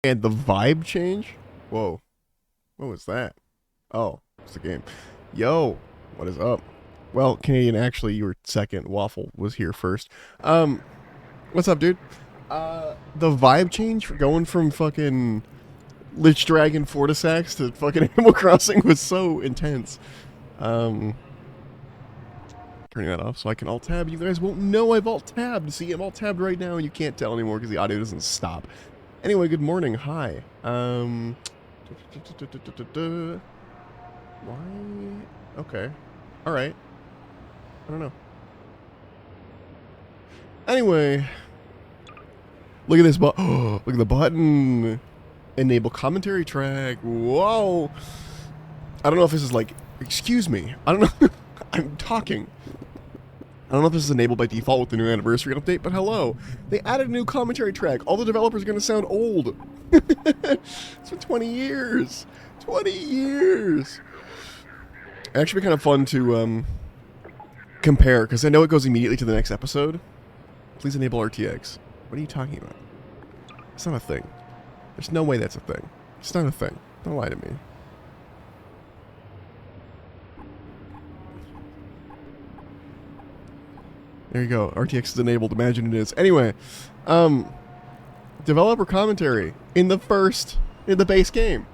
And the vibe change? Whoa. What was that? Oh, it's the game. Yo, what is up? Well, Canadian, actually, you were second. Waffle was here first. What's up, dude? The vibe change for going from fucking Lich Dragon Fortisax to fucking Animal Crossing was so intense. Turning that off so I can alt tab. You guys won't know I've alt tabbed. See, I'm alt tabbed right now and you can't tell anymore because the audio doesn't stop. Anyway, good morning. Hi. Why? Okay. Alright. I don't know. Anyway. Look at this button. Look at the button. Enable commentary track. Whoa. I don't know if this is like... Excuse me. I don't know. I'm talking. I don't know if this is enabled by default with the new anniversary update, but hello. They added a new commentary track. All the developers are going to sound old. It's been 20 years. 20 years. It'd actually be kind of fun to compare, because I know it goes immediately to the next episode. Please enable RTX. What are you talking about? It's not a thing. There's no way that's a thing. It's not a thing. Don't lie to me. There you go. RTX is enabled. Imagine it is. Anyway, developer commentary in the base game.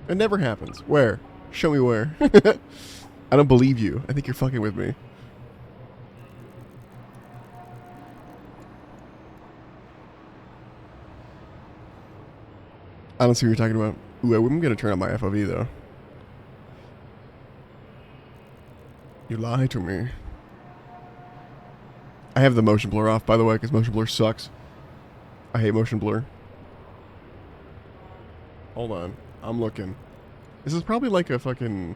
It never happens. Where? Show me where. I don't believe you. I think you're fucking with me. I don't see what you're talking about. Ooh, I'm gonna turn on my FOV though. You lied to me. I have the motion blur off, by the way, because motion blur sucks. I hate motion blur. Hold on. I'm looking. This is probably like a fucking...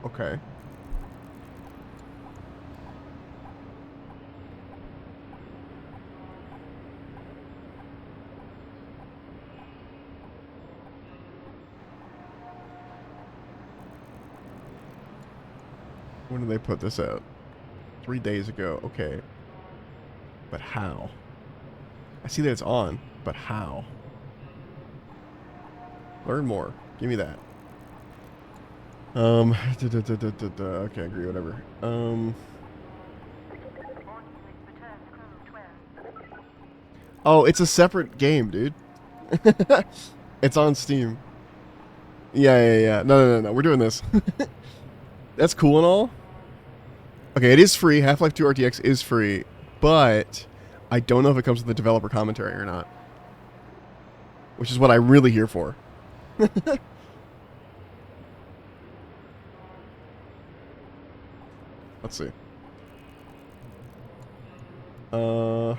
Okay. When did they put this out? 3 days ago. Okay. But how? I see that it's on, but how? Learn more. Give me that. Okay, I agree, whatever. Oh, it's a separate game, dude. It's on Steam. Yeah. No. We're doing this. That's cool and all. Okay, it is free. Half-Life 2 RTX is free, but I don't know if it comes with the developer commentary or not. Which is what I'm really here for. Let's see. I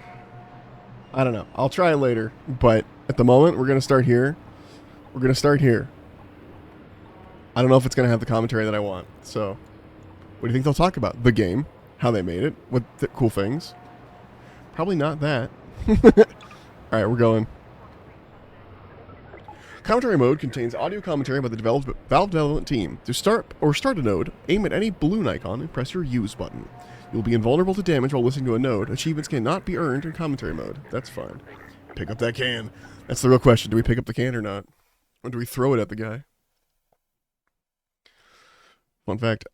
don't know. I'll try it later, but at the moment, we're going to start here. We're going to start here. I don't know if it's going to have the commentary that I want, so... What do you think they'll talk about? The game, how they made it, what cool things. Probably not that. Alright, we're going. Commentary mode contains audio commentary by the Valve development team. To start a node, aim at any balloon icon and press your use button. You'll be invulnerable to damage while listening to a node. Achievements cannot be earned in commentary mode. That's fine. Pick up that can. That's the real question. Do we pick up the can or not? Or do we throw it at the guy? Fun fact,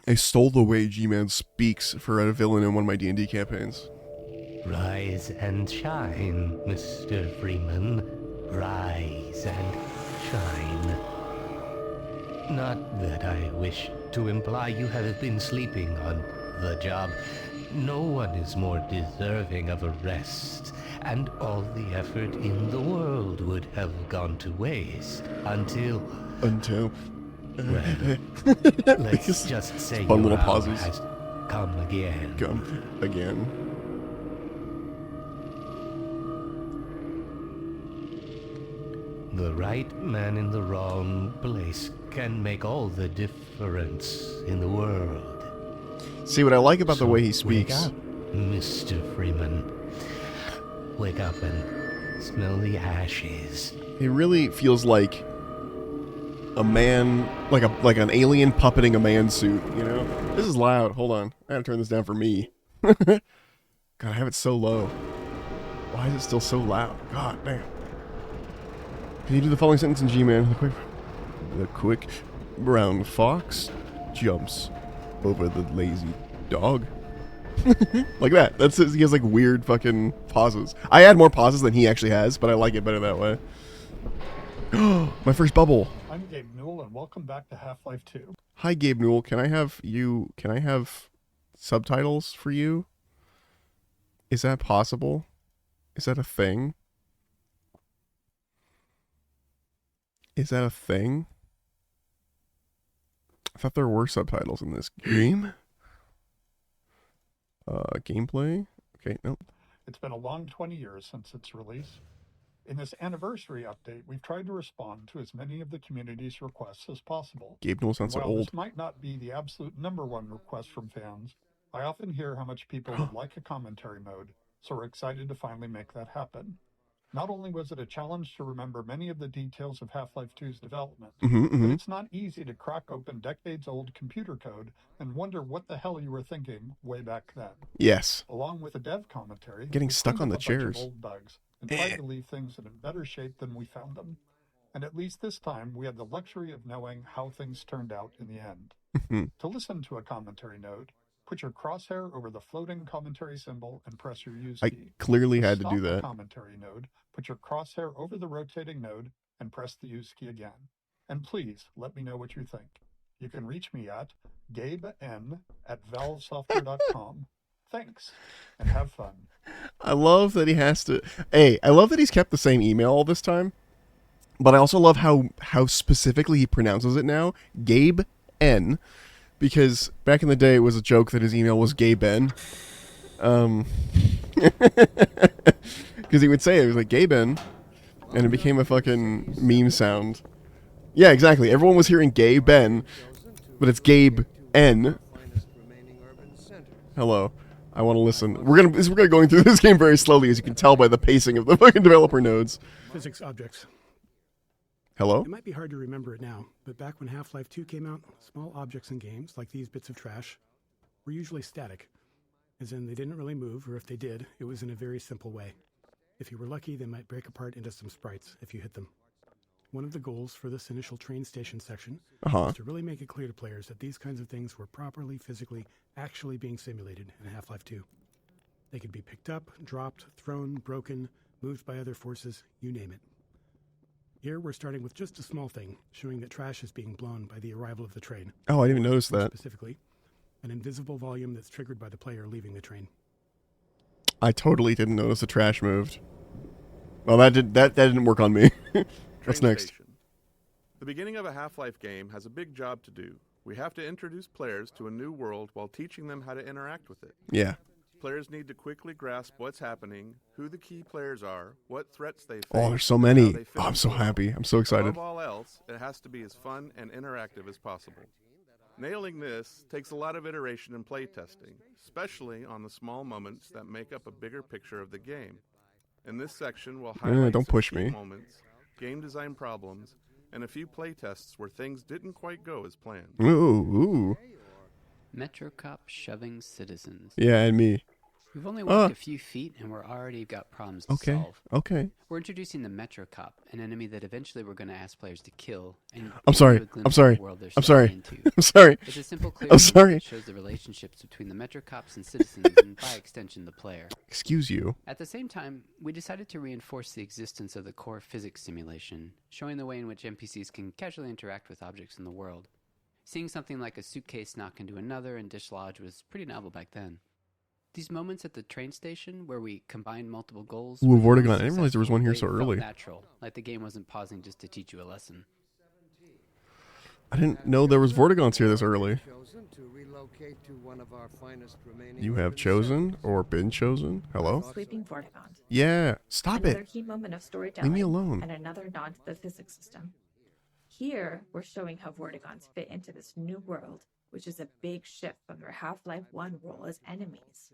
I stole the way G-Man speaks for a villain in one of my D&D campaigns. Rise and shine, Mr. Freeman. Rise and shine. Not that I wish to imply you have been sleeping on the job. No one is more deserving of a rest, and all the effort in the world would have gone to waste until... Well, let's just say fun your little hour pauses. has come again. Come again. The right man in the wrong place can make all the difference in the world. See, what I like about the So way he speaks... Wake up, Mr. Freeman. wake up and smell the ashes. He really feels like a man, like an alien puppeting a man suit, you know? This is loud. Hold on. I gotta turn this down for me. God, I have it so low. Why is it still so loud? God damn. Can you do the following sentence in G-Man? The quick brown fox jumps over the lazy dog. Like that. That's he has like weird fucking pauses. I add more pauses than he actually has, but I like it better that way. My first bubble. I'm Gabe Newell, and welcome back to Half-Life 2. Hi, Gabe Newell. Can I have subtitles for you? Is that possible? Is that a thing? Is that a thing? I thought there were subtitles in this game. Gameplay. Okay, no. It's been a long 20 years since its release. In this anniversary update, we've tried to respond to as many of the community's requests as possible. Gabe Newell sounds so While old. this might not be the absolute #1 request from fans, I often hear how much people would like a commentary mode, so we're excited to finally make that happen. Not only was it a challenge to remember many of the details of Half-Life 2's development, but it's not easy to crack open decades-old computer code and wonder what the hell you were thinking way back then. Yes. Along with a dev commentary, Getting we stuck cleaned on up the a bunch chairs. of old bugs and tried to leave things in better shape than we found them. And at least this time, we had the luxury of knowing how things turned out in the end. To listen to a commentary node, put your crosshair over the floating commentary symbol and press your use I key. clearly had to Stop do the that. commentary node, put your crosshair over the rotating node, and press the use key again. And please let me know what you think. You can reach me at gaben@valvesoftware.com. Thanks, and have fun. I love that he has to. Hey, I love that he's kept the same email all this time. But I also love how specifically he pronounces it now. Gabe N. Because back in the day, it was a joke that his email was Gay Ben. Because he would say it was like Gay Ben, and it became a fucking meme sound. Yeah, exactly. Everyone was hearing Gay Ben, but it's Gabe N. Hello. I want to listen. We're gonna going through this game very slowly, as you can tell by the pacing of the fucking developer nodes. Physics objects. Hello? It might be hard to remember it now, but back when Half-Life 2 came out, small objects in games, like these bits of trash, were usually static. As in, they didn't really move, or if they did, it was in a very simple way. If you were lucky, they might break apart into some sprites if you hit them. One of the goals for this initial train station section was to really make it clear to players that these kinds of things were properly, physically, actually being simulated in Half-Life 2. They could be picked up, dropped, thrown, broken, moved by other forces, you name it. Here we're starting with just a small thing, showing that trash is being blown by the arrival of the train. Oh, I didn't even notice that. Specifically, an invisible volume that's triggered by the player leaving the train. I totally didn't notice the trash moved. Well, that didn't work on me. What's next? Station. The beginning of a Half-Life game has a big job to do. We have to introduce players to a new world while teaching them how to interact with it. Yeah. Players need to quickly grasp what's happening, who the key players are, what threats they face. Oh, there's so and many. how they fit Oh, I'm so into it. happy. I'm so excited. Above all else, it has to be as fun and interactive as possible. Nailing this takes a lot of iteration and playtesting, especially on the small moments that make up a bigger picture of the game. In this section, we'll highlight don't some push key me. moments, game design problems, and a few playtests where things didn't quite go as planned. Ooh. Metrocop shoving citizens. Yeah, and me. We've only walked a few feet and we're already got problems to solve. Okay. We're introducing the Metrocop, an enemy that eventually we're going to ask players to kill. And I'm sorry. give you a glimpse I'm sorry. of the world they're I'm stepping sorry. into. I'm sorry. It's a simple, clear I'm movie sorry. that shows the relationships between the Metrocops and citizens, and by extension, the player. Excuse you. At the same time, we decided to reinforce the existence of the core physics simulation, showing the way in which NPCs can casually interact with objects in the world. Seeing something like a suitcase knock into another and dislodge was pretty novel back then. These moments at the train station where we combined multiple goals. Ooh, were the Vortigaunt. most I didn't realize there was one here so successful. They felt early. natural, like the game wasn't pausing just to teach you a lesson. I didn't know there was Vortigaunts here this early. You have chosen or been chosen? Hello? Sweeping Vortigaunt. Yeah. Stop Another it. key moment of storytelling. Leave me alone. And another nod to the physics system. Here, we're showing how Vortigaunts fit into this new world, which is a big shift from their Half-Life 1 role as enemies.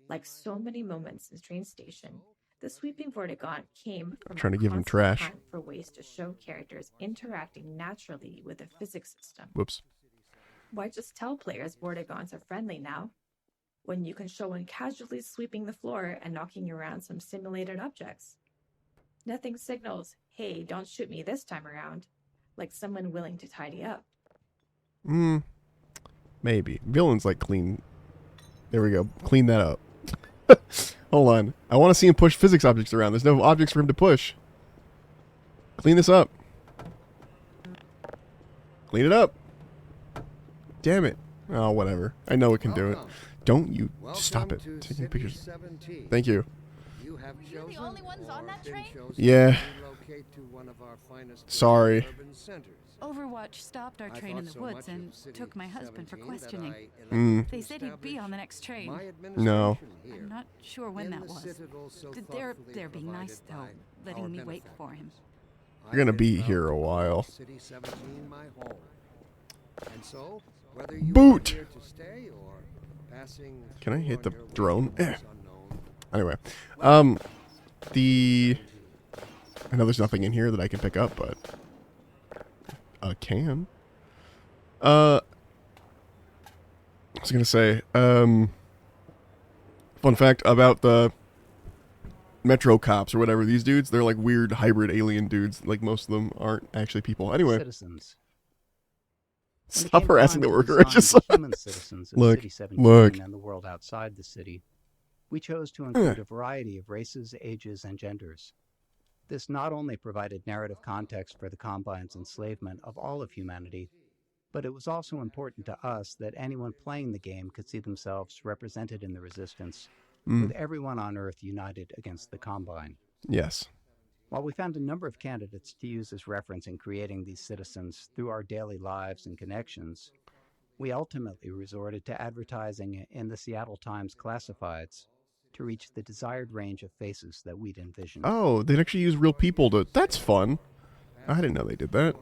Like so many moments in Train Station, The sweeping Vortigaunt came from Trying to a give him constant trash. hunt for ways to show characters interacting naturally with the physics system. Whoops. Why just tell players Vortigaunts are friendly now, when you can show one casually sweeping the floor and knocking around some simulated objects? Nothing signals, hey, don't shoot me this time around, like someone willing to tidy up. Maybe. Villains like clean. There we go. Clean that up. Hold on. I want to see him push physics objects around. There's no objects for him to push. Clean this up. Clean it up. Damn it. Oh, whatever. I know it can do it. Don't you stop it. Taking pictures. Thank you. You're the only ones on that train? Yeah. Sorry. Overwatch stopped our train in the woods and took my husband for questioning. They said he'd be on the next train. No. I'm not sure when that was. They're being nice, though, letting me wait for him. You're going to be here a while. Boot! Can I hit the drone? Anyway. I know there's nothing in here that I can pick up, but... I can. I was going to say, fun fact about the Metro cops or whatever, these dudes, they're like weird hybrid alien dudes. Like most of them aren't actually people. Anyway. Citizens. Stop harassing the worker. Human citizens of Look, City 17 look. and the world outside the city. We chose to include a variety of races, ages, and genders. This not only provided narrative context for the Combine's enslavement of all of humanity, but it was also important to us that anyone playing the game could see themselves represented in the Resistance, with everyone on Earth united against the Combine. Yes. While we found a number of candidates to use as reference in creating these citizens through our daily lives and connections, we ultimately resorted to advertising in the Seattle Times classifieds to reach the desired range of faces that we'd envisioned. Oh, they'd actually use real people to... That's fun. I didn't know they did that.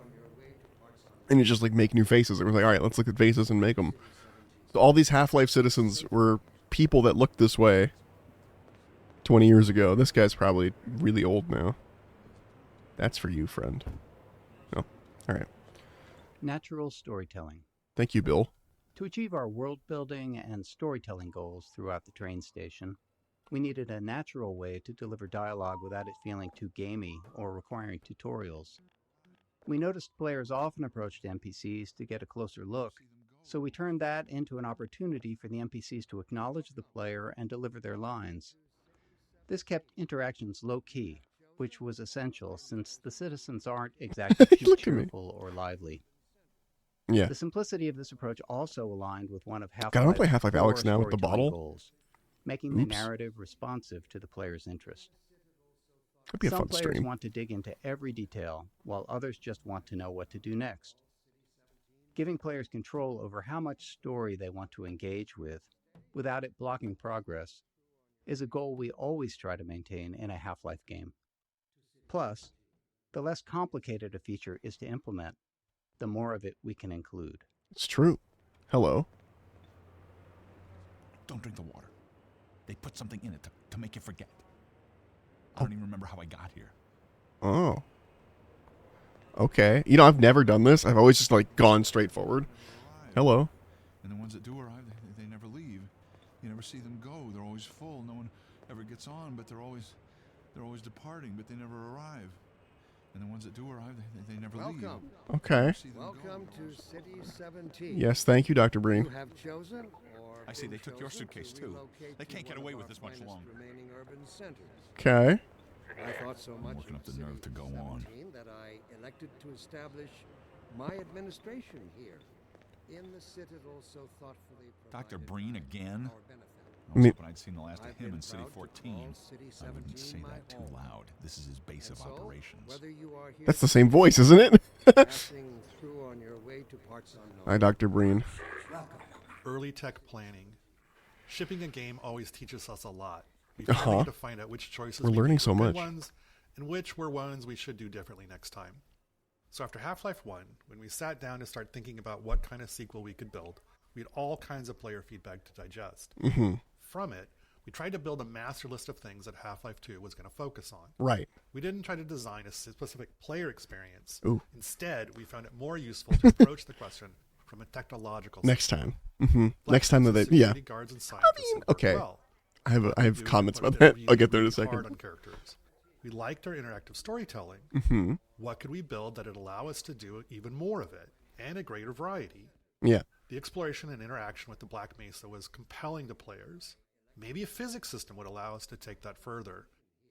And you just, like, make new faces. It was like, all right, let's look at faces and make them. So all these Half-Life citizens were people that looked this way 20 years ago. This guy's probably really old now. That's for you, friend. Oh, all right. Natural storytelling. Thank you, Bill. To achieve our world building and storytelling goals throughout the train station, we needed a natural way to deliver dialogue without it feeling too gamey or requiring tutorials. We noticed players often approached NPCs to get a closer look, so we turned that into an opportunity for the NPCs to acknowledge the player and deliver their lines. This kept interactions low-key, which was essential since the citizens aren't exactly too cheerful or lively. Yeah. The simplicity of this approach also aligned with one of God, I want to play Half-Life's Half-Life Alyx core now with the storytelling bottle. goals, making the narrative responsive to the player's interest. That'd be a Some fun players stream. want to dig into every detail, while others just want to know what to do next. Giving players control over how much story they want to engage with, without it blocking progress, is a goal we always try to maintain in a Half-Life game. Plus, the less complicated a feature is to implement, the more of it we can include. It's true. Hello. Don't drink the water. They put something in it to make you forget. I don't even remember how I got here. Oh. Okay. You know, I've never done this. I've always just, like, gone straight forward. Hello. And the ones that do arrive, they never leave. You never see them go. They're always full. No one ever gets on, but they're always departing, but they never arrive. And the ones that do arrive, they never leave. Okay. Welcome to City 17. Yes, thank you, Dr. Breen. You have chosen, or I see they took your suitcase, too. They can't get away with this much longer. remaining urban centers. Okay. I thought so much working of up the City nerve to go on. 17 that I elected to establish my administration here in the citadel so thoughtfully Dr. provided Breen by again? our benefactor. I was Me- hoping I'd seen the last of I've him been in City proud to 14. call City I wouldn't 17 say my that too home. loud. This is his base And of so, operations. whether you are here That's the same voice, isn't it? passing through on your way to parts unknown. Hi, Dr. Breen. Early tech planning. Shipping a game always teaches us a lot. We finally get to find out which choices We're we learning think were so good much. ones and which were ones we should do differently next time. So after Half-Life 1, when we sat down to start thinking about what kind of sequel we could build, we had all kinds of player feedback to digest. Mm-hmm. From it, We tried to build a master list of things that Half-Life 2 was going to focus on. Right. We didn't try to design a specific player experience. Ooh. Instead, we found it more useful to approach the question from a technological Next standpoint. time. Next time that they, yeah. Guards and scientists okay. well. I have comments about that. I'll get there in a second. On characters. We liked our interactive storytelling. What could we build that would allow us to do even more of it and a greater variety? Yeah. The exploration and interaction with the Black Mesa was compelling to players. Maybe a physics system would allow us to take that further.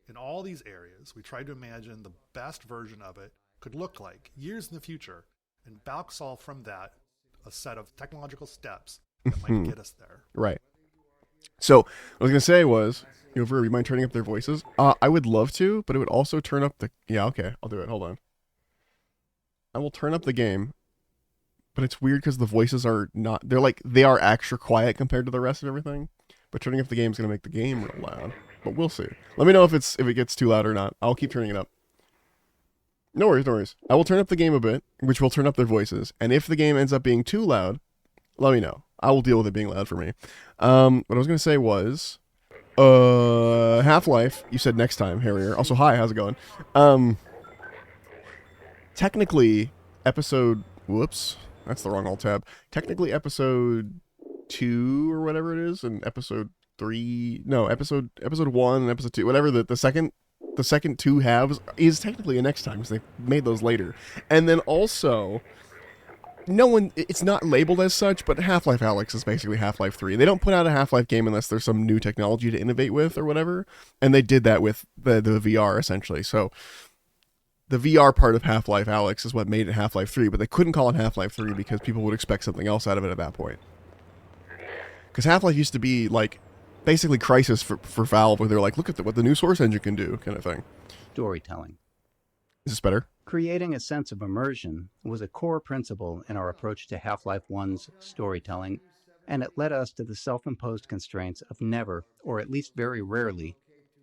In all these areas, we tried to imagine the best version of it could look like years in the future and back solve from that a set of technological steps that might get us there. Right. So, what I was going to say was, you mind turning up their voices? I would love to, but it would also turn up the... Yeah, okay, I'll do it. Hold on. I will turn up the game, but it's weird because the voices are not... They are extra quiet compared to the rest of everything, but turning up the game is going to make the game real loud. But we'll see. Let me know if it gets too loud or not. I'll keep turning it up. No worries. I will turn up the game a bit, which will turn up their voices, and if the game ends up being too loud, let me know. I will deal with it being loud for me. What I was going to say was... Half-Life, you said next time, Harrier. Also, hi, how's it going? Technically, whoops, that's the wrong alt tab. Technically, episode 2 or whatever it is, and episode 1 and episode 2, whatever the second two halves is technically a next time because they made those later. And then also, it's not labeled as such, but Half-Life Alyx is basically Half-Life 3. They don't put out a Half-Life game unless there's some new technology to innovate with or whatever, and they did that with the VR, essentially. So the VR part of Half-Life Alyx is what made it Half-Life 3, but they couldn't call it Half-Life 3 because people would expect something else out of it at that point. Because Half-Life used to be, basically Crysis for Valve, where they're like, look at what the new Source engine can do, kind of thing. Storytelling. Is this better? Creating a sense of immersion was a core principle in our approach to Half-Life 1's storytelling, and it led us to the self-imposed constraints of never, or at least very rarely,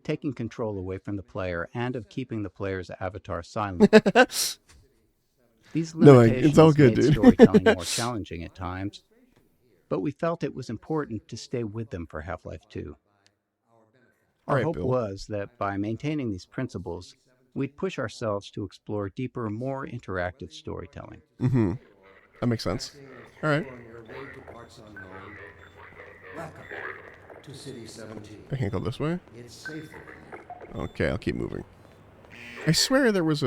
taking control away from the player and of keeping the player's avatar silent. These limitations it's all good, made dude. storytelling more challenging at times, but we felt it was important to stay with them for Half-Life 2. Our hope was that by maintaining these principles, we'd push ourselves to explore deeper, more interactive storytelling. That makes sense. All right. To City 17. I can't go this way? It's safer. Okay, I'll keep moving. I swear there was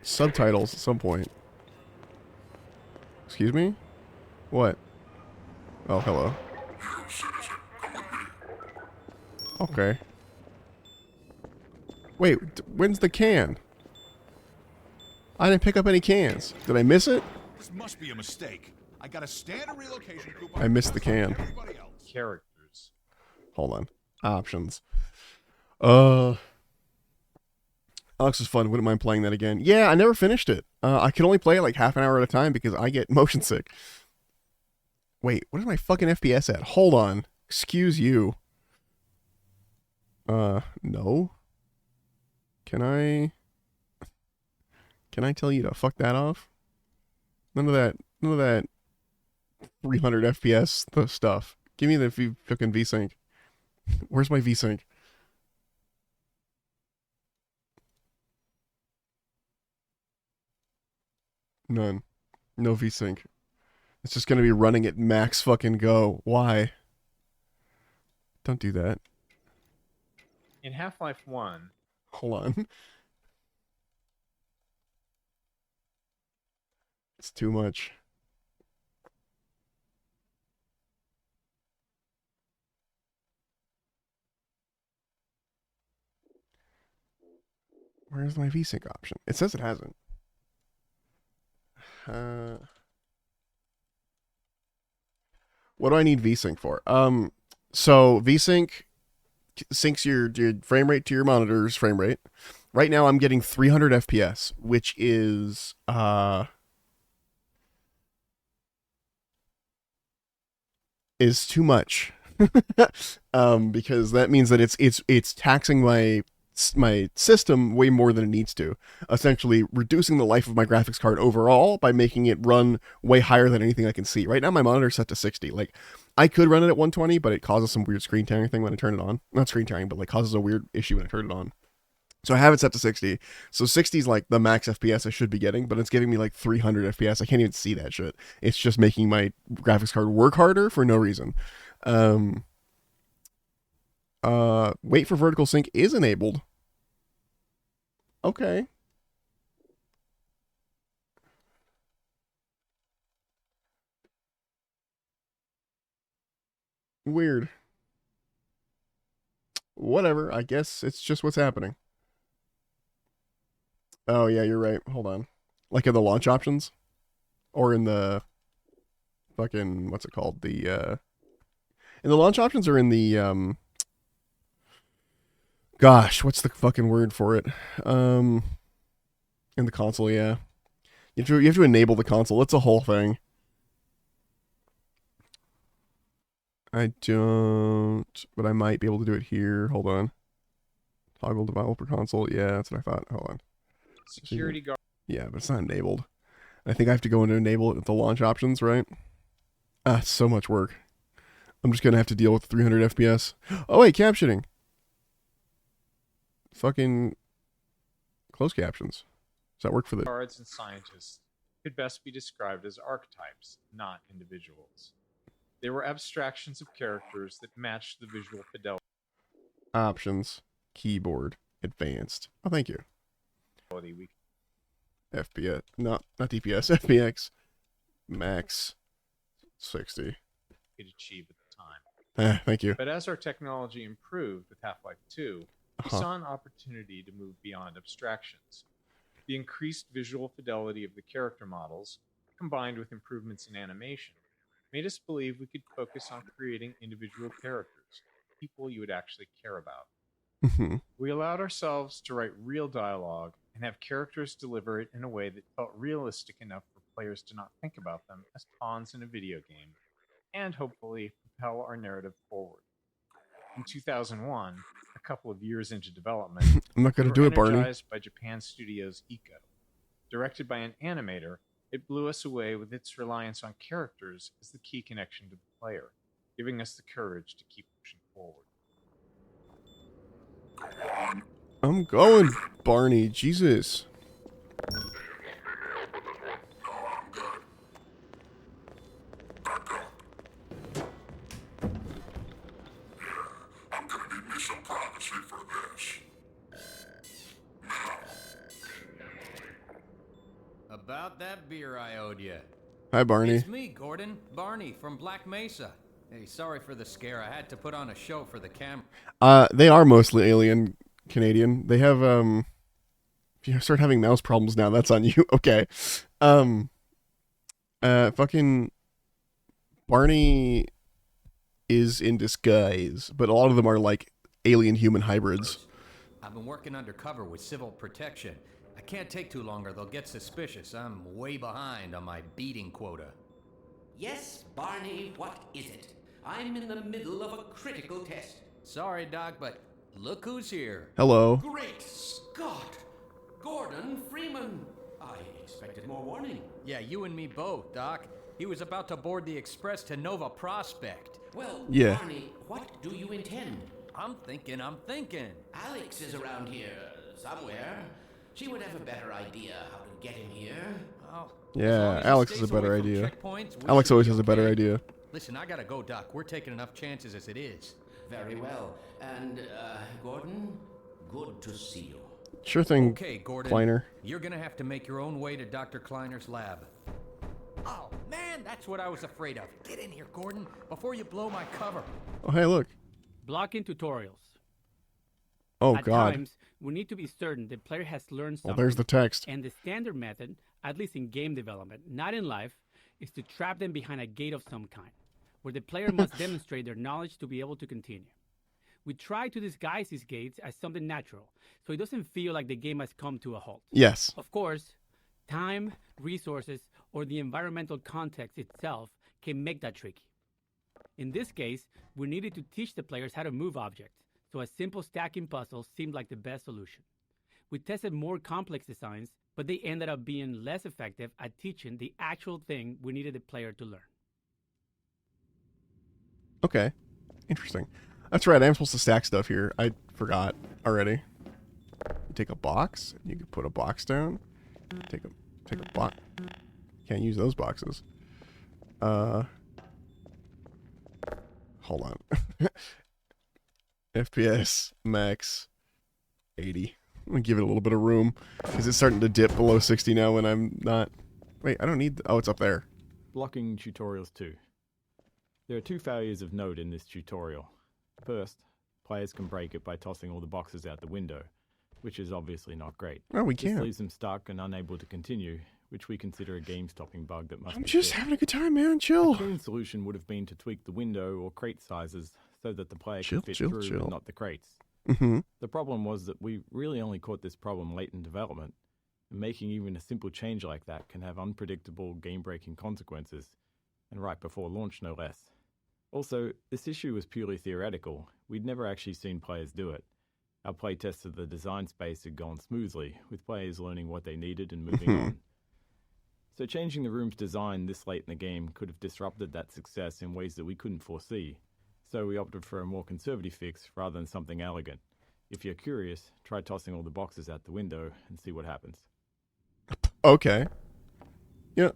subtitles at some point. Excuse me? What? Oh, hello. Okay. Wait, when's the can? I didn't pick up any cans. Did I miss it? This must be a mistake. I got a standard relocation coupon. I missed the can. Characters. Hold on. Options. Alex was fun. Wouldn't mind playing that again. Yeah, I never finished it. I can only play it half an hour at a time because I get motion sick. Wait, what is my fucking FPS at? Hold on. Excuse you. No. Can I tell you to fuck that off? None of that 300 FPS stuff. Give me the fucking VSync. Where's my VSync? None. No VSync. It's just gonna be running at max fucking go. Why? Don't do that. In Half-Life 1... Hold on. It's too much. Where's my VSync option? It says it hasn't. What do I need VSync for? So VSync syncs your frame rate to your monitor's frame rate. Right now I'm getting 300 FPS, which is too much. Because that means that it's taxing my my system way more than it needs to, essentially reducing the life of my graphics card overall by making it run way higher than anything I can see. Right now my monitor's set to 60. Like, I could run it at 120, but it causes some weird screen tearing thing when I turn it on. Not screen tearing, but like causes a weird issue when I turn it on. So I have it set to 60. So 60 is like the max FPS I should be getting, but it's giving me like 300 FPS. I can't even see that shit. It's just making my graphics card work harder for no reason. Wait for vertical sync is enabled. Okay. Weird. Whatever. I guess it's just what's happening. Oh, yeah, you're right. Hold on. Like in the launch options? Or in the fucking, what's it called? In the launch options or in the, gosh, what's the fucking word for it? In the console, yeah. You have to enable the console. It's a whole thing. I don't, but I might be able to do it here. Hold on. Toggle developer console. Yeah, that's what I thought. Hold on. Security guard. Yeah, but it's not enabled. I think I have to go in and enable it with the launch options, right? Ah, it's so much work. I'm just gonna have to deal with 300 FPS. Oh wait, captioning. Fucking closed captions. Does that work for the Guards and scientists could best be described as archetypes, not individuals. They were abstractions of characters that matched the visual fidelity. options? Keyboard advanced. Oh, thank you. We FPS, not DPS. FPX max 60. could achieve at the time. Thank you. But as our technology improved with Half-Life 2, we saw an opportunity to move beyond abstractions. The increased visual fidelity of the character models, combined with improvements in animation, made us believe we could focus on creating individual characters, people you would actually care about. We allowed ourselves to write real dialogue and have characters deliver it in a way that felt realistic enough for players to not think about them as pawns in a video game, and hopefully propel our narrative forward. In 2001, a couple of years into development, I'm not going to do it, Barney. Energized by Japan Studios Eco. Directed by an animator, it blew us away with its reliance on characters as the key connection to the player, giving us the courage to keep pushing forward. I'm going, Barney. Jesus. I'm gonna need me some privacy for this. About that beer I owed you. Hi, Barney. It's me, Gordon. Barney from Black Mesa. Hey, sorry for the scare. I had to put on a show for the camera. They are mostly alien Canadian. They have, if you start having mouse problems now, that's on you. Okay. Fucking Barney is in disguise, but a lot of them are like alien human hybrids. I've been working undercover with civil protection. I can't take too long or they'll get suspicious. I'm way behind on my beating quota. Yes, Barney, what is it? I'm in the middle of a critical test. Sorry, Doc, but look who's here. Hello. Great Scott! Gordon Freeman! I expected more warning. Yeah, you and me both, Doc. He was about to board the express to Nova Prospect. Well, yeah. Barney, what do you intend? I'm thinking. Alex is around here somewhere. She would have a better idea how to get him here. Oh, yeah, Alex has a better idea. Alex always has a better idea. Listen, I gotta go, Doc. We're taking enough chances as it is. Very well. And, Gordon, good to see you. Sure thing, okay, Gordon. Kleiner. You're gonna have to make your own way to Dr. Kleiner's lab. Oh, man, that's what I was afraid of. Get in here, Gordon, before you blow my cover. Oh, hey, look. Blocking tutorials. Oh, At God. times, we need to be certain the player has learned something. Well, there's the text. And the standard method, at least in game development, not in life, is to trap them behind a gate of some kind, where the player must demonstrate their knowledge to be able to continue. We try to disguise these gates as something natural, so it doesn't feel like the game has come to a halt. Yes. Of course, time, resources, or the environmental context itself can make that tricky. In this case, we needed to teach the players how to move objects, so a simple stacking puzzle seemed like the best solution. We tested more complex designs, but they ended up being less effective at teaching the actual thing we needed the player to learn. Okay. Interesting. That's right, I'm supposed to stack stuff here. I forgot already. You take a box, you can put a box down. Take a box. Can't use those boxes. Hold on. FPS max 80. I'm gonna give it a little bit of room because it's starting to dip below 60 now when I'm not. Wait, I don't need. Oh, it's up there. Blocking tutorials 2. There are 2 failures of note in this tutorial. First, players can break it by tossing all the boxes out the window, which is obviously not great. No, we This can't. leaves them stuck and unable to continue, which we consider a game-stopping bug that must I'm be just fixed. having a good time, man. Chill. A clean solution would have been to tweak the window or crate sizes so that the player Chill, could fit chill, through chill. and not the crates. Mm-hmm. The problem was that we really only caught this problem late in development, and making even a simple change like that can have unpredictable game-breaking consequences, and right before launch no less. Also, this issue was purely theoretical. We'd never actually seen players do it. Our playtests of the design space had gone smoothly, with players learning what they needed and moving on. So changing the room's design this late in the game could have disrupted that success in ways that we couldn't foresee. So we opted for a more conservative fix rather than something elegant. If you're curious, try tossing all the boxes out the window and see what happens. Okay. Yeah.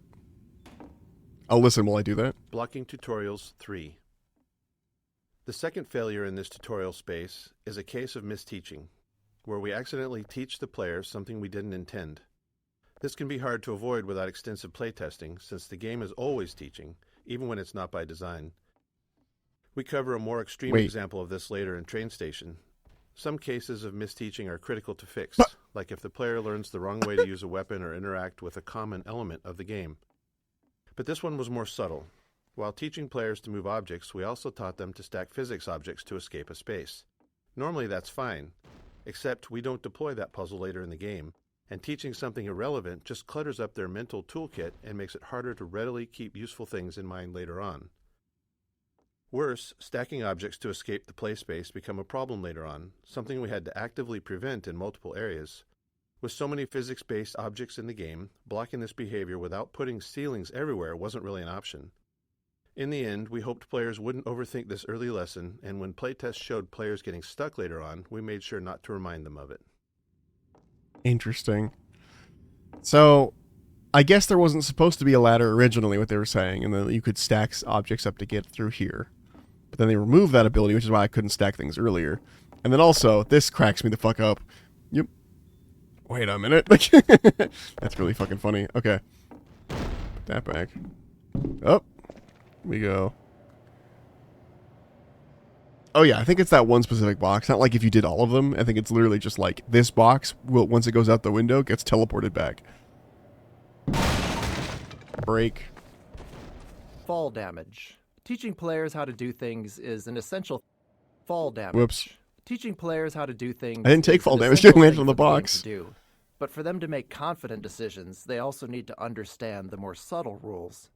I'll listen while I do that. Blocking tutorials 3. The second failure in this tutorial space is a case of misteaching, where we accidentally teach the player something we didn't intend. This can be hard to avoid without extensive playtesting, since the game is always teaching, even when it's not by design. We cover a more extreme example of this later in Train Station. Some cases of misteaching are critical to fix, like if the player learns the wrong way to use a weapon or interact with a common element of the game. But this one was more subtle. While teaching players to move objects, we also taught them to stack physics objects to escape a space. Normally that's fine, except we don't deploy that puzzle later in the game, and teaching something irrelevant just clutters up their mental toolkit and makes it harder to readily keep useful things in mind later on. Worse, stacking objects to escape the play space become a problem later on, something we had to actively prevent in multiple areas. With so many physics-based objects in the game, blocking this behavior without putting ceilings everywhere wasn't really an option. In the end, we hoped players wouldn't overthink this early lesson, and when playtests showed players getting stuck later on, we made sure not to remind them of it. Interesting. So, I guess there wasn't supposed to be a ladder originally, what they were saying, and then you could stack objects up to get through here. But then they removed that ability, which is why I couldn't stack things earlier. And then also, this cracks me the fuck up. Yep. Wait a minute. That's really fucking funny. Okay. Put that back. Up. We go. Oh yeah, I think it's that one specific box. Not like if you did all of them. I think it's literally just like this box will, once it goes out the window, gets teleported back. Break. Fall damage. Teaching players how to do things is an essential fall damage. Whoops. Teaching players how to do things. I didn't take is fall an damage. essential It landed thing on the for game box. to do. But for them to make confident decisions, they also need to understand the more subtle rules.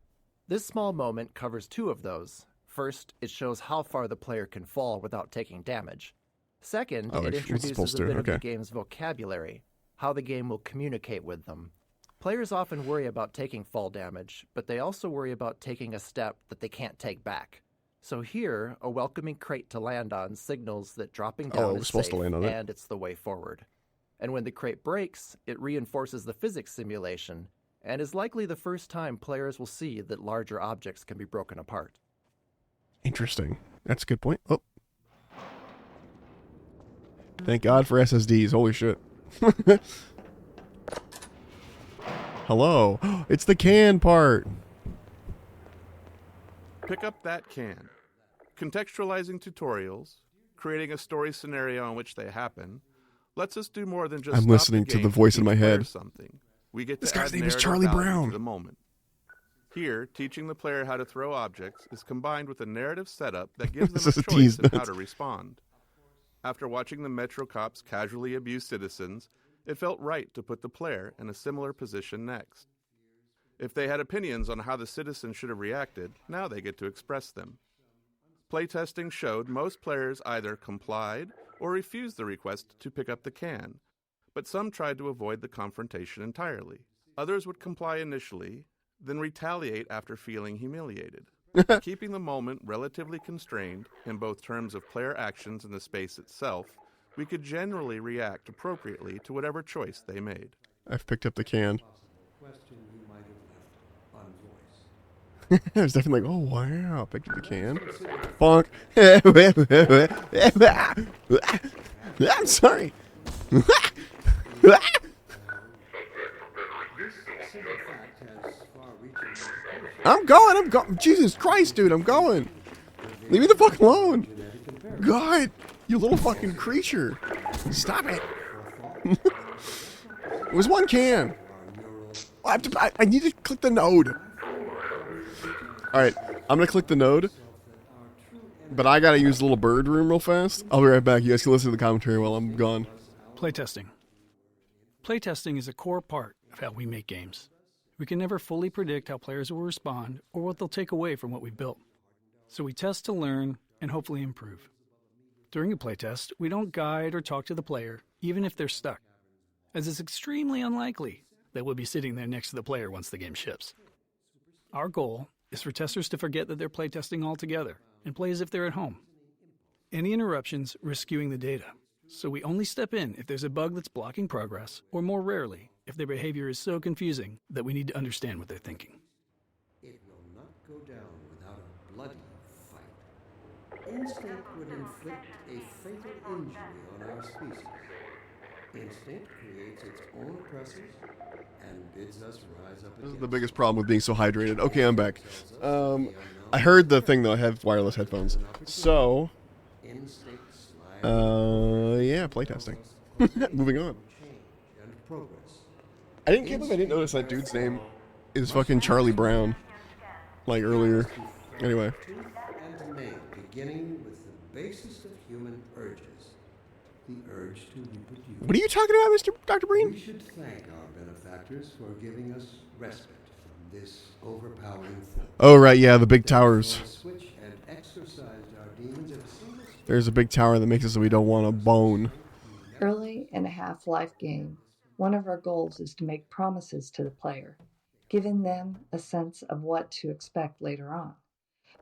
This small moment covers 2 of those. First, it shows how far the player can fall without taking damage. Second, it introduces a bit of the game's vocabulary, how the game will communicate with them. Players often worry about taking fall damage, but they also worry about taking a step that they can't take back. So here, a welcoming crate to land on signals that dropping down is safe and it's the way forward. And when the crate breaks, it reinforces the physics simulation, and is likely the first time players will see that larger objects can be broken apart. Interesting. That's a good point. Oh. Thank God for SSDs. Holy shit. Hello. It's the can part. Pick up that can. Contextualizing tutorials, creating a story scenario in which they happen, lets us do more than just I'm listening to the voice in my head. Something. We get This to guy's add name is narrative Charlie value Brown. to the moment. Here, teaching the player how to throw objects is combined with a narrative setup that gives them This a is a choice tease of how note. to respond. After watching the Metro cops casually abuse citizens, it felt right to put the player in a similar position next. If they had opinions on how the citizens should have reacted, now they get to express them. Playtesting showed most players either complied or refused the request to pick up the can, but some tried to avoid the confrontation entirely. Others would comply initially, then retaliate after feeling humiliated. By keeping the moment relatively constrained in both terms of player actions and the space itself, we could generally react appropriately to whatever choice they made. I've picked up the can. Question you might have left unvoiced. I was definitely like, oh wow, picked up the can. Bonk. I'm sorry. I'm going. Jesus Christ, dude, I'm going. Leave me the fuck alone. God, you little fucking creature. Stop it. It was one can. I need to click the node. Alright, I'm going to click the node. But I got to use the little bird room real fast. I'll be right back. You guys can listen to the commentary while I'm gone. Playtesting. Playtesting is a core part of how we make games. We can never fully predict how players will respond or what they'll take away from what we've built. So we test to learn and hopefully improve. During a playtest, we don't guide or talk to the player, even if they're stuck, as it's extremely unlikely that we'll be sitting there next to the player once the game ships. Our goal is for testers to forget that they're playtesting altogether and play as if they're at home. Any interruptions risk skewing the data, so we only step in if there's a bug that's blocking progress, or more rarely, if their behavior is so confusing that we need to understand what they're thinking. It will not go down without a bloody fight. Instinct would inflict a fatal injury on our species. Instinct creates its own oppressors and bids us rise up against. This is the biggest problem with being so hydrated. Okay, I'm back. I heard the thing though. I have wireless headphones. So, yeah, playtesting. Moving on. I can't believe I didn't notice that dude's name is fucking Charlie Brown. Like earlier. Anyway. And male, beginning with the basis of human urges. The urge to reproduce. What are you talking about, Mr. Dr. Breen? We should thank our benefactors for giving us respite from this overpowering force. Oh, right, yeah, the big towers. Switch and exorcised our demons at a single. There's a big tower that makes it so we don't want to bone. Early in a Half-Life game, one of our goals is to make promises to the player, giving them a sense of what to expect later on.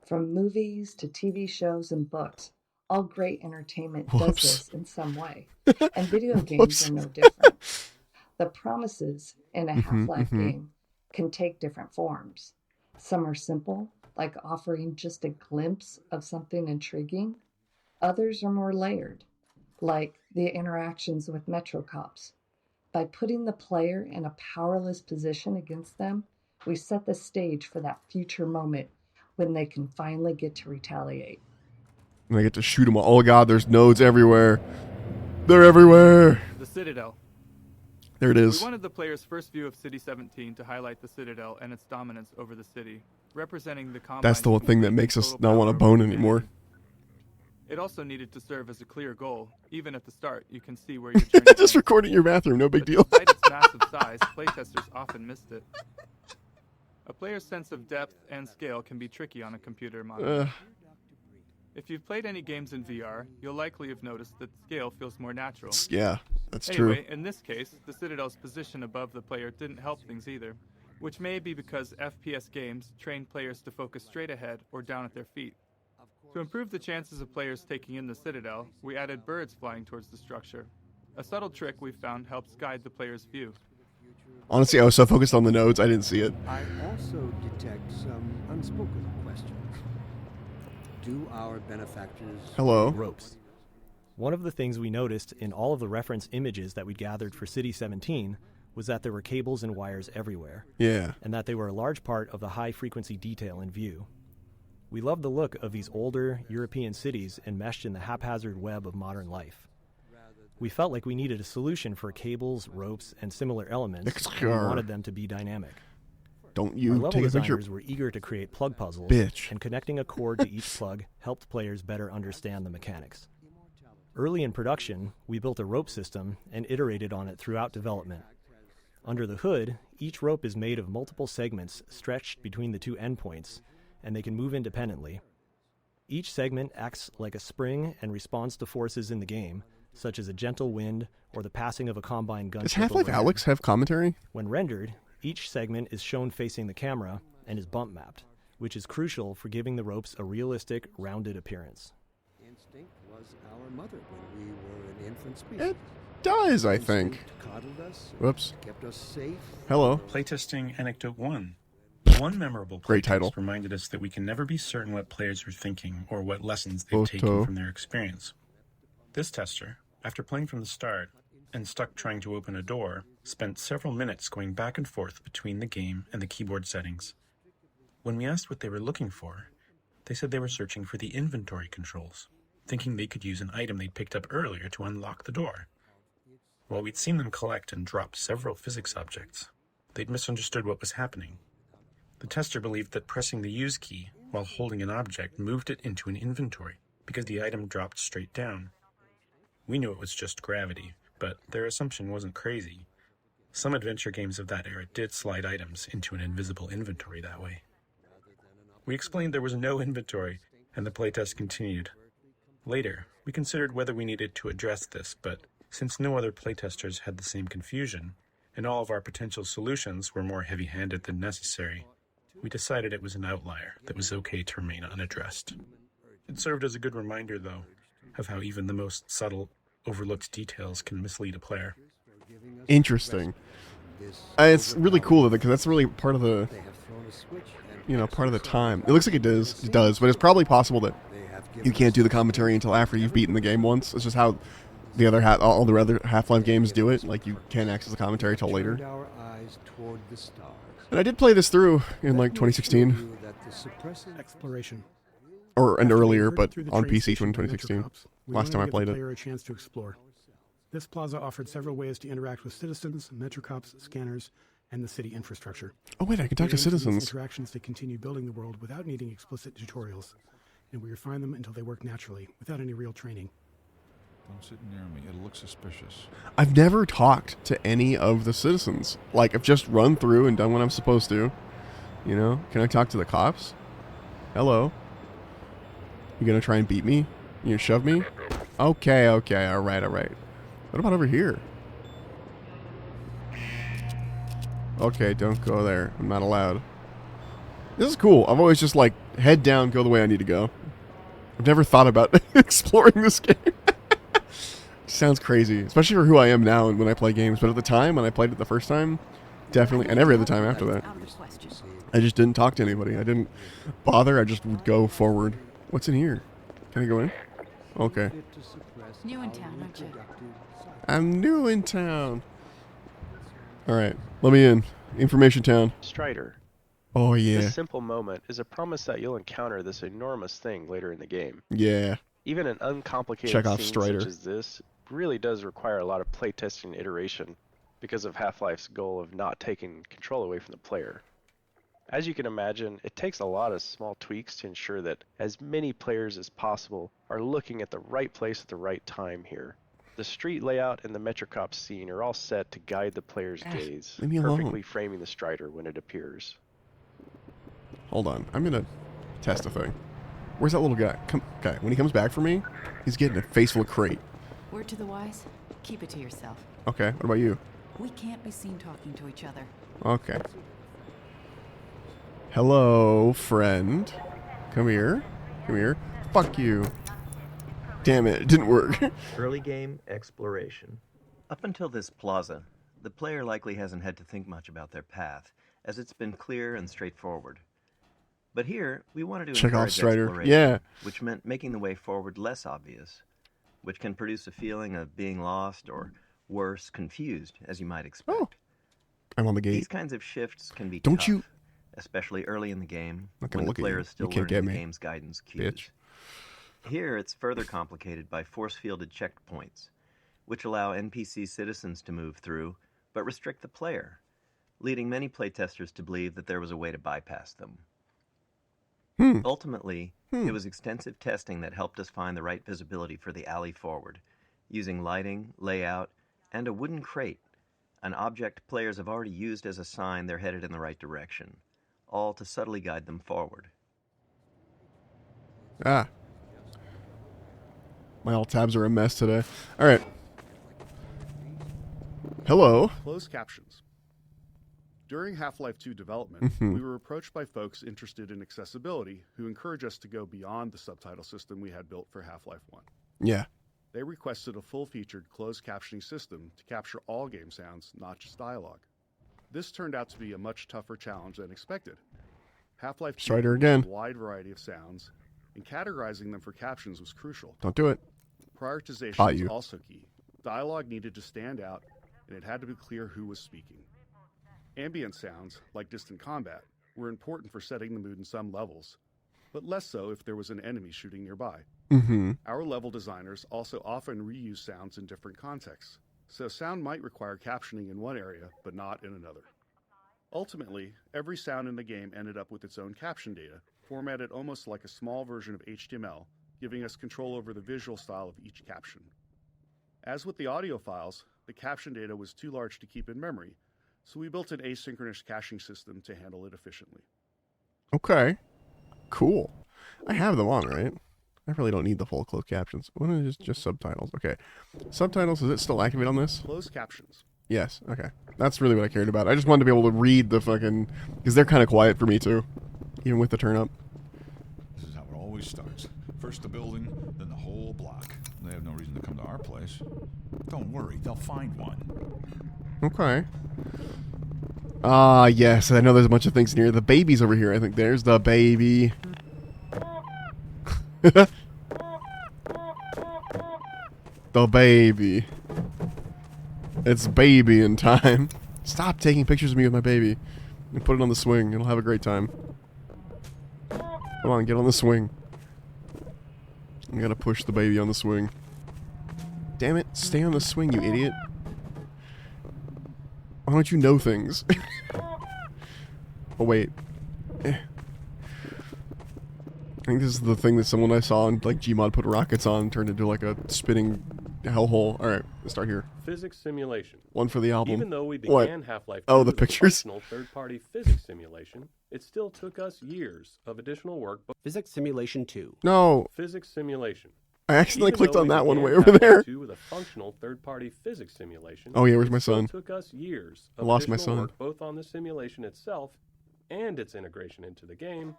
From movies to TV shows and books, all great entertainment does this in some way, and video games are no different. The promises in a Half-Life game can take different forms. Some are simple, like offering just a glimpse of something intriguing. Others are more layered, like the interactions with Metro Cops. By putting the player in a powerless position against them, we set the stage for that future moment when they can finally get to retaliate. And I get to shoot them all. Oh god, there's nodes everywhere. They're everywhere. The Citadel. There it is. We wanted the player's first view of City 17 to highlight the Citadel and its dominance over the city, representing the combine. That's the one thing that makes us not want to bone anymore. It also needed to serve as a clear goal. Even at the start, you can see where you're just recording your bathroom, no big deal. Despite its massive size, playtesters often missed it. A player's sense of depth and scale can be tricky on a computer monitor. If you've played any games in VR, you'll likely have noticed that scale feels more natural. Yeah, that's true. true. In this case, the Citadel's position above the player didn't help things either, which may be because FPS games train players to focus straight ahead or down at their feet. To improve the chances of players taking in the Citadel, we added birds flying towards the structure. A subtle trick we've found helps guide the player's view. Honestly, I was so focused on the nodes, I didn't see it. I also detect some unspoken questions. Do our benefactors... Hello. Ropes. One of the things we noticed in all of the reference images that we gathered for City 17 was that there were cables and wires everywhere. Yeah. And that they were a large part of the high-frequency detail in view. We love the look of these older European cities enmeshed in the haphazard web of modern life. We felt like we needed a solution for cables, ropes, and similar elements, and we wanted them to be dynamic. Don't you Our level take a picture. designers were eager to create plug puzzles, Bitch. and connecting a cord to each plug helped players better understand the mechanics. Early in production, we built a rope system and iterated on it throughout development. Under the hood, each rope is made of multiple segments stretched between the two endpoints, and they can move independently. Each segment acts like a spring and responds to forces in the game, such as a gentle wind or the passing of a combine gunship. Does Half-Life overhead. Alyx have commentary? When rendered, each segment is shown facing the camera and is bump mapped, which is crucial for giving the ropes a realistic, rounded appearance. Instinct was our mother when we were an infant species. It does, I think. Instinct coddled us, Whoops. kept us safe. Hello. Playtesting Anecdote 1. One memorable Great playtest title. reminded us that we can never be certain what players are thinking or what lessons they've taken from their experience. This tester, after playing from the start and stuck trying to open a door, spent several minutes going back and forth between the game and the keyboard settings. When we asked what they were looking for, they said they were searching for the inventory controls, thinking they could use an item they'd picked up earlier to unlock the door. While we'd seen them collect and drop several physics objects, they'd misunderstood what was happening. The tester believed that pressing the use key while holding an object moved it into an inventory because the item dropped straight down. We knew it was just gravity, but their assumption wasn't crazy. Some adventure games of that era did slide items into an invisible inventory that way. We explained there was no inventory, and the playtest continued. Later, we considered whether we needed to address this, but since no other playtesters had the same confusion, and all of our potential solutions were more heavy-handed than necessary, we decided it was an outlier that was okay to remain unaddressed. It served as a good reminder, though, of how even the most subtle, overlooked details can mislead a player. Interesting. It's really cool because that's really part of the, part of the time. It looks like it does, but it's probably possible that you can't do the commentary until after you've beaten the game once. It's just how the other all the other Half-Life games do it. Like you can't access the commentary till later. And I did play this through in like 2016. Exploration. And earlier, After but through the on train PC station in to 2016. Metrocops, we Last time I wanted to played give the it. player a chance to explore. This plaza offered several ways to interact with citizens, Metrocops, scanners, and the city infrastructure. Oh wait, I can talk to We aimed for these citizens. interactions to continue building the world without needing explicit tutorials, and we refine them until they work naturally, without any real training. Don't sit near me. It'll look suspicious. I've never talked to any of the citizens. Like, I've just run through and done what I'm supposed to. You know? Can I talk to the cops? Hello? You gonna try and beat me? You gonna shove me? Okay, alright. What about over here? Okay, don't go there. I'm not allowed. This is cool. I've always just, like, head down, go the way I need to go. I've never thought about exploring this game. Sounds crazy, especially for who I am now and when I play games. But at the time, when I played it the first time, definitely, and every other time after that, I just didn't talk to anybody. I didn't bother. I just would go forward. What's in here? Can I go in? Okay. New in town, aren't you? I'm new in town. All right, let me in. Information town. Strider. Oh yeah. This simple moment is a promise that you'll encounter this enormous thing later in the game. Yeah. Even an uncomplicated Check off scene Strider. such as this really does require a lot of playtesting and iteration because of Half-Life's goal of not taking control away from the player. As you can imagine, it takes a lot of small tweaks to ensure that as many players as possible are looking at the right place at the right time here. The street layout and the Metrocops scene are all set to guide the player's gaze, leave me alone. perfectly framing the Strider when it appears. Hold on. I'm gonna test a thing. Where's that little guy? Okay, when he comes back for me, he's getting a face full of crate. Word to the wise, keep it to yourself. Okay, what about you? We can't be seen talking to each other. Okay. Hello, friend. Come here. Come here. Fuck you. Damn it didn't work. Early game exploration. Up until this plaza, the player likely hasn't had to think much about their path, as it's been clear and straightforward. But here, we wanted to Check off encourage Strider. exploration, Yeah. which meant making the way forward less obvious, which can produce a feeling of being lost or, worse, confused, as you might expect. I'm on the gate. These kinds of shifts can be Don't tough, you- especially early in the game, Not gonna when the look at player you. is still You can't learning get the me, game's guidance cues. bitch. Here, it's further complicated by force-fielded checkpoints, which allow NPC citizens to move through, but restrict the player, leading many playtesters to believe that there was a way to bypass them. Ultimately, it was extensive testing that helped us find the right visibility for the alley forward, using lighting, layout, and a wooden crate, an object players have already used as a sign they're headed in the right direction, all to subtly guide them forward. Ah. My alt tabs are a mess today. All right. Hello. Closed captions. During Half-Life 2 development, we were approached by folks interested in accessibility who encouraged us to go beyond the subtitle system we had built for Half-Life 1. Yeah. They requested a full-featured closed captioning system to capture all game sounds, not just dialogue. This turned out to be a much tougher challenge than expected. Half-Life 2 Strider used again. a wide variety of sounds, and categorizing them for captions was crucial. Don't do it. Prioritization was also key. Dialogue needed to stand out, and it had to be clear who was speaking. Ambient sounds, like distant combat, were important for setting the mood in some levels, but less so if there was an enemy shooting nearby. Our level designers also often reuse sounds in different contexts, so sound might require captioning in one area, but not in another. Ultimately, every sound in the game ended up with its own caption data, formatted almost like a small version of HTML, giving us control over the visual style of each caption. As with the audio files, the caption data was too large to keep in memory, so we built an asynchronous caching system to handle it efficiently. Okay. Cool. I have them on, right? I really don't need the full closed captions. What is just subtitles? Okay. Subtitles, is it still activated on this? Closed captions. Yes. Okay. That's really what I cared about. I just wanted to be able to read the fucking... Because they're kind of quiet for me, too. Even with the turn up. This is how it always starts. First the building, then the whole block. They have no reason to come to our place. Don't worry, they'll find one. Okay. Yes. I know there's a bunch of things in here. The baby's over here. I think there's the baby. The baby. It's baby in time. Stop taking pictures of me with my baby. And put it on the swing. It'll have a great time. Come on, get on the swing. I gotta push the baby on the swing. Damn it, stay on the swing, you idiot. Why don't you know things? Oh, wait. I think this is the thing that someone I saw in like Gmod put rockets on, turned into like a spinning hellhole. Alright, let's start here. Physics simulation. One for the album. Even though we What? began Half-Life 2 Oh, the with a pictures? functional third-party physics simulation, it still took us years of additional work. Physics Simulation 2. No. Physics simulation. I accidentally Even clicked though on we that one began way over Half-Life there. 2 with a functional third-party physics simulation. Oh, yeah, where's my it still son? took us years I of lost my additional son. work both on the simulation itself and its integration into the game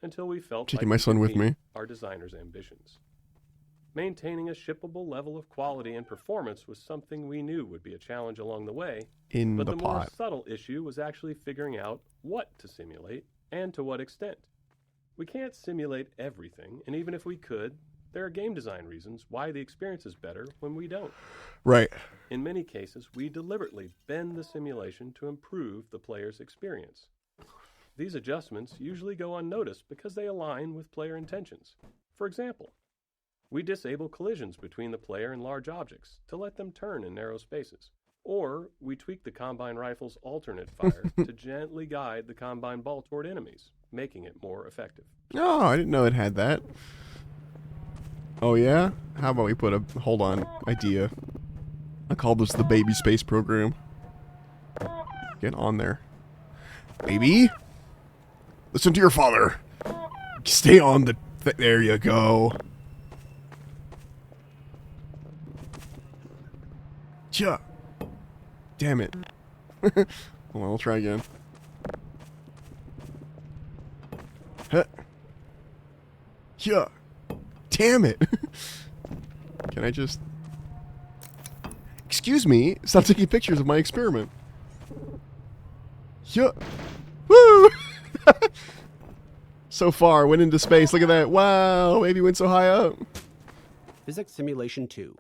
until we felt Taking like my we son could with meet me. our designers' ambitions. Maintaining a shippable level of quality and performance was something we knew would be a challenge along the way. In but the the more pot. subtle issue was actually figuring out what to simulate and to what extent. We can't simulate everything, and even if we could, there are game design reasons why the experience is better when we don't. Right. In many cases, we deliberately bend the simulation to improve the player's experience. These adjustments usually go unnoticed because they align with player intentions. For example, we disable collisions between the player and large objects to let them turn in narrow spaces. Or we tweak the Combine rifle's alternate fire to gently guide the Combine ball toward enemies, making it more effective. Oh, I didn't know it had that. Oh, yeah? How about we put a... Hold on. Idea. I call this the baby space program. Get on there. Baby? Listen to your father. Stay on the... there you go. Cha. Damn it. Hold on, I'll try again. Huh. Yeah. Damn it. Can I just... Excuse me. Stop taking pictures of my experiment. Yeah. Woo! So far, went into space. Look at that. Wow, baby went so high up. Physics Simulation 2.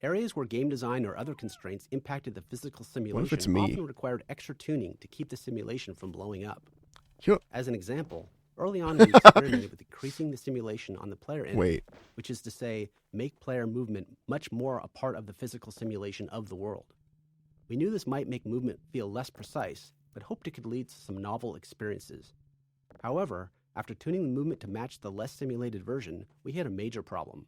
Areas where game design or other constraints impacted the physical simulation it's me? often required extra tuning to keep the simulation from blowing up. Yep. As an example, early on we experimented with increasing the simulation on the player end, Wait. which is to say, make player movement much more a part of the physical simulation of the world. We knew this might make movement feel less precise, but hoped it could lead to some novel experiences. However, after tuning the movement to match the less simulated version, we had a major problem.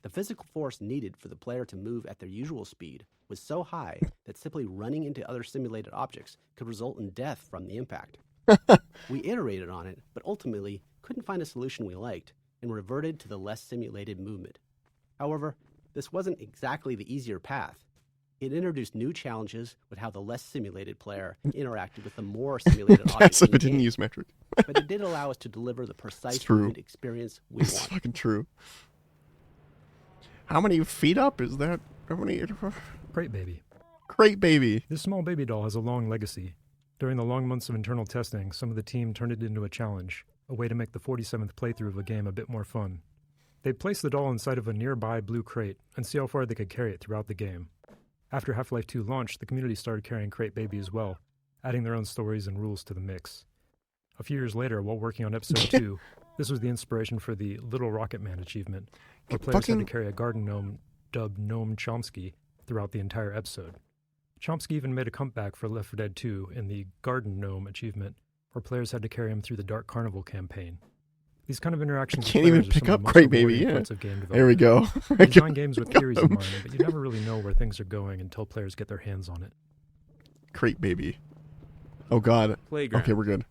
The physical force needed for the player to move at their usual speed was so high that simply running into other simulated objects could result in death from the impact. We iterated on it, but ultimately couldn't find a solution we liked, and reverted to the less simulated movement. However, this wasn't exactly the easier path. It introduced new challenges with how the less simulated player interacted with the more simulated Yes, audience. if it didn't use metric. But it did allow us to deliver the precise movement experience we It's want. fucking true. How many feet up is that? How many? Crate Baby. Crate Baby. This small baby doll has a long legacy. During the long months of internal testing, some of the team turned it into a challenge, a way to make the 47th playthrough of a game a bit more fun. They'd place the doll inside of a nearby blue crate and see how far they could carry it throughout the game. After Half-Life 2 launched, the community started carrying Crate Baby as well, adding their own stories and rules to the mix. A few years later, while working on Episode 2, this was the inspiration for the Little Rocket Man achievement, where players had to carry a garden gnome dubbed Gnome Chomsky throughout the entire episode. Chomsky even made a comeback for Left 4 Dead 2 in the Garden Gnome achievement, where players had to carry him through the Dark Carnival campaign. These kind of interactions I can't even pick up Crate Baby, yeah. There we go. You design games with theories in mind, but you never really know where things are going until players get their hands on it. Crate Baby. Oh god. Playground. Okay, we're good.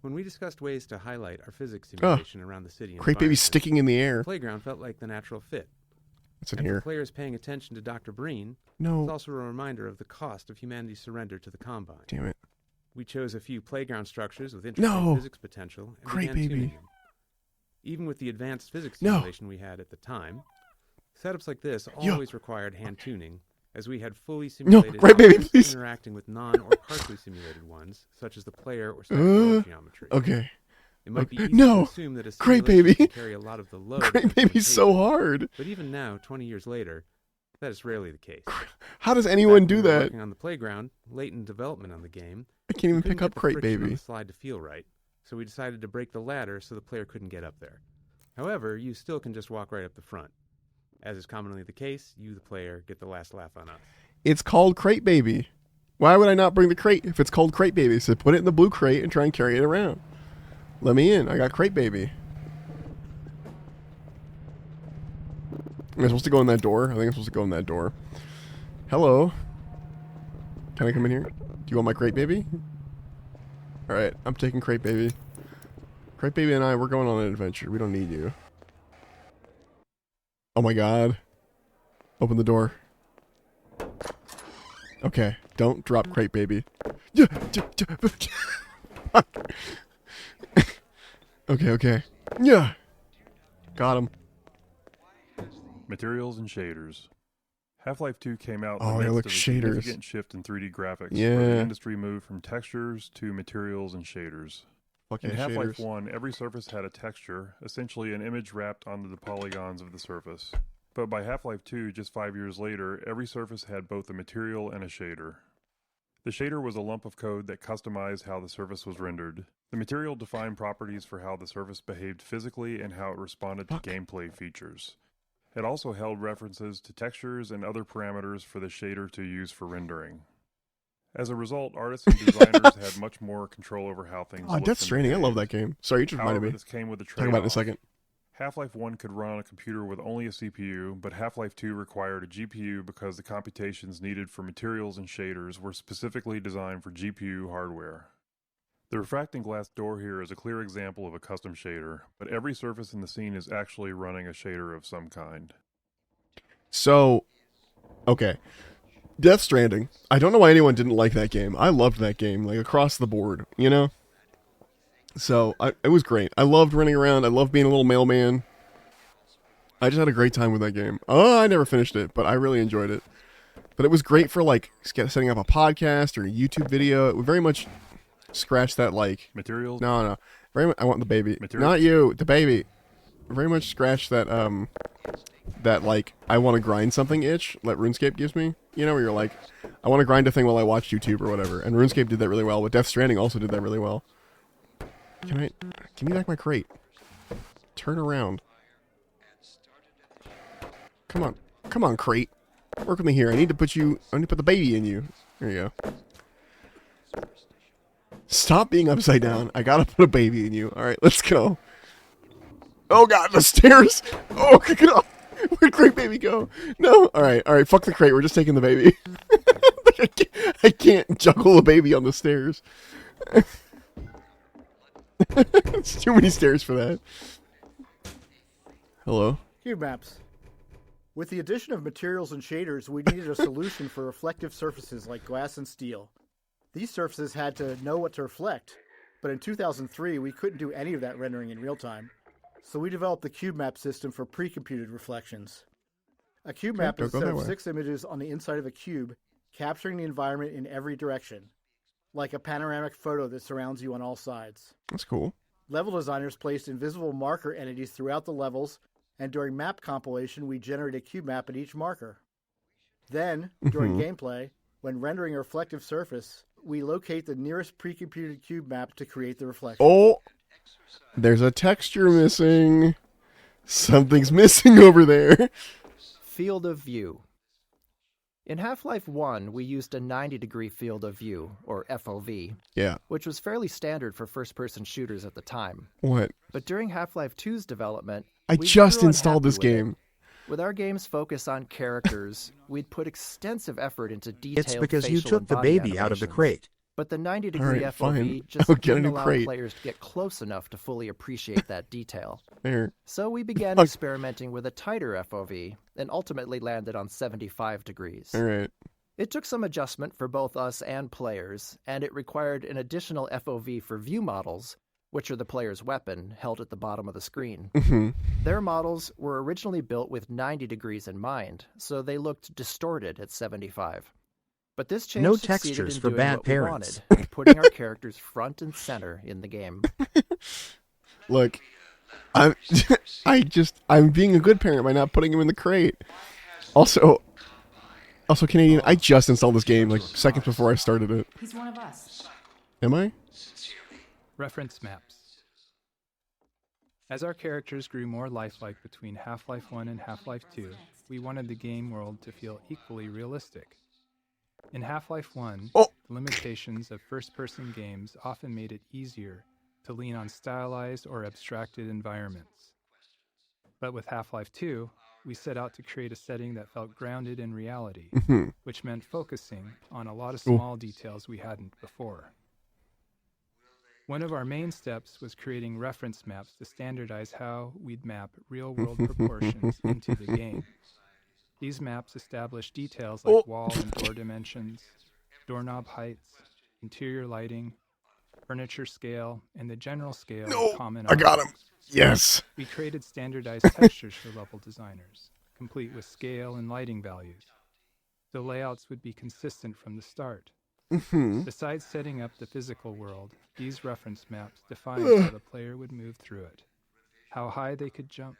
When we discussed ways to highlight our physics simulation around the city, Crate Baby sticking in the air. Playground felt like the natural fit. What's in and here? For players paying attention to Dr. Breen, No. it's also a reminder of the cost of humanity's surrender to the Combine. Damn it. We chose a few playground structures with interesting physics potential and Crate began Baby. tuning them. Even with the advanced physics simulation we had at the time, setups like this always required hand tuning, as we had fully simulated Crate Baby, objects please. interacting with non- or partially simulated ones, such as the player or second geometry. Okay. It might be easy No. to assume that a Crate simulation Baby. can carry a lot of the load. Crate of Baby's so implementation. hard. But even now, 20 years later, that is rarely the case. How does anyone Back do when we were that? Working on the playground, late in development on the game, I can't even we couldn't pick up get the Crate friction on Baby. the slide to feel right, so we decided to break the ladder so the player couldn't get up there. However, you still can just walk right up the front. As is commonly the case, you, the player, get the last laugh on us. It's called Crate Baby. Why would I not bring the crate if it's called Crate Baby? So put it in the blue crate and try and carry it around. Let me in. I got Crate Baby. Am I supposed to go in that door? I think I'm supposed to go in that door. Hello. Can I come in here? Do you want my Crate Baby? Alright, I'm taking Crate Baby. Crate Baby and I, we're going on an adventure. We don't need you. Oh my god. Open the door. Okay, don't drop Crate Baby. Yeah. Okay. Yeah. Got him. Materials and shaders. Half-Life 2 came out in Oh, the yeah, midst look, of a shaders. significant shift in 3D graphics, Yeah. where the industry moved from textures to materials and shaders. Fucking In Half-Life shaders. 1, every surface had a texture, essentially an image wrapped onto the polygons of the surface. But by Half-Life 2, just 5 years later, every surface had both a material and a shader. The shader was a lump of code that customized how the surface was rendered. The material defined properties for how the surface behaved physically and how it responded to gameplay features. It also held references to textures and other parameters for the shader to use for rendering. As a result, artists and designers had much more control over how things Oh, looked Death and Stranding. I love behaved. that game. Sorry, you just reminded However, me. this came with a Talk about it in a trade-off. second. Half-Life 1 could run on a computer with only a CPU, but Half-Life 2 required a GPU because the computations needed for materials and shaders were specifically designed for GPU hardware. The refracting glass door here is a clear example of a custom shader, but every surface in the scene is actually running a shader of some kind. So, okay. Death Stranding. I don't know why anyone didn't like that game. I loved that game, like, across the board, you know? So, it was great. I loved running around. I loved being a little mailman. I just had a great time with that game. Oh, I never finished it, but I really enjoyed it. But it was great for, like, setting up a podcast or a YouTube video. It would very much scratch that, like... Materials? No. Very much, I want the baby. Materials? Not you, the baby. Very much scratch that, that, like, I want to grind something itch that RuneScape gives me. You know, where you're like, I want to grind a thing while I watch YouTube or whatever. And RuneScape did that really well, but Death Stranding also did that really well. Give me back my crate. Turn around. Come on, crate. Work with me here. I need to put the baby in you. There you go. Stop being upside down. I gotta put a baby in you. Alright, let's go. Oh god, the stairs! Oh, get off! Where'd Crate Baby go? No! Alright, fuck the crate. We're just taking the baby. I can't juggle the baby on the stairs. It's too many stairs for that. Hello. Cube maps. With the addition of materials and shaders, we needed a solution for reflective surfaces like glass and steel. These surfaces had to know what to reflect, but in 2003 we couldn't do any of that rendering in real time. So we developed the cube map system for pre-computed reflections. A cube map is a set of 6 images on the inside of a cube, capturing the environment in every direction, like a panoramic photo that surrounds you on all sides. That's cool. Level designers placed invisible marker entities throughout the levels, and during map compilation, we generate a cube map at each marker. Then, during gameplay, when rendering a reflective surface, we locate the nearest pre-computed cube map to create the reflection. Oh! There's a texture missing. Something's missing over there. Field of view. In Half-Life 1, we used a 90-degree field of view, or FOV, which was fairly standard for first-person shooters at the time. What? But during Half-Life 2's development, I just installed this game. With our game's focus on characters, we'd put extensive effort into detailed It's because you facial took the and body baby out of the animations. crate. But the 90-degree Alright, FOV fine. just I'll get a didn't new allow crate. players to get close enough to fully appreciate that detail. There. So we began Fuck. experimenting with a tighter FOV and ultimately landed on 75 degrees. Alright. It took some adjustment for both us and players, and it required an additional FOV for view models, which are the player's weapon, held at the bottom of the screen. Their models were originally built with 90 degrees in mind, so they looked distorted at 75. But this change No succeeded textures in for doing bad what parents. we wanted, putting our characters front and center in the game. Look, I'm being a good parent by not putting him in the crate. Also, Canadian, I just installed this game like seconds before I started it. He's one of us. Am I? Reference maps. As our characters grew more lifelike between Half-Life 1 and Half-Life 2, we wanted the game world to feel equally realistic. In Half-Life 1, the limitations of first-person games often made it easier to lean on stylized or abstracted environments. But with Half-Life 2, we set out to create a setting that felt grounded in reality, which meant focusing on a lot of small details we hadn't before. One of our main steps was creating reference maps to standardize how we'd map real-world proportions into the game. These maps establish details like wall and door dimensions, doorknob heights, interior lighting, furniture scale, and the general scale of common I got him. objects. Yes. We created standardized textures for level designers, complete with scale and lighting values. The layouts would be consistent from the start. Besides setting up the physical world, these reference maps defined how the player would move through it, how high they could jump,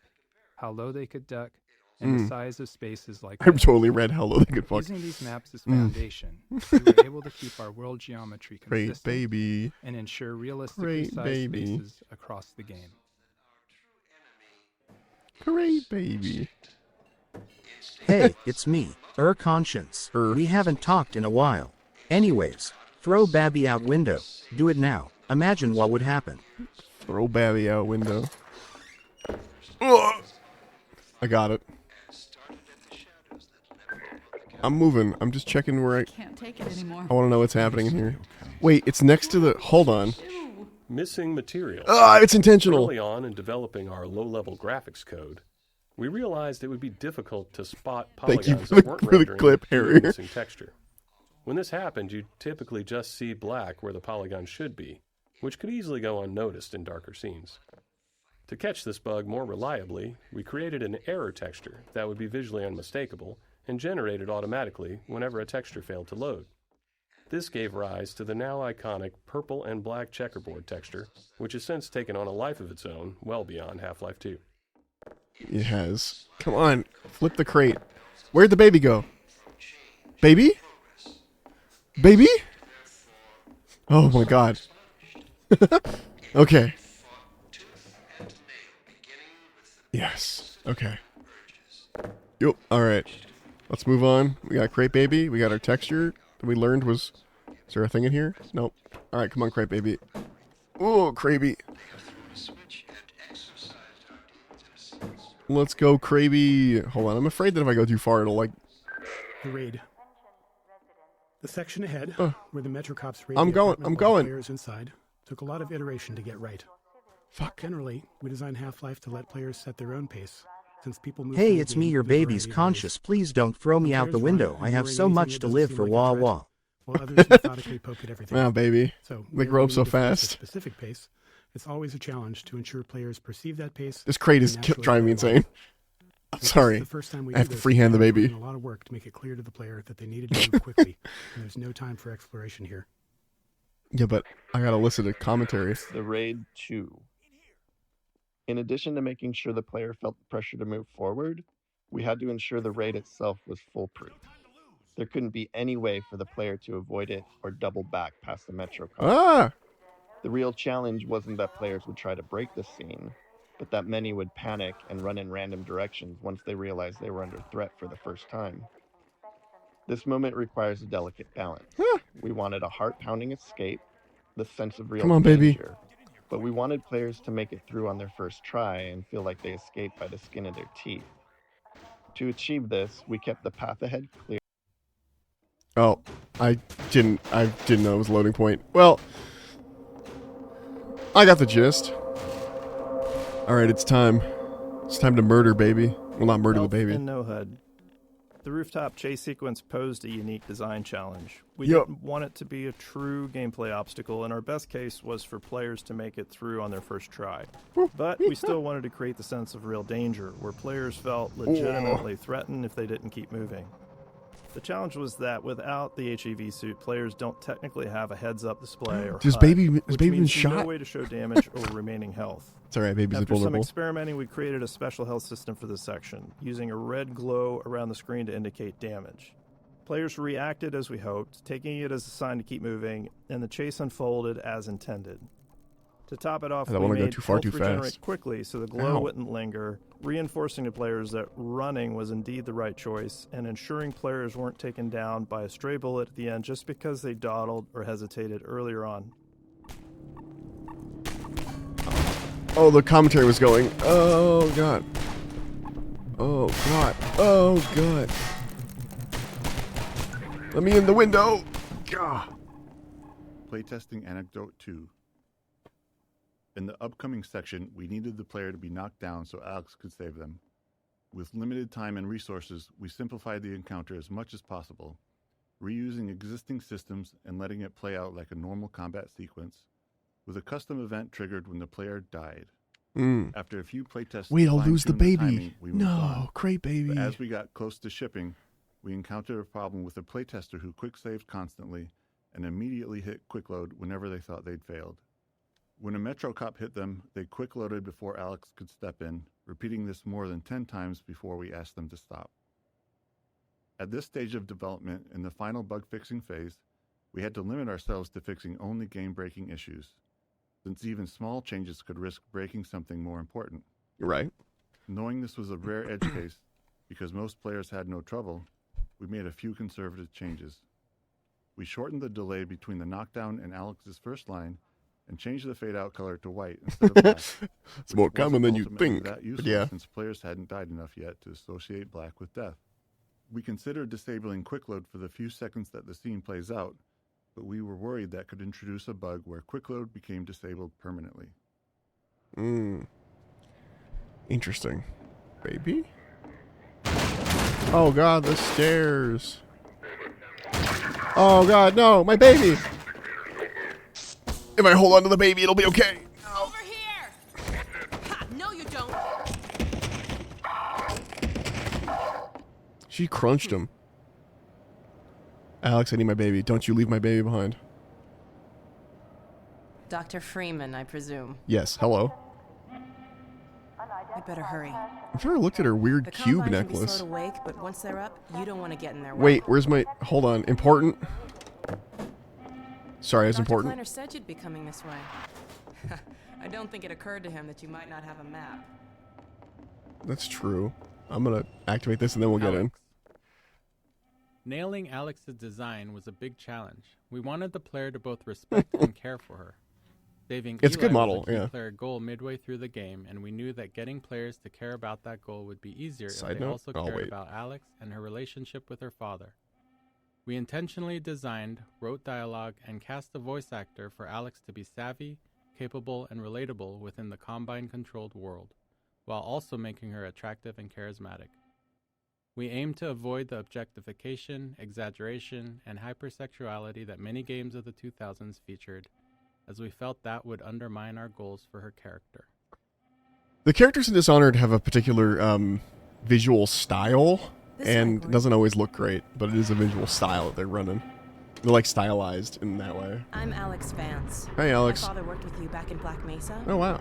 how low they could duck, and the size of spaces like I've totally read how low they could fuck. Using these maps as foundation, we were able to keep our world geometry consistent baby. and ensure realistically Great sized baby. spaces across the game. Great baby. Hey, it's me, Conscience. We haven't talked in a while. Anyways, throw Babby out window. Do it now. Imagine what would happen. Throw Babby out window. Ugh. I got it. I'm moving. I'm just checking where I can't take it anymore. I want to know what's happening in here. Wait, it's next to the... Hold on. Missing material. It's intentional. Early on in developing our low-level graphics code, we realized it would be difficult to spot Thank you polygons for that the- weren't for the rendering clip, pure Harry. missing texture. When this happened, you'd typically just see black where the polygon should be, which could easily go unnoticed in darker scenes. To catch this bug more reliably, we created an error texture that would be visually unmistakable and generated automatically whenever a texture failed to load. This gave rise to the now iconic purple and black checkerboard texture, which has since taken on a life of its own well beyond Half-Life 2. It has. Come on. Flip the crate. Where'd the baby go? Baby? Baby? Oh my god. Okay. Yes. Okay. Yep. Alright. Let's move on. We got crate baby. We got our texture that we learned was... Is there a thing in here? Nope. Alright, come on, crate baby. Oh, Kraby. Let's go, Kraby. Hold on. I'm afraid that if I go too far, it'll like... The raid. The section ahead, where the Metro Cops raid I'm the going, apartment I'm while the going. players inside, took a lot of iteration to get right. Fuck. Generally, we design Half-Life to let players set their own pace, Since people move Hey, through the it's me, game your with a variety baby's of conscious. ways. Please don't throw me out the Players window. run, I have ignoring so anything much that to doesn't live seem for like a wah threat, wah. while others methodically poke at everything. Wow, baby. So They whenever grow we up so need to force a fast. specific pace, it's always a challenge to ensure players perceive that pace. This crate and is naturally driving me play along. insane. I'm Since this is sorry. the first time we I have do to this, freehand the we're baby. doing a lot of work to make it clear to the player that they needed to move quickly, and there's no time for exploration here. Yeah, but I gotta listen to commentary. The Raid 2. In addition to making sure the player felt the pressure to move forward, we had to ensure the raid itself was foolproof. There couldn't be any way for the player to avoid it or double back past the Metro cop. Ah! The real challenge wasn't that players would try to break the scene, but that many would panic and run in random directions once they realized they were under threat for the first time. This moment requires a delicate balance. We wanted a heart-pounding escape, the sense of real Come on, baby. danger, but we wanted players to make it through on their first try and feel like they escaped by the skin of their teeth. To achieve this, we kept the path ahead clear. Oh, I didn't know it was a loading point. Well, I got the gist. Alright, it's time. It's time to murder, baby. Well, not murder the baby. And no HUD. The rooftop chase sequence posed a unique design challenge. We Yep. didn't want it to be a true gameplay obstacle, and our best case was for players to make it through on their first try. But we still wanted to create the sense of real danger, where players felt legitimately threatened if they didn't keep moving. The challenge was that without the HEV suit, players don't technically have a heads-up display or Does HUD, baby which been means shot? no way to show damage or remaining health. It's alright, baby's After some vulnerable. experimenting, we created a special health system for this section, using a red glow around the screen to indicate damage. Players reacted as we hoped, taking it as a sign to keep moving, and the chase unfolded as intended. To top it off, I don't we wanna go made too far health too regenerate fast. quickly so the glow Ow. wouldn't linger, reinforcing to players that running was indeed the right choice, and ensuring players weren't taken down by a stray bullet at the end just because they dawdled or hesitated earlier on. Oh, the commentary was going. Oh, God. Oh, God. Oh, God. Let me in the window. Gah. Playtesting Anecdote 2. In the upcoming section, we needed the player to be knocked down so Alex could save them. With limited time and resources, we simplified the encounter as much as possible, reusing existing systems and letting it play out like a normal combat sequence, with a custom event triggered when the player died. After a few playtests, Wait, I'll lose the fine-tuned baby. timing, we moved No, on. great baby. But as we got close to shipping, we encountered a problem with a playtester who quick-saved constantly and immediately hit quick-load whenever they thought they'd failed. When a Metro cop hit them, they quick-loaded before Alex could step in, repeating this more than 10 times before we asked them to stop. At this stage of development, in the final bug-fixing phase, we had to limit ourselves to fixing only game-breaking issues, since even small changes could risk breaking something more important. You're right. Knowing this was a rare edge case, because most players had no trouble, we made a few conservative changes. We shortened the delay between the knockdown and Alex's first line, and changed the fade-out color to white instead of black. It's more which common wasn't than you ultimately think, that but useful yeah. since players hadn't died enough yet to associate black with death. We considered disabling quick load for the few seconds that the scene plays out, but we were worried that could introduce a bug where quick load became disabled permanently. Interesting. Baby? Oh, God, the stairs. Oh, God, no, my baby. If I hold on to the baby, it'll be okay. Over here! Ha, no, you don't. She crunched him. Alex, I need my baby. Don't you leave my baby behind. Dr. Freeman, I presume. Yes, hello. I better hurry. I've never looked at her weird The cube Combine can be necklace. slow to wake, but once they're up, you don't want to get in their way. Wait, where's my... Hold on. Important? Sorry, it's Dr. important. Kleiner said you'd be coming this way. I don't think it occurred to him that you might not have a map. That's true. I'm gonna activate this and then we'll get in. Nailing Alex's design was a big challenge. We wanted the player to both respect and care for her. Saving It's a good Eli model, was a key yeah. player goal midway through the game, and we knew that getting players to care about that goal would be easier Side if they note? also Oh, cared wait. about Alex and her relationship with her father. We intentionally designed, wrote dialogue, and cast a voice actor for Alex to be savvy, capable, and relatable within the Combine-controlled world, while also making her attractive and charismatic. We aim to avoid the objectification, exaggeration, and hypersexuality that many games of the 2000s featured, as we felt that would undermine our goals for her character. The characters in Dishonored have a particular visual style, and it doesn't always look great, but it is a visual style that they're running. They're like stylized in that way. I'm Alex Vance. Hey, Alex. My father worked with you back in Black Mesa. Oh, wow.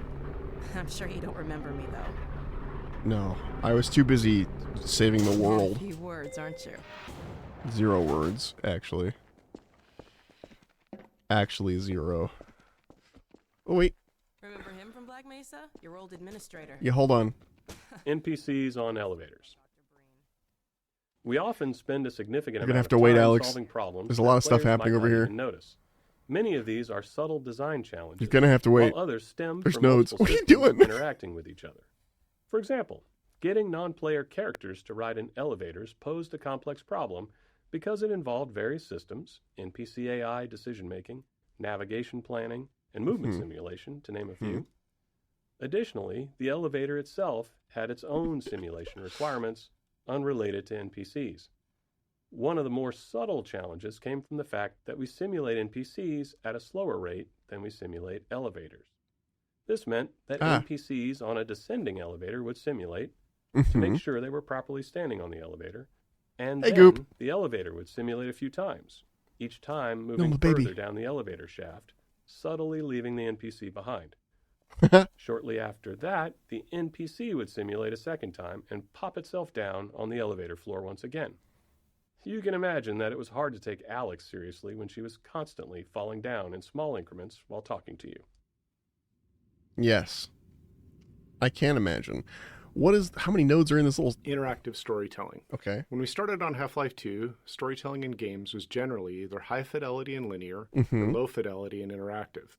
I'm sure you don't remember me, though. No, I was too busy saving the world. A few words, aren't you? 0 words, actually. Actually, 0. Oh, wait. Remember him from Black Mesa? Your old administrator. Yeah, hold on. NPCs on elevators. We often spend a significant You're gonna amount have to of wait, time Alex. solving problems. There's a lot of stuff that happening players over might not here. even notice. Many of these are subtle design challenges. You're gonna have to wait. While others stem There's from nodes. multiple What are you systems doing? interacting with each other. For example, getting non-player characters to ride in elevators posed a complex problem because it involved various systems, NPC AI decision-making, navigation planning, and movement simulation, to name a few. Additionally, the elevator itself had its own simulation requirements unrelated to NPCs. One of the more subtle challenges came from the fact that we simulate NPCs at a slower rate than we simulate elevators. This meant that NPCs on a descending elevator would simulate to make sure they were properly standing on the elevator, and then the elevator would simulate a few times, each time moving further down the elevator shaft, subtly leaving the NPC behind. Shortly after that, the NPC would simulate a second time and pop itself down on the elevator floor once again. You can imagine that it was hard to take Alex seriously when she was constantly falling down in small increments while talking to you. Yes. I can imagine. How many nodes are in this little... Interactive storytelling. Okay. When we started on Half-Life 2, storytelling in games was generally either high fidelity and linear Mhm. or low fidelity and interactive.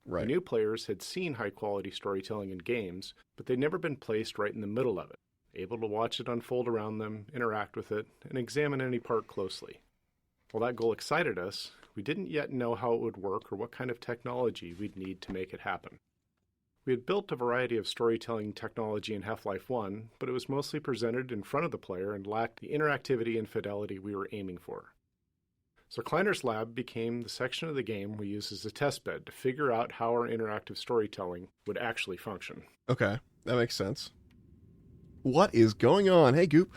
Right. The new players had seen high-quality storytelling in games, but they'd never been placed right in the middle of it, able to watch it unfold around them, interact with it, and examine any part closely. While that goal excited us, we didn't yet know how it would work or what kind of technology we'd need to make it happen. We had built a variety of storytelling technology in Half-Life 1, but it was mostly presented in front of the player and lacked the interactivity and fidelity we were aiming for. So Kleiner's Lab became the section of the game we used as a testbed to figure out how our interactive storytelling would actually function. Okay, that makes sense. What is going on? Hey, Goop.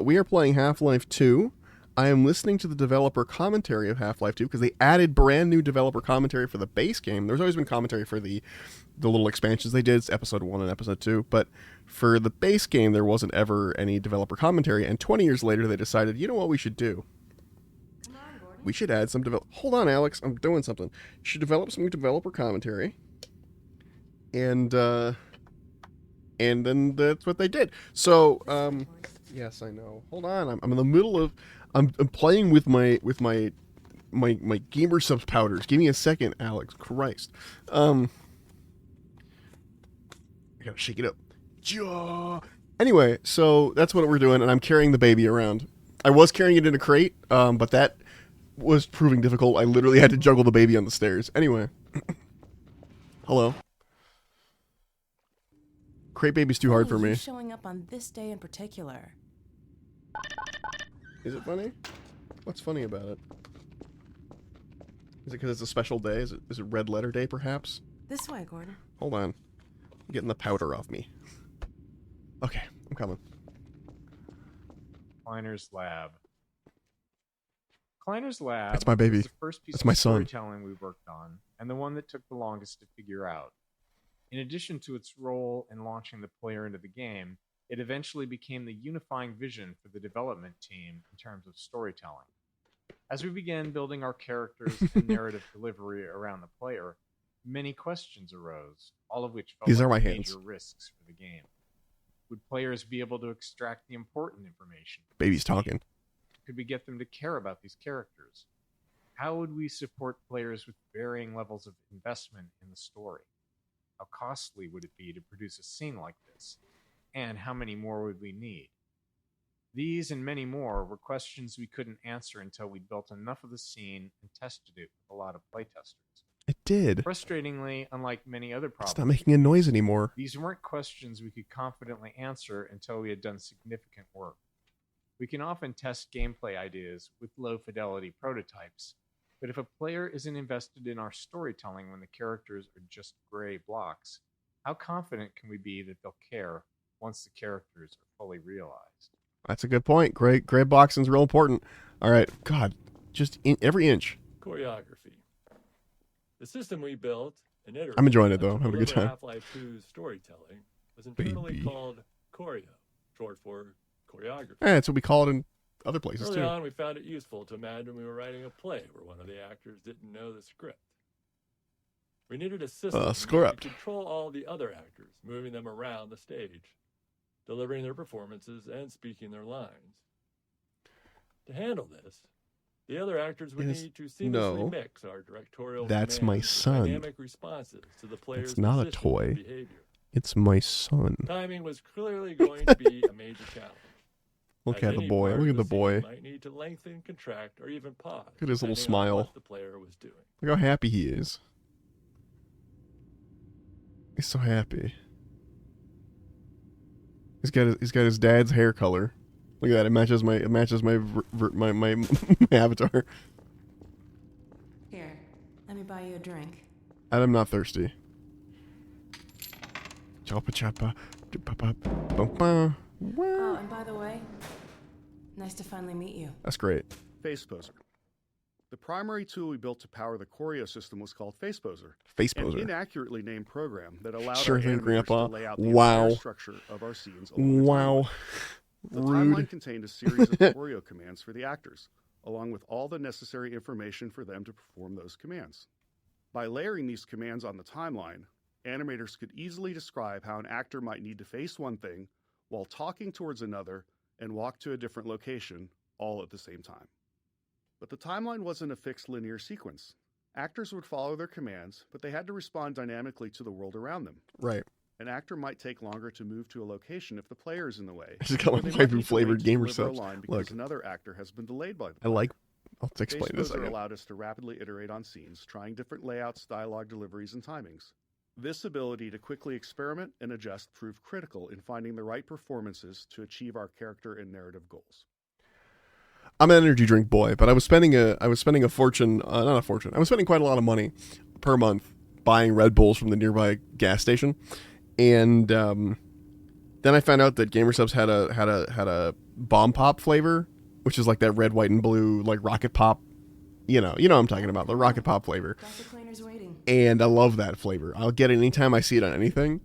We are playing Half-Life 2. I am listening to the developer commentary of Half-Life 2 because they added brand new developer commentary for the base game. There's always been commentary for the little expansions they did, it's episode 1 and episode 2, but for the base game there wasn't ever any developer commentary, and 20 years later they decided, you know what we should do? We should add some Hold on, Alex, I'm doing something. You should develop some new developer commentary, and then that's what they did. So, yes, I know. Hold on, I'm in the middle of... I'm playing with my gamer subs powders. Give me a second, Alex. Christ. I gotta shake it up. Anyway, so that's what we're doing, and I'm carrying the baby around. I was carrying it in a crate, but that was proving difficult. I literally had to juggle the baby on the stairs. Anyway. Hello. Crate baby's too hard for me. Showing up on this day in particular. Is it funny? What's funny about it? Is it because it's a special day? Is it Red Letter Day, perhaps? This way, Gordon. Hold on. I'm getting the powder off me. Okay, I'm coming. Kleiner's Lab. Kleiner's Lab That's my baby. was the first piece That's of my son. storytelling we worked on, and the one that took the longest to figure out. In addition to its role in launching the player into the game, it eventually became the unifying vision for the development team in terms of storytelling. As we began building our characters and narrative delivery around the player, many questions arose, all of which felt These are like my major hands. risks for the game. Would players be able to extract the important information? Baby's talking. Could we get them to care about these characters? How would we support players with varying levels of investment in the story? How costly would it be to produce a scene like this? And how many more would we need? These and many more were questions we couldn't answer until we built enough of the scene and tested it with a lot of playtesters. It did. Frustratingly, unlike many other problems, It's not making a noise anymore. these weren't questions we could confidently answer until we had done significant work. We can often test gameplay ideas with low-fidelity prototypes, but if a player isn't invested in our storytelling when the characters are just gray blocks, how confident can we be that they'll care once the characters are fully realized? That's a good point. Gray boxing's real important. All right, God, just every inch. Choreography. The system we built and iterated I'm enjoying it, though. on I'm to having a good deliver time. Half-Life 2's storytelling was internally Baby. called Choreo, short for choreography. That's what we call it in other places, Early too. on, we found it useful to imagine we were writing a play where one of the actors didn't know the script. We needed a system that script. could control all the other actors, moving them around the stage, delivering their performances, and speaking their lines. To handle this, the other actors would need to seamlessly mix our directorial That's my commands with son. dynamic responses to the player's It's not a position toy. and behavior. It's my son. Timing was clearly going to be a major challenge. Look as at the any boy. part Look of at the scene boy. Might need to lengthen, contract, or even pause. Look at his little depending on smile. what the player was doing. Look how happy he is. He's so happy. He's got his dad's hair color. Look at that. It matches my my avatar. Here, let me buy you a drink. And I'm not thirsty. Choppa choppa. Oh, and by the way, nice to finally meet you. That's great. FacePoser. The primary tool we built to power the Choreo system was called FacePoser. FacePoser. An inaccurately named program that allowed Sure our thing, animators Grandpa. to lay out the Wow. entire structure of our scenes along the Wow. timeline. The Rude. timeline contained a series of Choreo commands for the actors, along with all the necessary information for them to perform those commands. By layering these commands on the timeline, animators could easily describe how an actor might need to face one thing while talking towards another and walk to a different location, all at the same time. But the timeline wasn't a fixed linear sequence. Actors would follow their commands, but they had to respond dynamically to the world around them. Right. An actor might take longer to move to a location if the player is in the way. I just got or my they might flavor need to flavored wait to gamer deliver a subs. line because Look. another actor has been delayed by them. I'll explain this. FacePoser allowed us to rapidly iterate on scenes, trying different layouts, dialogue deliveries, and timings. This ability to quickly experiment and adjust proved critical in finding the right performances to achieve our character and narrative goals. I'm an energy drink boy, but I was spending a fortune, not a fortune. I was spending quite a lot of money per month buying Red Bulls from the nearby gas station, and then I found out that Gamer Subs had a bomb pop flavor, which is like that red, white, and blue like rocket pop. You know what I'm talking about, the rocket pop flavor. And I love that flavor. I'll get it anytime I see it on anything.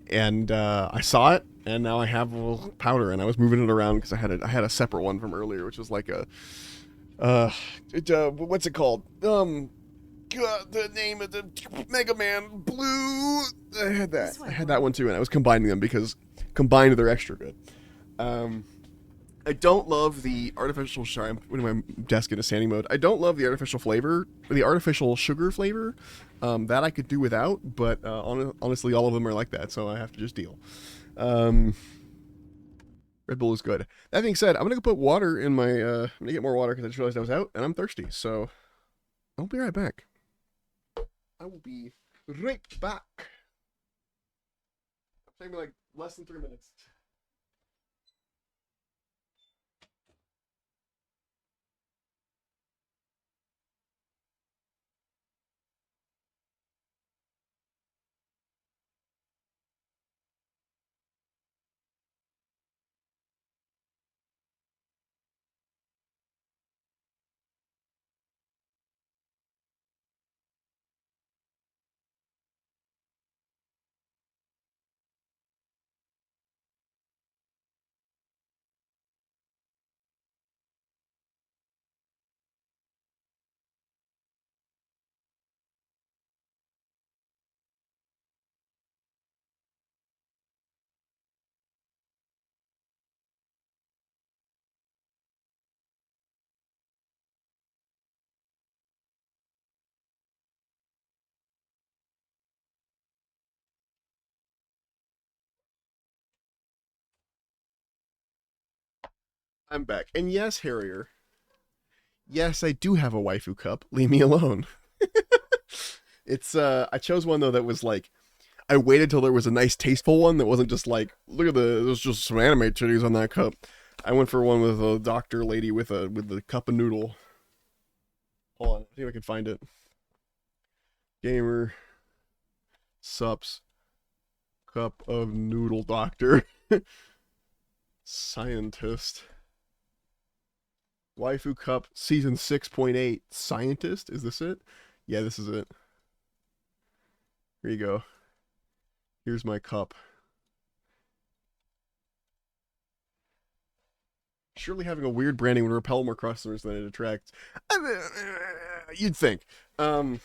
And I saw it, and now I have a little powder, and I was moving it around because I had a separate one from earlier, which was like what's it called? God, the name of the Mega Man Blue. I had that. I had that one too, and I was combining them because combined they're extra good. I don't love the artificial. Sorry, I'm putting my desk into standing mode. I don't love the artificial flavor, the artificial sugar flavor. That I could do without, but honestly, all of them are like that, so I have to just deal. Red Bull is good. That being said, I'm gonna go put water in my. I'm gonna get more water because I just realized I was out and I'm thirsty. So I'll be right back. I will be right back. It'll take me like less than 3 minutes. I'm back. And yes, Harrier. Yes, I do have a waifu cup. Leave me alone. It's I chose one though that was like, I waited till there was a nice tasteful one that wasn't just like, look at there's just some anime titties on that cup. I went for one with a doctor lady with the cup of noodle. Hold on, see if I can find it. Gamer sups cup of noodle doctor. Scientist. Waifu Cup season 6.8 scientist. Is this it? Yeah, this is it. Here you go. Here's my cup. Surely having a weird branding would repel more customers than it attracts. You'd think. But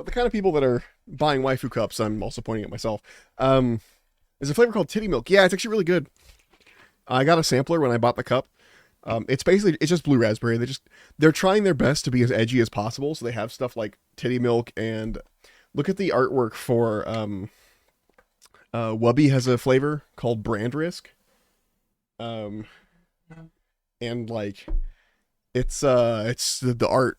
the kind of people that are buying waifu cups, I'm also pointing at myself, there's a flavor called Titty Milk. Yeah, it's actually really good. I got a sampler when I bought the cup. It's just blue raspberry. They're trying their best to be as edgy as possible, so they have stuff like Titty Milk, and look at the artwork for Wubby has a flavor called Brand Risk. And like it's the art.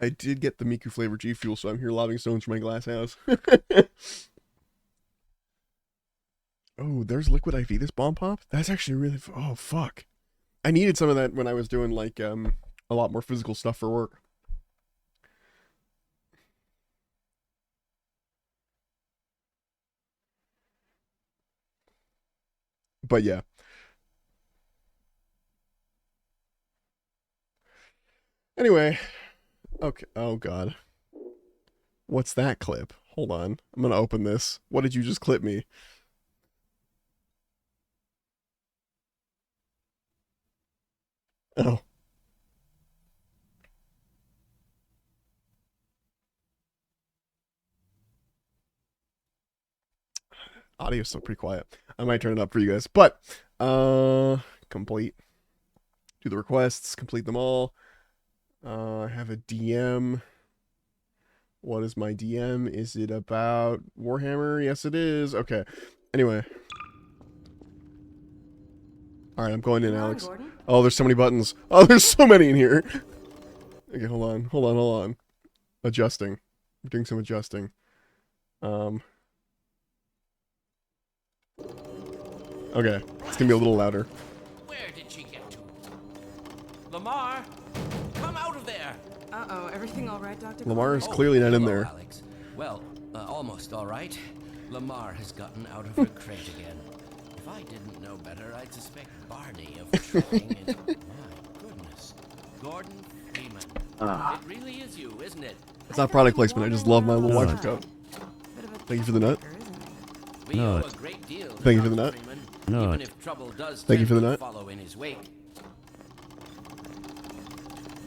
I did get the Miku flavor G Fuel, so I'm here lobbing stones for my glass house. Oh, there's liquid IV, this bomb pop? That's actually really... Oh, fuck. I needed some of that when I was doing, like, a lot more physical stuff for work. But, yeah. Anyway. Okay. Oh, God. What's that clip? Hold on. I'm gonna open this. What did you just clip me? Oh. Audio's still pretty quiet. I might turn it up for you guys. But, complete. Do the requests. Complete them all. I have a DM. What is my DM? Is it about Warhammer? Yes, it is. Okay. Anyway. Alright, I'm going in, Alex. Oh, there's so many buttons. Oh, there's so many in here. Okay, hold on. Adjusting. I'm doing some adjusting. Okay, it's gonna be a little louder. Where did she get to? Lamar, come out of there! Uh-oh, everything all right, Dr. Lamar is clearly not in there. Alex. Well, almost all right. Lamar has gotten out of her crate again. If I didn't know better, I'd suspect Barney of trying and... My goodness. Gordon Freeman. It really is you, isn't it? It's not product placement, I just love my little waifu cup. Thank you for the nut. No. Thank you for the nut. No. Even if trouble does Thank you for the nut. Follow in his wake.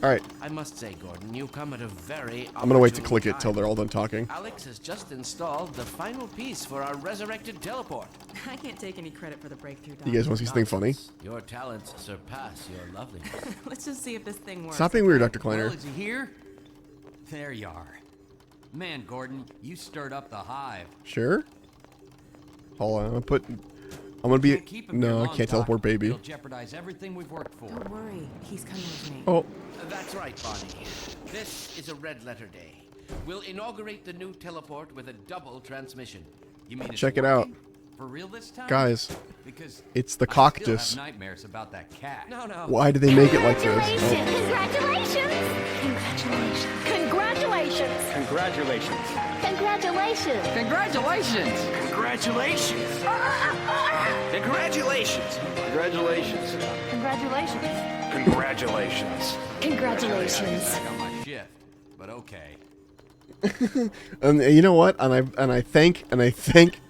Alright. I must say, Gordon, you come at a very I'm gonna wait to click it till they're all done talking. Alex has just installed the final piece for our resurrected teleport. I can't take any credit for the breakthrough, Doc. You guys want to see something funny? Your talents surpass your loveliness. Let's just see if this thing works. Stop being weird, Dr. Kleiner. Well, is he here? There you are. Man, Gordon, you stirred up the hive. Sure. Hold on, I'm gonna be... No, I can't teleport, baby. It'll jeopardize everything we've worked for. Don't worry, he's coming with me. Oh. That's right, Bonnie. This is a red letter day. We'll inaugurate the new teleport with a double transmission. You mean check it out. For real this time? Guys, because it's the I cactus. still have nightmares about that cat. No. Why do they make it like this? Congratulations! Congratulations! Congratulations! Congratulations! Congratulations! Congratulations! Congratulations! Congratulations! Congratulations! Congratulations! Congratulations! Back on my shift, but okay. And you know what? And I thank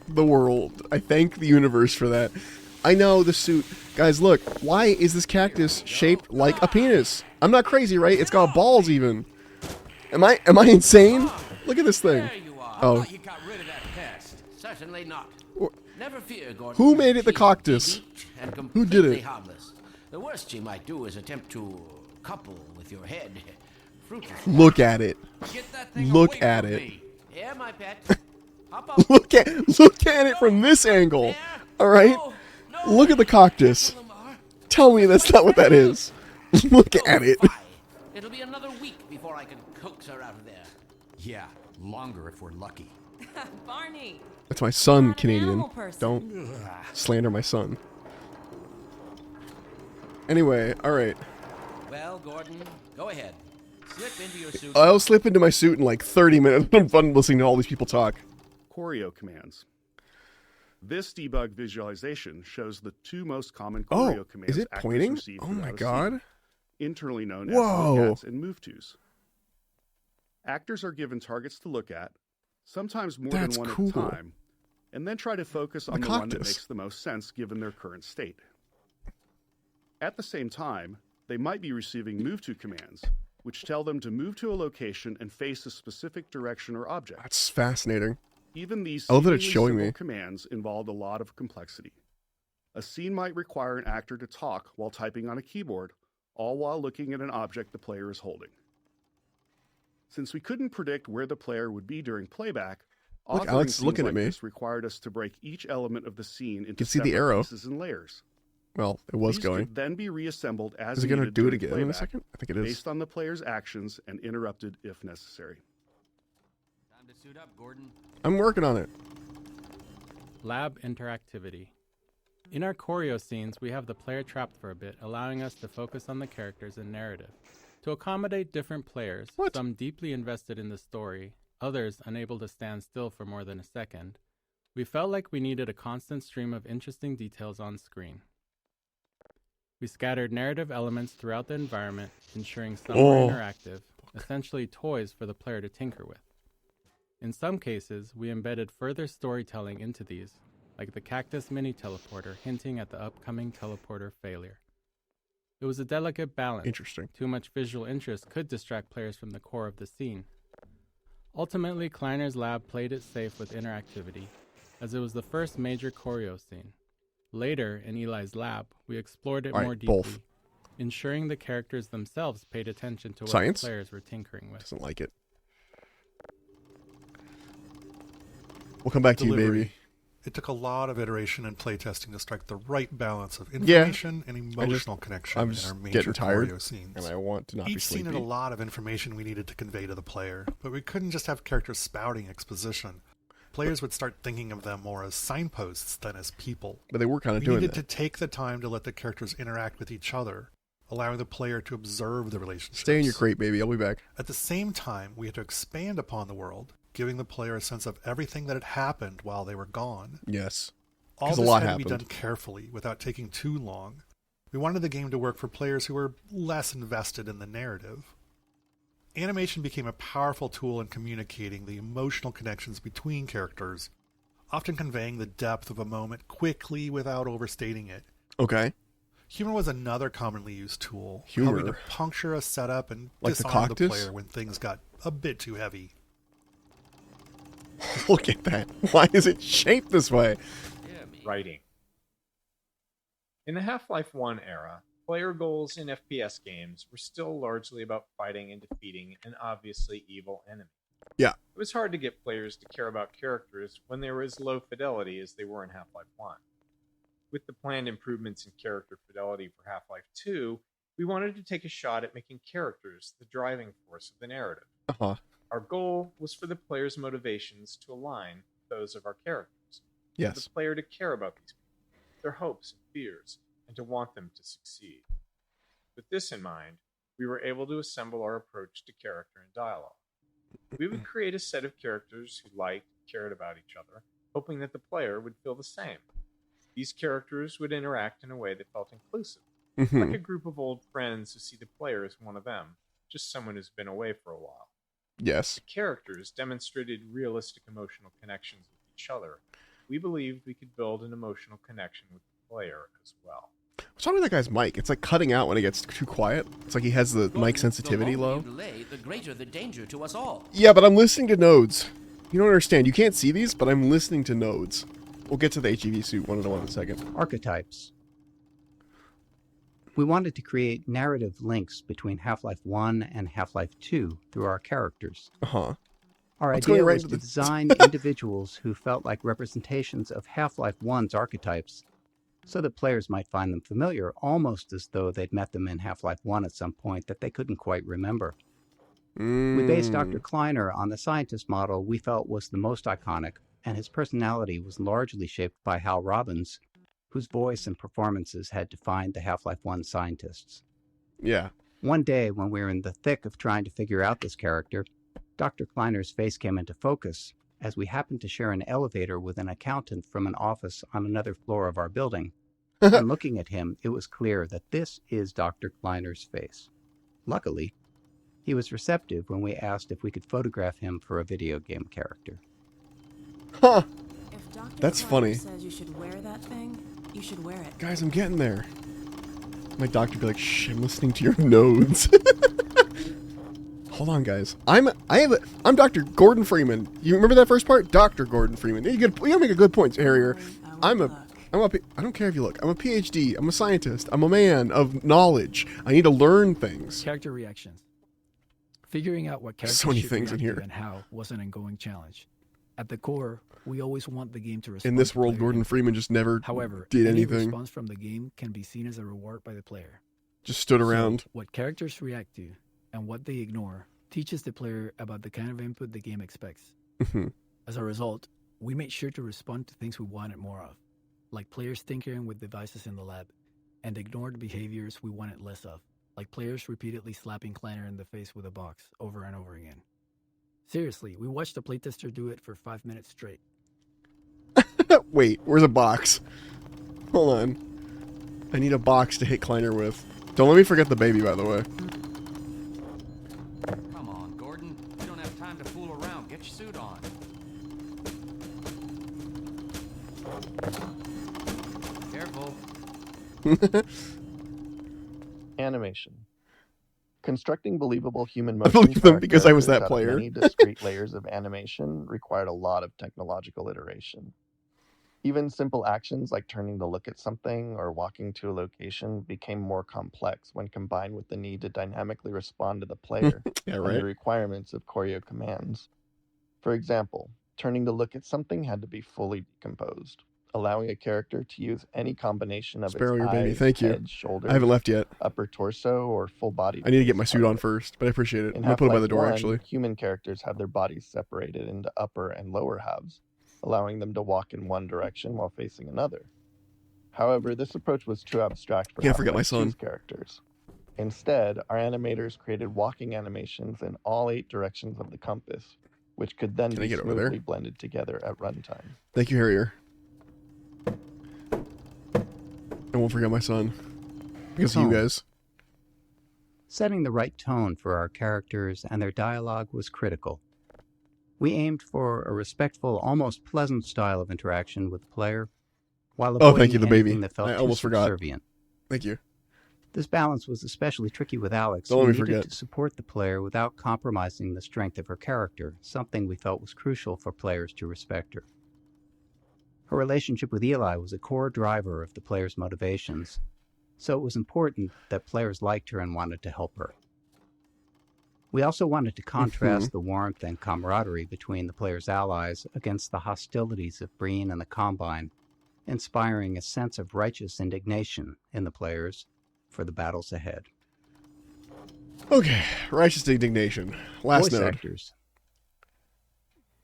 the world. I thank the universe for that. I know the suit. Guys, look. Why is this cactus shaped like a penis? I'm not crazy, right? It's got balls even. Am I insane? Look at this thing. Oh. You got rid of that pest. Certainly not. Never fear, Gordon. Who made it the cactus? Who did it? Harmless. The worst you might do is attempt to couple with your head. Look at it. Look at it. Yeah, my pet. Look at it from this angle. All right. Look at the cactus. Tell me that's not what that is. Look at it. It'll be another week before I can coax her out of there. Yeah, longer if we're lucky. Barney. That's my son, Not an Canadian. animal person. Don't slander my son. Anyway, alright. Well, Gordon, go ahead. Slip into your suit. I'll slip into my suit in like 30 minutes. I'm fun listening to all these people talk. Choreo commands. This debug visualization shows the two most common choreo commands is it actors pointing? receive Oh throughout my a scene, god. internally known as Whoa. look-ats and move-tos. Actors are given targets to look at, sometimes more That's than one cool. at a time, and then try to focus on the one that makes the most sense given their current state. At the same time, they might be receiving move-to commands, which tell them to move to a location and face a specific direction or object. That's fascinating. Even these I love that it's seemingly showing simple me. commands involved a lot of complexity. A scene might require an actor to talk while typing on a keyboard, all while looking at an object the player is holding. Since we couldn't predict where the player would be during playback, Look, authoring Alex is scenes looking at like me. this required us to break each element of the scene into can see the separate arrow. pieces and layers. Well, it was These going. could then be reassembled as Is it going to needed do it during again in a playback, second? I think it is. based on the player's actions and interrupted if necessary. Time to suit up, Gordon. I'm working on it. Lab interactivity. In our choreo scenes, we have the player trapped for a bit, allowing us to focus on the characters and narrative. To accommodate different players, some deeply invested in the story, others unable to stand still for more than a second, we felt like we needed a constant stream of interesting details on screen. We scattered narrative elements throughout the environment, ensuring some were interactive, essentially toys for the player to tinker with. In some cases, we embedded further storytelling into these, like the cactus mini teleporter hinting at the upcoming teleporter failure. It was a delicate balance. Interesting. Too much visual interest could distract players from the core of the scene. Ultimately, Kleiner's lab played it safe with interactivity, as it was the first major choreo scene. Later, in Eli's lab, we explored it more deeply, ensuring the characters themselves paid attention to what the players were tinkering with. Doesn't like it. We'll come back to you, baby. It took a lot of iteration and playtesting to strike the right balance of information and emotional connection I'm in just our major getting tired, choreo scenes. and I want to not be Each scene had sleepy. a lot of information we needed to convey to the player, but we couldn't just have characters spouting exposition. Players would start thinking of them more as signposts than as people. But they were kind of We doing needed that. to take the time to let the characters interact with each other, allowing the player to observe the relationship. Stay in your crate, baby. I'll be back. At the same time, we had to expand upon the world, giving the player a sense of everything that had happened while they were gone. Yes. All Because this a lot had to happened. be done carefully, without taking too long. We wanted the game to work for players who were less invested in the narrative. Animation became a powerful tool in communicating the emotional connections between characters, often conveying the depth of a moment quickly without overstating it. Okay. Humor was another commonly used tool, Humor. helping to puncture a setup and Like the disarm the cactus? player when things got a bit too heavy. Look at that. Why is it shaped this way? Writing. In the Half-Life 1 era, player goals in FPS games were still largely about fighting and defeating an obviously evil enemy. Yeah. It was hard to get players to care about characters when they were as low fidelity as they were in Half-Life 1. With the planned improvements in character fidelity for Half-Life 2, we wanted to take a shot at making characters the driving force of the narrative. Uh-huh. Our goal was for the player's motivations to align with those of our characters. Yes. For the player to care about these people, their hopes and fears, and to want them to succeed. With this in mind, we were able to assemble our approach to character and dialogue. We would create a set of characters who liked and cared about each other, hoping that the player would feel the same. These characters would interact in a way that felt inclusive, Mhm. like a group of old friends who see the player as one of them, just someone who's been away for a while. Yes. The characters demonstrated realistic emotional connections with each other. We believed we could build an emotional connection with the player as well. What's wrong with that guy's mic? It's like cutting out when it gets too quiet. It's like he has the mic sensitivity the low. longer you delay, the greater the danger to us all. Yeah, but I'm listening to nodes. You don't understand. You can't see these, but I'm listening to nodes. We'll get to the HEV suit one in a second. Archetypes. We wanted to create narrative links between Half-Life 1 and Half-Life 2 through our characters. Uh-huh. Our Let's idea go right was into to the- design individuals who felt like representations of Half-Life 1's archetypes, so that players might find them familiar, almost as though they'd met them in Half-Life 1 at some point that they couldn't quite remember. We based Dr. Kleiner on the scientist model we felt was the most iconic, and his personality was largely shaped by Hal Robbins, whose voice and performances had defined the Half-Life 1 scientists. Yeah. One day, when we were in the thick of trying to figure out this character, Dr. Kleiner's face came into focus as we happened to share an elevator with an accountant from an office on another floor of our building. And looking at him, it was clear that this is Dr. Kleiner's face. Luckily, he was receptive when we asked if we could photograph him for a video game character. Huh. If Dr. That's Kleiner funny. says you should wear that thing, you should wear it. Guys, I'm getting there. My doctor would be like, shh, I'm listening to your nodes. Hold on, guys. I'm Dr. Gordon Freeman. You remember that first part? Dr. Gordon Freeman. You make a good point, Harrier. I don't care if you look. I'm a PhD. I'm a scientist. I'm a man of knowledge. I need to learn things. Character reactions. Figuring out what characters So many should things in react here. to and how was an ongoing challenge. At the core, we always want the game to respond. In this to world, player Gordon input. Freeman just never However, did any anything. response from the game can be seen as a reward by the player. Just stood around. So, what characters react to and what they ignore teaches the player about the kind of input the game expects. Mhm. As a result, we made sure to respond to things we wanted more of, like players tinkering with devices in the lab, and ignored behaviors we wanted less of, like players repeatedly slapping Kleiner in the face with a box over and over again. Seriously, we watched a playtester do it for 5 minutes straight. Wait, where's a box? Hold on. I need a box to hit Kleiner with. Don't let me forget the baby, by the way. Come on, Gordon. You don't have time to fool around. Get your suit on. Careful. Animation. Constructing believable human I motion believe for them our because I was characters that out of player. many discrete layers of animation required a lot of technological iteration. Even simple actions like turning to look at something or walking to a location became more complex when combined with the need to dynamically respond to the player Yeah, and right. the requirements of choreo commands. For example, turning to look at something had to be fully decomposed, allowing a character to use any combination of Sparrow, its your baby. eyes, Thank you. head, shoulders, I haven't left yet. upper torso, or full body. I need to get my suit on first, but I appreciate it. In I'm gonna put it by the Half-Life door, 1, actually. human characters have their bodies separated into upper and lower halves, allowing them to walk in one direction while facing another. However, this approach was too abstract for Can't forget my Half-Life 2's son. characters. Instead, our animators created walking animations in all 8 directions of the compass, which could then Can I be get over there? smoothly blended together at runtime. Thank you, Harrier. I won't forget my son. Because of you Tone. guys. Setting the right tone for our characters and their dialogue was critical. We aimed for a respectful, almost pleasant style of interaction with the player, while avoiding thank you, the baby. anything that felt I too almost forgot. subservient. Thank you. This balance was especially tricky with Alex, Don't who let me needed forget. to support the player without compromising the strength of her character, something we felt was crucial for players to respect her. Her relationship with Eli was a core driver of the player's motivations, so it was important that players liked her and wanted to help her. We also wanted to contrast the warmth and camaraderie between the player's allies against the hostilities of Breen and the Combine, inspiring a sense of righteous indignation in the players for the battles ahead. Okay, righteous indignation. Last Voice node. actors.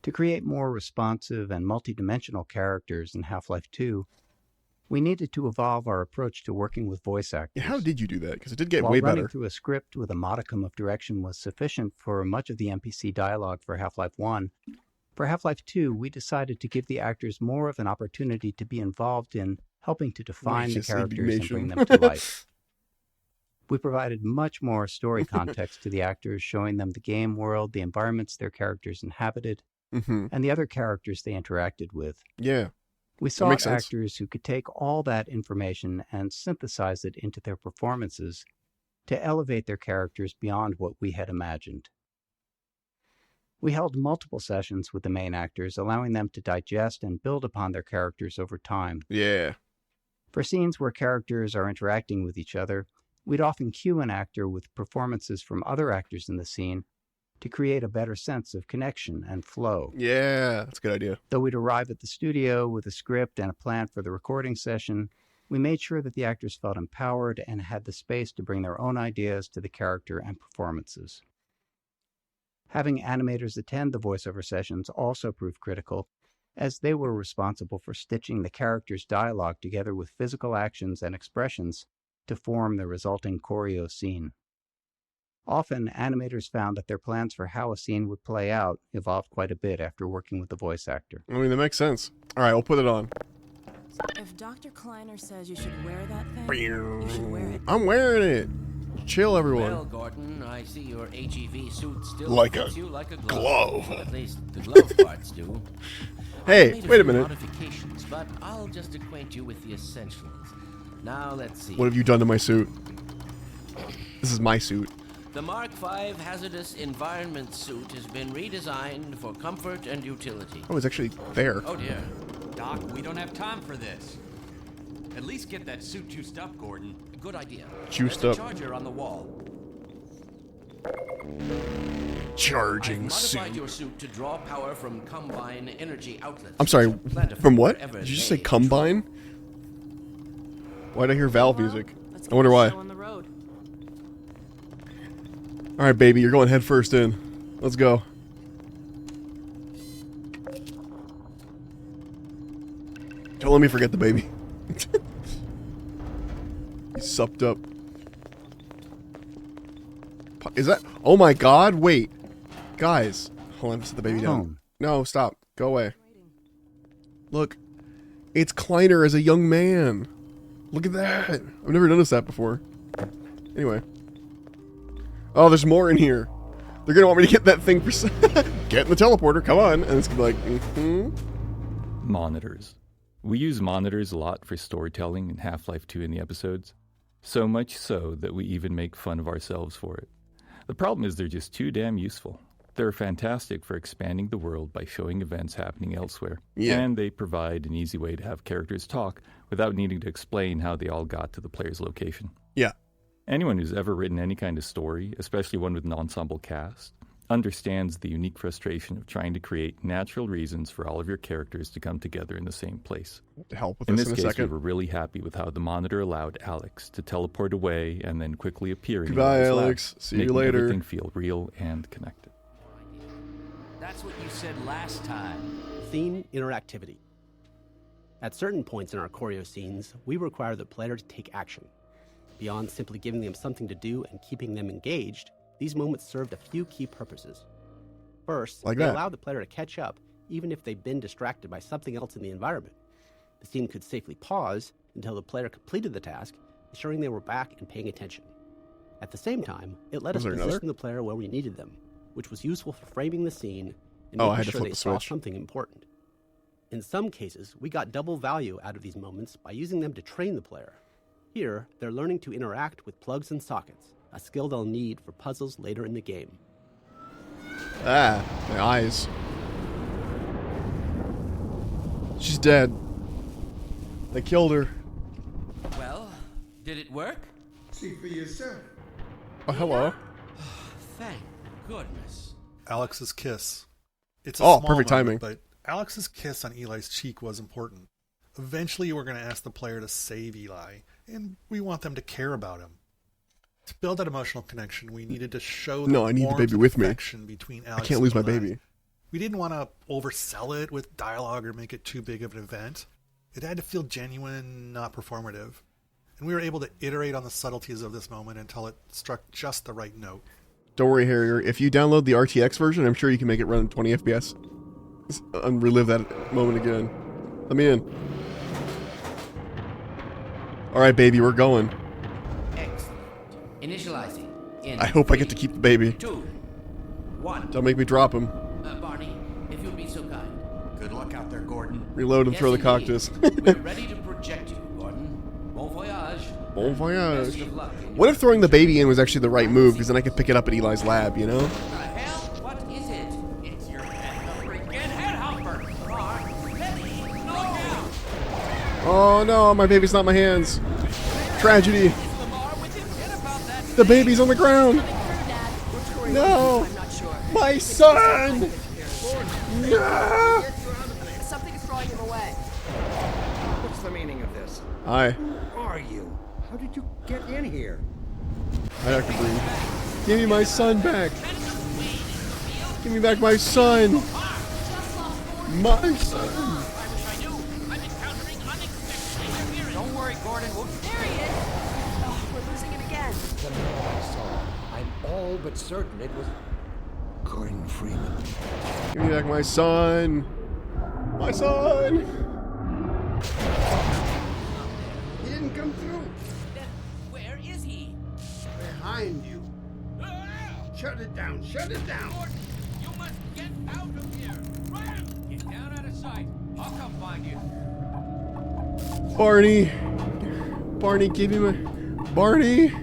To create more responsive and multidimensional characters in Half-Life 2, we needed to evolve our approach to working with voice actors. Yeah, how did you do that? Because it did get While way running better. through a script with a modicum of direction was sufficient for much of the NPC dialogue for Half-Life 1, for Half-Life 2, we decided to give the actors more of an opportunity to be involved in helping to define Righteous the characters and bring indignation. them to life. We provided much more story context to the actors, showing them the game world, the environments their characters inhabited, and the other characters they interacted with. Yeah. We That sought makes sense. actors who could take all that information and synthesize it into their performances to elevate their characters beyond what we had imagined. We held multiple sessions with the main actors, allowing them to digest and build upon their characters over time. Yeah. For scenes where characters are interacting with each other, we'd often cue an actor with performances from other actors in the scene to create a better sense of connection and flow. Yeah, that's a good idea. Though we'd arrive at the studio with a script and a plan for the recording session, We made sure that the actors felt empowered and had the space to bring their own ideas to the character and performances. Having animators attend the voiceover sessions also proved critical, as they were responsible for stitching the characters' dialogue together with physical actions and expressions to form the resulting choreo scene. Often, animators found that their plans for how a scene would play out evolved quite a bit after working with the voice actor. I mean, that makes sense. All right, I'll put it on. If Dr. Kleiner says you should wear that thing, you should wear it. I'm wearing it. Chill, everyone. Well, Gordon, I see your HEV suit still Like fits a you like a glove. At least the glove parts do. Hey, I've made wait a few minute. Modifications, but I'll just acquaint you with the essentials. Now let's see. What have you done to my suit? This is my suit. The Mark V hazardous environment suit has been redesigned for comfort and utility. Oh, it's actually there. Oh dear. Doc, we don't have time for this. At least get that suit juiced up, Gordon. Good idea. Juiced There's up. a charger on the wall. Charging I've modified suit. your suit to draw power from combine energy outlets. I'm sorry, Plentiful from what? wherever Did you just they say combine? Why'd I hear valve music? I wonder why. Alright, baby, you're going head first in. Let's go. Don't let me forget the baby. He's supped up. Is that... Oh my god, wait. Guys. Hold on, set the baby down. No, stop. Go away. Look. It's Kleiner as a young man. Look at that. I've never noticed that before. Anyway. Oh, there's more in here. They're gonna want me to get that thing for... Get in the teleporter, come on. And it's gonna be like, Monitors. We use monitors a lot for storytelling in Half-Life 2 in the episodes. So much so that we even make fun of ourselves for it. The problem is they're just too damn useful. They're fantastic for expanding the world by showing events happening elsewhere. Yeah. And they provide an easy way to have characters talk without needing to explain how they all got to the player's location. Yeah. Anyone who's ever written any kind of story, especially one with an ensemble cast, understands the unique frustration of trying to create natural reasons for all of your characters to come together in the same place. To help with in this this in a case, second. we were really happy with how the monitor allowed Alex to teleport away and then quickly appear in Goodbye, Eli's lab, Alex. See you making later. everything feel real and connected. That's what you said last time. Theme interactivity. At certain points in our choreo scenes, we require the player to take action. Beyond simply giving them something to do and keeping them engaged, these moments served a few key purposes. First, Like they that. allow the player to catch up, even if they've been distracted by something else in the environment. The scene could safely pause until the player completed the task, ensuring they were back and paying attention. At the same time, it let us Was there position another? the player where we needed them, which was useful for framing the scene and Oh, I making had to sure flip they the saw switch. something important. In some cases, we got double value out of these moments by using them to train the player. Here, they're learning to interact with plugs and sockets, a skill they'll need for puzzles later in the game. Ah, my eyes. She's dead. They killed her. Well, did it work? See for yourself. Oh, hello. Thank goodness. Alex's kiss. It's a Oh, small perfect timing. moment, but Alex's kiss on Eli's cheek was important. Eventually, we're going to ask the player to save Eli, and we want them to care about him. To build that emotional connection, we needed to show No, I need the warmth baby and with me. affection between Alex I can't and lose my Eli. baby. We didn't want to oversell it with dialogue or make it too big of an event. It had to feel genuine, not performative. And we were able to iterate on the subtleties of this moment until it struck just the right note. Don't worry, Harrier. If you download the RTX version, I'm sure you can make it run 20 FPS. And relive that moment again. Let me in. Alright, baby, we're going. Excellent. Initializing. In I hope I get to keep the baby. 2, 1. Don't make me drop him. Barney, if you'll be so kind. Good luck out there, Gordon. Reload and Yes, throw the indeed. cactus. We're ready to project you, Gordon. Bon voyage. Bon voyage. Best of luck in What if throwing the baby in was actually the right move? Because then I could pick it up at Eli's lab, you know? the hell? What is it? It's your freaking head helper. Oh no, my baby's not in my hands. Tragedy. The baby's on the ground. No. My son. No. Something is drawing him away. Looks to me meaning of this? Hi. Who are you? How did you get in here? Hi, Dr. Breen. Give me my son back. Give me back my son. My son. Don't worry, Gordon. There he is. Oh, we're losing him again. The man I saw, I'm all but certain it was Gordon Freeman. Give me back my son. My son. He didn't come through. Where is he? Behind you. Shut it down. Shut it down. Gordon, you must get out of here. Run! Get down out of sight. I'll come find you. Barney. Barney, give me my... Barney.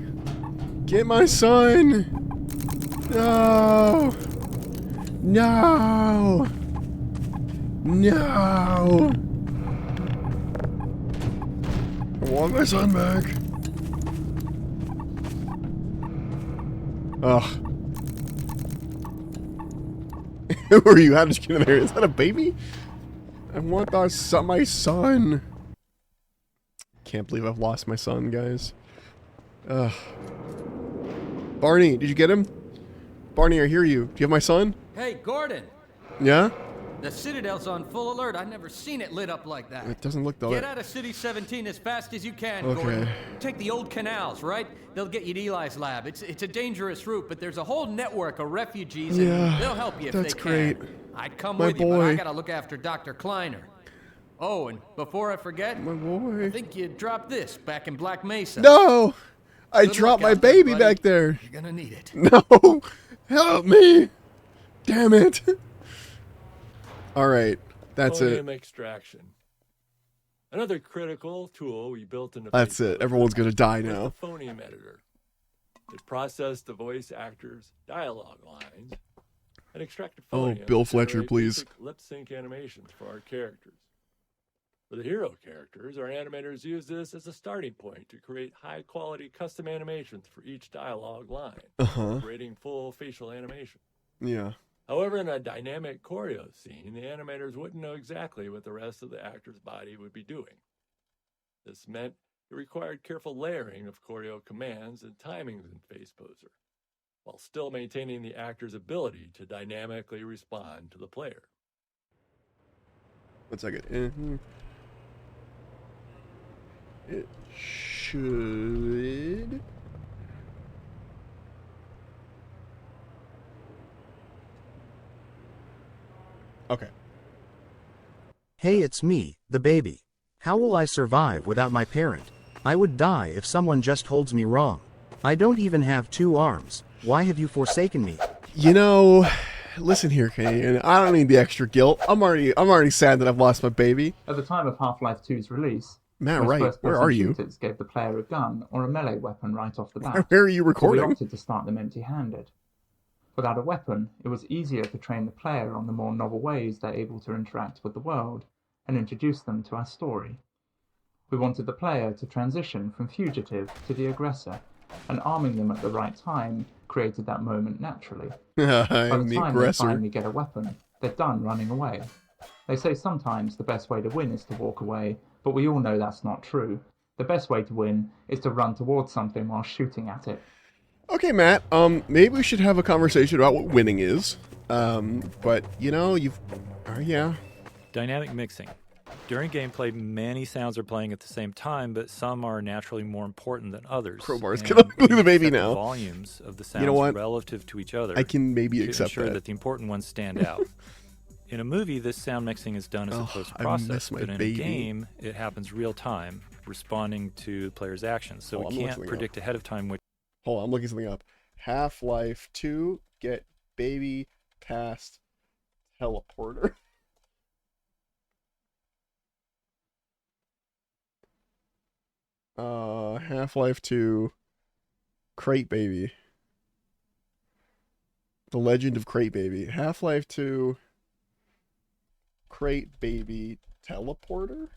Get my son. No. No. No. I want my son back. Ugh. Who are you? How did you get in there? Is that a baby? I want my son. Can't believe I've lost my son, guys. Ugh. Barney, did you get him? Barney, I hear you. Do you have my son? Hey, Gordon. Yeah? The Citadel's on full alert. I've never seen it lit up like that. It doesn't look though. Get out of City 17 as fast as you can, Okay. Gordon. Take the old canals, right? They'll get you to Eli's lab. It's a dangerous route, but there's a whole network of refugees, and Yeah, they'll help you if that's they great. can. I'd come My with you, but I boy. gotta look after Dr. Kleiner. Oh, and before I forget, my boy. I think you dropped this back in Black Mesa. No! I Good dropped luck my out there, baby buddy. back there. You're gonna need it. No! Help me! Damn it! Alright, that's it. Phonium extraction. Another critical tool we built into That's it. Everyone's gonna die was now. the phonium editor. It processed the voice actors' dialogue lines and extracted Oh, phonium Bill to Fletcher, generate please. basic lip sync animations for our characters. For the hero characters, our animators use this as a starting point to create high-quality custom animations for each dialogue line, incorporating full facial animation. Yeah. However, in a dynamic choreo scene, the animators wouldn't know exactly what the rest of the actor's body would be doing. This meant it required careful layering of choreo commands and timings in Face Poser, while still maintaining the actor's ability to dynamically respond to the player. 1 second. It should... Okay. Hey, it's me, the baby. How will I survive without my parent? I would die if someone just holds me wrong. I don't even have 2 arms. Why have you forsaken me? You know, listen here, Kenny. I don't need the extra guilt. I'm already sad that I've lost my baby. At the time of Half-Life 2's release, Matt, most right. first-person Where are you? shooters gave the player a gun or a melee weapon right off the bat. Where are you recording? So we opted to start them empty-handed. Without a weapon, it was easier to train the player on the more novel ways they're able to interact with the world and introduce them to our story. We wanted the player to transition from fugitive to the aggressor, and arming them at the right time created that moment naturally. By I'm the the time they aggressor. finally get a weapon, they're done running away. They say sometimes the best way to win is to walk away, but we all know that's not true. The best way to win is to run towards something while shooting at it. Okay, Matt. Maybe we should have a conversation about what winning is. But you know, yeah. Dynamic mixing. During gameplay, many sounds are playing at the same time, but some are naturally more important than others. Crowbars. And Can I we believe the baby set now? Volumes of the sounds You know what? relative to each other. I can maybe to accept ensure that. that the important ones stand out. In a movie, this sound mixing is done as a I post-process, miss my but in baby. a game, it happens real time, responding to the player's actions. So Oh, we I'm looking can't something predict ahead of time which. Hold on, I'm looking something up. Half-Life 2, get baby past teleporter. Half-Life 2, Crate Baby. The Legend of Crate Baby. Half-Life 2, Crate Baby teleporter?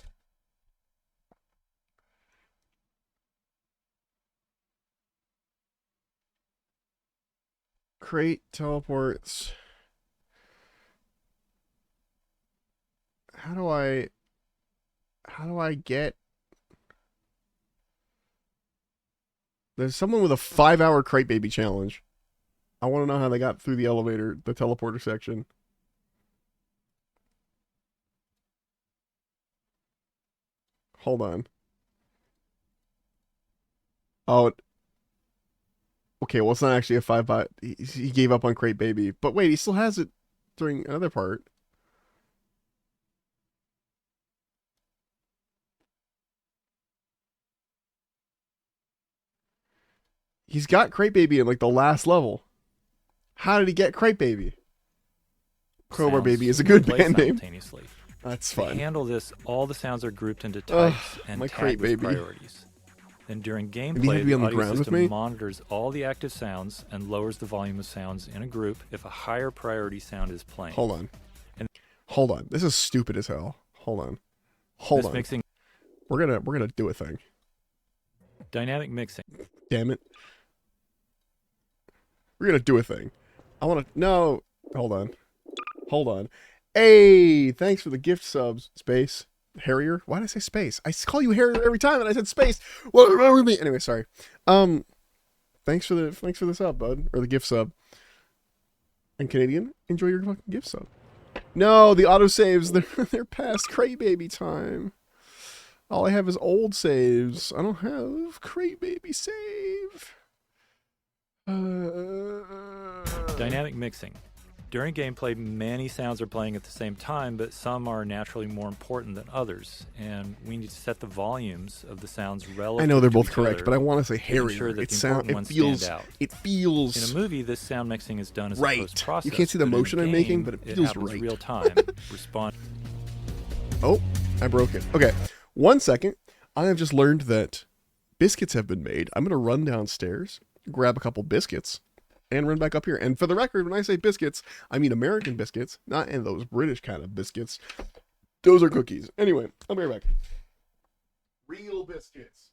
Crate teleports. How do I get There's someone with a 5-hour crate baby challenge. I want to know how they got through the elevator, the teleporter section. Hold on. Oh. Okay, well, it's not actually a 5-bot. He gave up on crate baby. But wait, he still has it during another part. He's got crate baby in like the last level. How did he get crate baby? Crowbar baby is a good band name. That's fine. To handle this, all the sounds are grouped into types and my tagged crate with baby. priorities. Then during Did he have gameplay, to be on the the audio ground with system me? monitors all the active sounds and lowers the volume of sounds in a group if a higher priority sound is playing. Hold on. And Hold on. This is stupid as hell. Hold on. Hold this on. mixing We're gonna do a thing. dynamic mixing. Damn it. We're gonna do a thing. I wanna no. Hold on. Hold on. Hey, thanks for the gift subs, Space. Harrier? Why did I say Space? I call you Harrier every time and I said Space. What wrong with me? Anyway, sorry. Thanks for the sub, bud. Or the gift sub. And Canadian, enjoy your fucking gift sub. No, the autosaves, they're past crate baby time. All I have is old saves. I don't have crate baby save. Dynamic mixing. During gameplay, many sounds are playing at the same time, but some are naturally more important than others, and we need to set the volumes of the sounds relative. I know they're to both each correct, other, but I want to say making Harrier. sure that It the sound important it ones feels stand out. it feels In a movie, this sound mixing is done as a right. post-process. You can't see the but in a motion I'm making, game, but it feels happens right. real time. Respond. Oh, I broke it. Okay, 1 second. I have just learned that biscuits have been made. I'm going to run downstairs, grab a couple biscuits, and run back up here. And for the record, when I say biscuits, I mean American biscuits, not in those British kind of biscuits. Those are cookies. Anyway, I'll be right back. Real biscuits.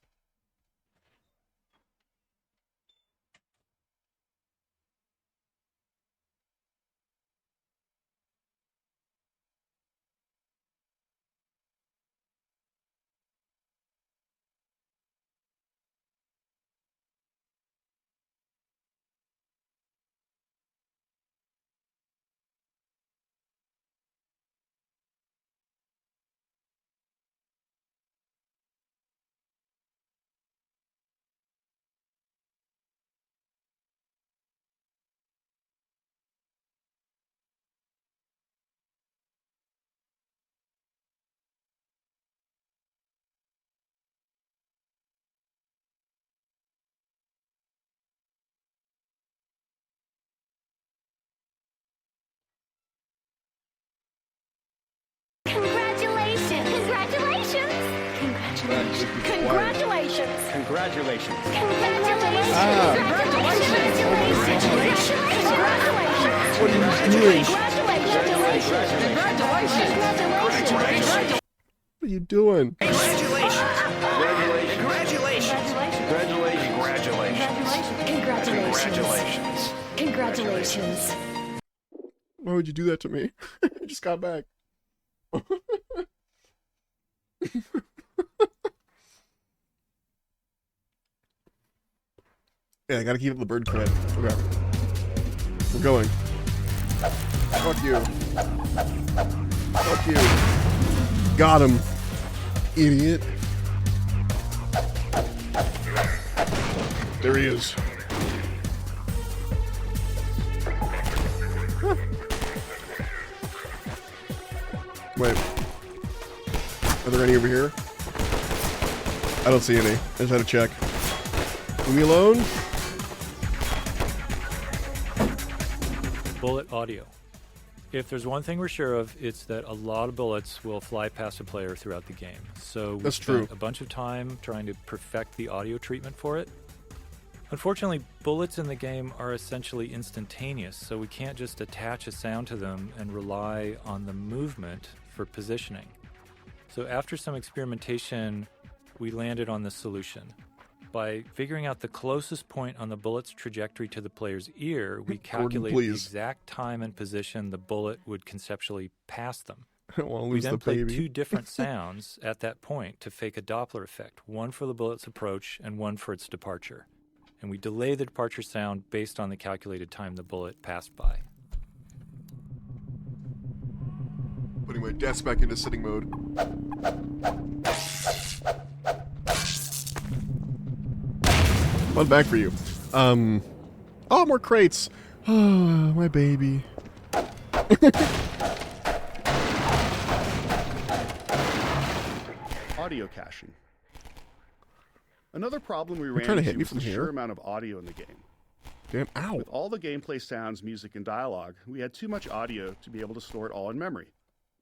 Congratulations! Congratulations! Congratulations! Congratulations! Congratulations. Congratulations! What are you doing? What are you doing? Congratulations! Congratulations! Why would you do that to me? I just got back. Yeah, I gotta keep up the bird cred. Okay. We're going. Fuck you. Fuck you. Got him. Idiot. There he is. Huh. Wait. Are there any over here? I don't see any. I just had to check. Leave me alone. Bullet audio. If there's one thing we're sure of, it's that a lot of bullets will fly past a player throughout the game. So we That's spent true. a bunch of time trying to perfect the audio treatment for it. Unfortunately, bullets in the game are essentially instantaneous, so we can't just attach a sound to them and rely on the movement for positioning. So after some experimentation, we landed on this solution. By figuring out the closest point on the bullet's trajectory to the player's ear, we calculated the please. exact time and position the bullet would conceptually pass them. I don't want to We lose then the played baby. two different sounds at that point to fake a Doppler effect, one for the bullet's approach and one for its departure. and we delay the departure sound based on the calculated time the bullet passed by. Putting my desk back into sitting mode. One back for you. Oh, more crates. Oh, my baby. Audio caching. Another problem we ran trying to hit into me was from the sheer here. amount of audio in the game. Damn, ow. With all the gameplay sounds, music, and dialogue, we had too much audio to be able to store it all in memory.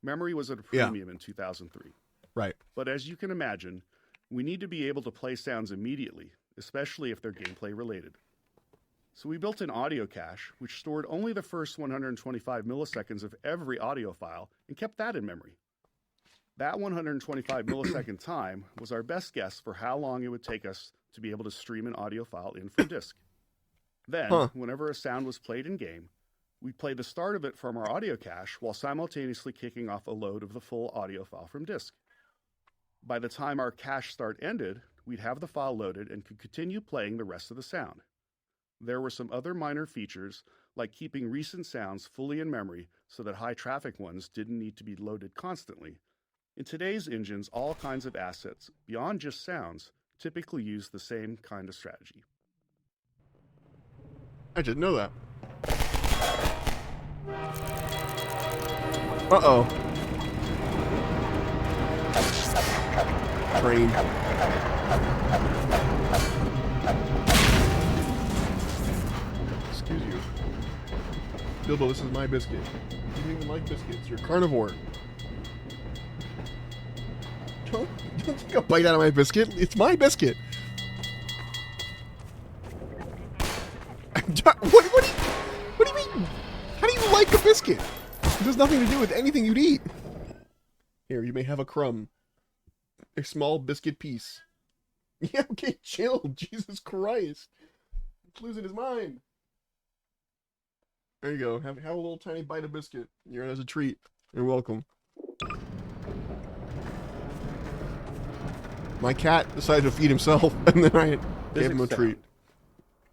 Memory was at a premium in 2003. Right. But as you can imagine, we need to be able to play sounds immediately, especially if they're gameplay related. So we built an audio cache, which stored only the first 125 milliseconds of every audio file and kept that in memory. That 125 millisecond time was our best guess for how long it would take us to be able to stream an audio file in from disk. Then, whenever a sound was played in-game, we'd play the start of it from our audio cache while simultaneously kicking off a load of the full audio file from disk. By the time our cache start ended, we'd have the file loaded and could continue playing the rest of the sound. There were some other minor features, like keeping recent sounds fully in memory so that high-traffic ones didn't need to be loaded constantly. In today's engines, all kinds of assets, beyond just sounds, typically use the same kind of strategy. I didn't know that. Uh-oh. Train. Excuse you. Bilbo, this is my biscuit. You don't even like biscuits. You're a carnivore. Don't take a bite out of my biscuit. It's my biscuit. What do you mean? How do you like a biscuit? It has nothing to do with anything you'd eat. Here, you may have a crumb. A small biscuit piece. Yeah, okay, chill. Jesus Christ. He's losing his mind. There you go. Have a little tiny bite of biscuit. You're in as a treat. You're welcome. My cat decided to feed himself, and then I gave him a treat.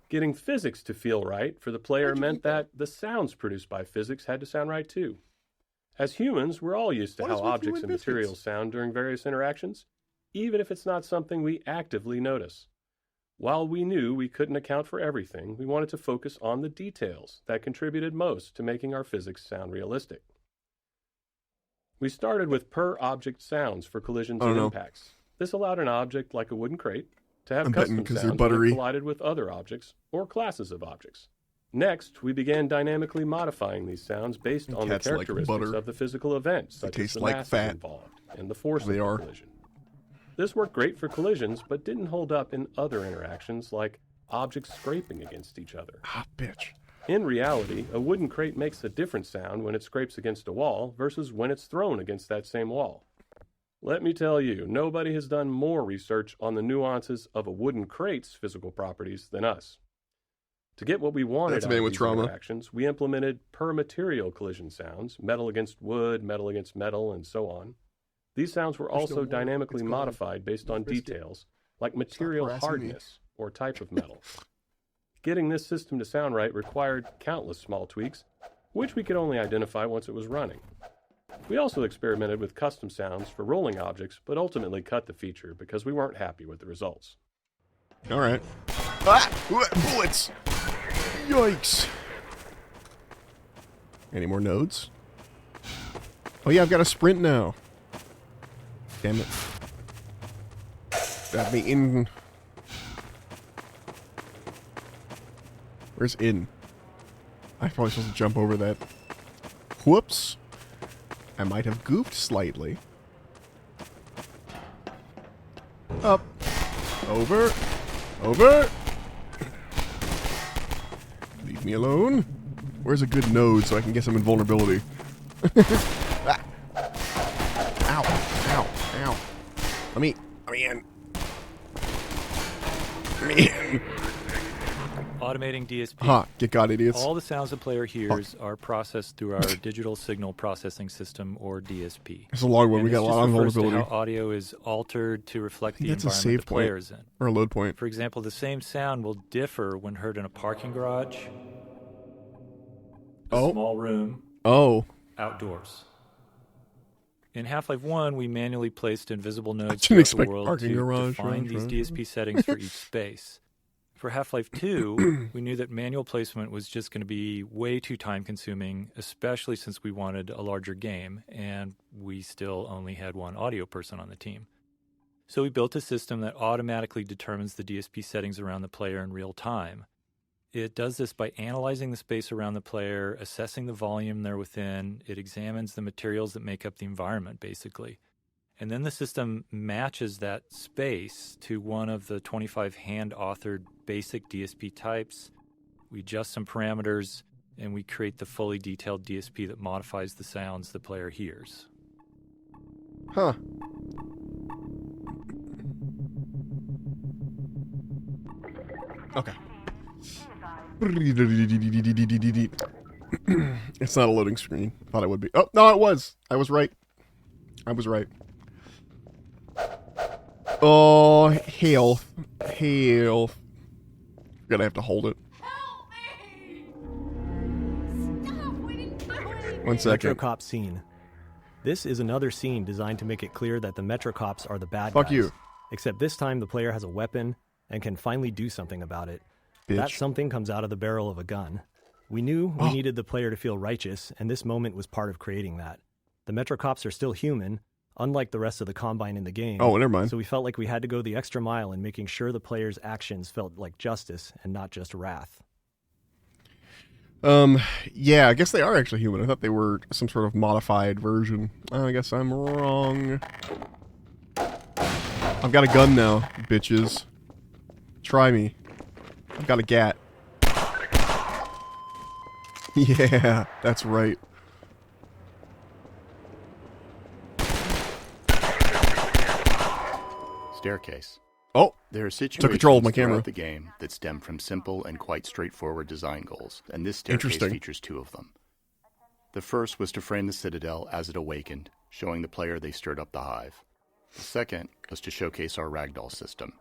Getting physics to feel right for the player meant that the sounds produced by physics had to sound right too. As humans, we're all used to how objects and materials sound during various interactions, even if it's not something we actively notice. While we knew we couldn't account for everything, we wanted to focus on the details that contributed most to making our physics sound realistic. We started with per-object sounds for collisions and impacts. This allowed an object like a wooden crate to have custom sounds when it collided with other objects or classes of objects. Next, we began dynamically modifying these sounds based on the characteristics of the physical event, such as the masses involved and the force of the collision. This worked great for collisions, but didn't hold up in other interactions like objects scraping against each other. Ah, bitch. In reality, a wooden crate makes a different sound when it scrapes against a wall versus when it's thrown against that same wall. Let me tell you, nobody has done more research on the nuances of a wooden crate's physical properties than us. To get what we wanted out of these interactions, we implemented per-material collision sounds, metal against wood, metal against metal, and so on. These sounds were also dynamically modified based on details, like material hardness or type of metal. Getting this system to sound right required countless small tweaks, which we could only identify once it was running. We also experimented with custom sounds for rolling objects, but ultimately cut the feature because we weren't happy with the results. All right. Ah! Bullets! Yikes. Any more nodes? Oh yeah, I've got a sprint now. Damn it. Got me in. Where's in? I'm probably supposed to jump over that. Whoops. I might have goofed slightly. Up. Over. Over. Leave me alone. Where's a good node so I can get some invulnerability? Ah. Ow. Ow. Ow. Let me in. Let me in. Automating DSP. Ha! Get God, idiots. All the sounds the player hears are processed through our Digital Signal Processing System, or DSP. It's a long one. And We got a lot of vulnerability. How audio is altered to reflect the That's a environment save the player is in. or a load point. For example, the same sound will differ when heard in a parking garage, a small room, outdoors. In Half-Life 1, we manually placed invisible nodes throughout the world to define these DSP settings for each space. For Half-Life 2, we knew that manual placement was just going to be way too time-consuming, especially since we wanted a larger game, and we still only had one audio person on the team. So we built a system that automatically determines the DSP settings around the player in real time. It does this by analyzing the space around the player, assessing the volume they're within. It examines the materials that make up the environment, basically. And then the system matches that space to one of the 25 hand-authored basic DSP types. We adjust some parameters, and we create the fully detailed DSP that modifies the sounds the player hears. Huh. Okay. It's not a loading screen. Thought it would be. Oh, no, it was. I was right. Oh, hail. Hail. We're gonna have to hold it. One second. Metrocop scene. This is another scene designed to make it clear that the Metrocops are the bad guys. Fuck you. Except this time the player has a weapon and can finally do something about it. Bitch. That something comes out of the barrel of a gun. We knew we needed the player to feel righteous, and this moment was part of creating that. The Metrocops are still human, unlike the rest of the Combine in the game. Oh, never mind. So we felt like we had to go the extra mile in making sure the player's actions felt like justice and not just wrath. Yeah, I guess they are actually human. I thought they were some sort of modified version. I guess I'm wrong. I've got a gun now, bitches. Try me. I've got a gat. Yeah, that's right. Staircase. Oh, there are took situations control of my camera. throughout the game that stem from simple and quite straightforward design goals, and this staircase features two of them. The first was to frame the Citadel as it awakened, showing the player they stirred up the hive. The second was to showcase our ragdoll system.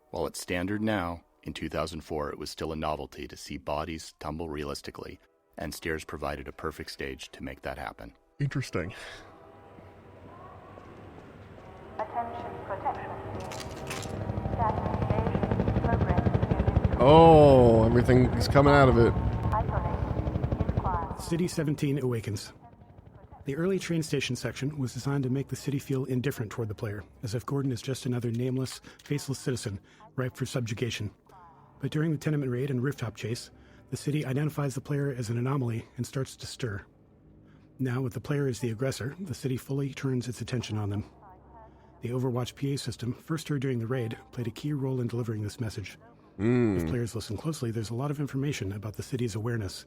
While it's standard now, in 2004 it was still a novelty to see bodies tumble realistically, and stairs provided a perfect stage to make that happen. Interesting. Oh, everything is coming out of it. City 17 awakens. The early train station section was designed to make the city feel indifferent toward the player, as if Gordon is just another nameless, faceless citizen, ripe for subjugation. But during the tenement raid and rooftop chase, the city identifies the player as an anomaly and starts to stir. Now, with the player as the aggressor, the city fully turns its attention on them. The Overwatch PA system, first heard during the raid, played a key role in delivering this message. If players listen closely, there's a lot of information about the city's awareness.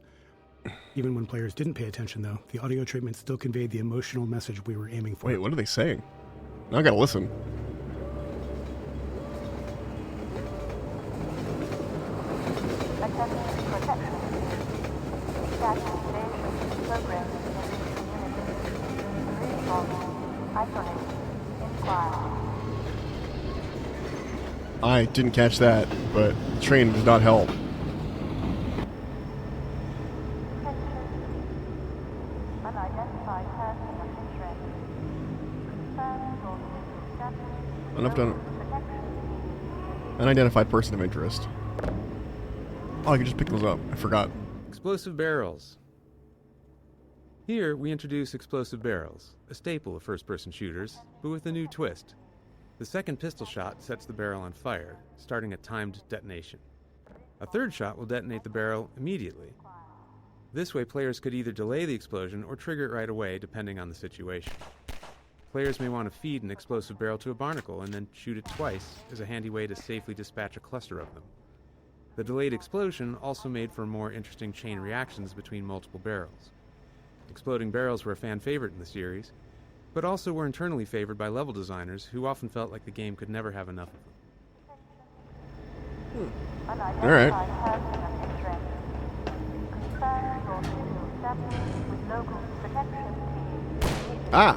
Even when players didn't pay attention, though, the audio treatment still conveyed the emotional message we were aiming for. Wait, what are they saying? Now I gotta listen. I didn't catch that, but the train does not help. Unidentified person of interest. Oh, I could just pick those up. I forgot. Explosive barrels. Here, we introduce explosive barrels, a staple of first-person shooters, but with a new twist. The second pistol shot sets the barrel on fire, starting a timed detonation. A third shot will detonate the barrel immediately. This way, players could either delay the explosion or trigger it right away, depending on the situation. Players may want to feed an explosive barrel to a barnacle and then shoot it twice as a handy way to safely dispatch a cluster of them. The delayed explosion also made for more interesting chain reactions between multiple barrels. Exploding barrels were a fan favorite in the series, but also were internally favored by level designers who often felt like the game could never have enough of them. Alright. Ah!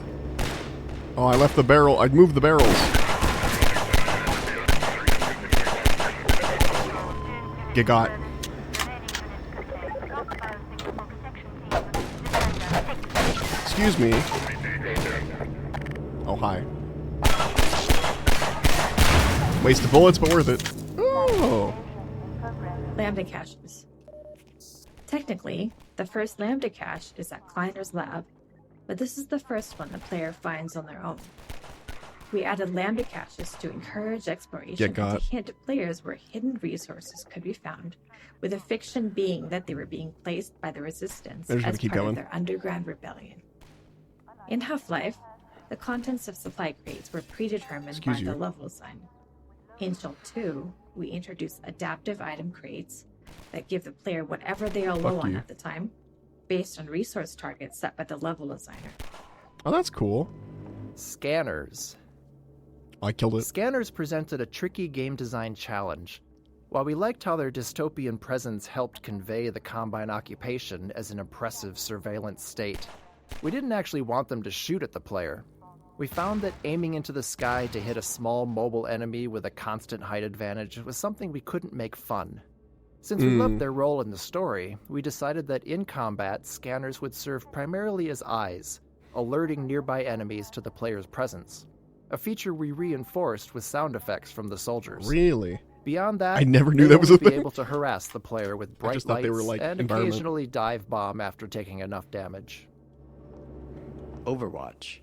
Oh, I left the barrel. I moved the barrels. Get got. Excuse me. Oh, hi. Waste of bullets, but worth it. Oh. Lambda caches. Technically, the first Lambda cache is at Kleiner's lab, but this is the first one the player finds on their own. We added Lambda caches to encourage exploration and to hint players where hidden resources could be found, with the fiction being that they were being placed by the Resistance as part of their underground rebellion. In Half-Life, the contents of supply crates were predetermined by the level design. In HL2, we introduced adaptive item crates that give the player whatever they are low on at the time, based on resource targets set by the level designer. Oh, that's cool. Scanners. I killed it. Scanners presented a tricky game design challenge. While we liked how their dystopian presence helped convey the Combine occupation as an oppressive surveillance state, we didn't actually want them to shoot at the player. We found that aiming into the sky to hit a small mobile enemy with a constant height advantage was something we couldn't make fun. Since we loved their role in the story, we decided that in combat, scanners would serve primarily as eyes, alerting nearby enemies to the player's presence. A feature we reinforced with sound effects from the soldiers. Really? Beyond that, I never knew that was a thing. Be thing. Able to harass the player with bright lights they were like and occasionally dive bomb after taking enough damage. Overwatch.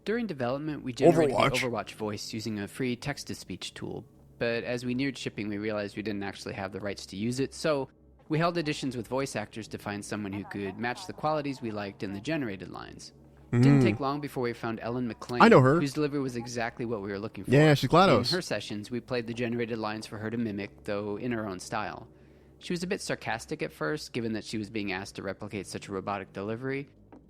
During development, we generated the Overwatch voice using a free text-to-speech tool, but as we neared shipping, we realized we didn't actually have the rights to use it, so we held auditions with voice actors to find someone who could match the qualities we liked in the generated lines. It didn't take long before we found Ellen McClain. I know her. Whose delivery was exactly what we were looking for. Yeah, she's GLaDOS. In her sessions, we played the generated lines for her to mimic, though in her own style. She was a bit sarcastic at first, given that she was being asked to replicate such a robotic delivery,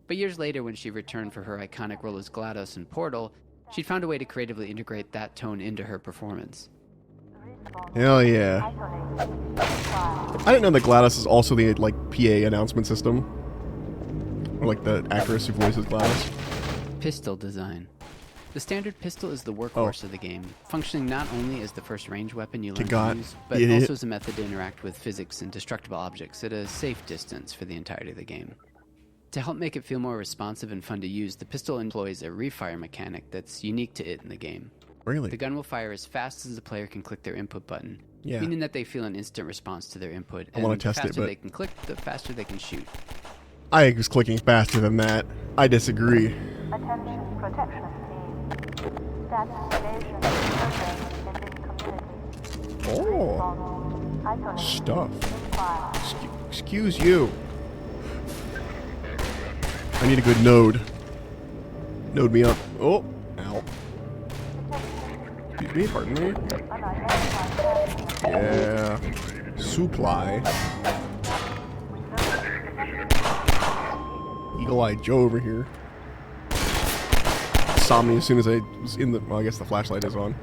but years later when she returned for her iconic role as GLaDOS in Portal, she'd found a way to creatively integrate that tone into her performance. Hell yeah. I didn't know that GLaDOS is also the PA announcement system. Or the actress who voices GLaDOS. Pistol design. The standard pistol is the workhorse of the game, functioning not only as the first range weapon you learn to use, but also as a method to interact with physics and destructible objects at a safe distance for the entirety of the game. To help make it feel more responsive and fun to use, the pistol employs a refire mechanic that's unique to it in the game. Really? The gun will fire as fast as the player can click their input button, meaning that they feel an instant response to their input, and the faster they can click, the faster they can shoot. I was clicking faster than that. I disagree. Attention protection team. Oh. Stuff. Excuse you. I need a good node. Node me up. Oh. Ow. Excuse me, pardon me. Yeah. Supply. Eagle-eyed Joe over here. Saw me as soon as I was in the... Well, I guess the flashlight is on.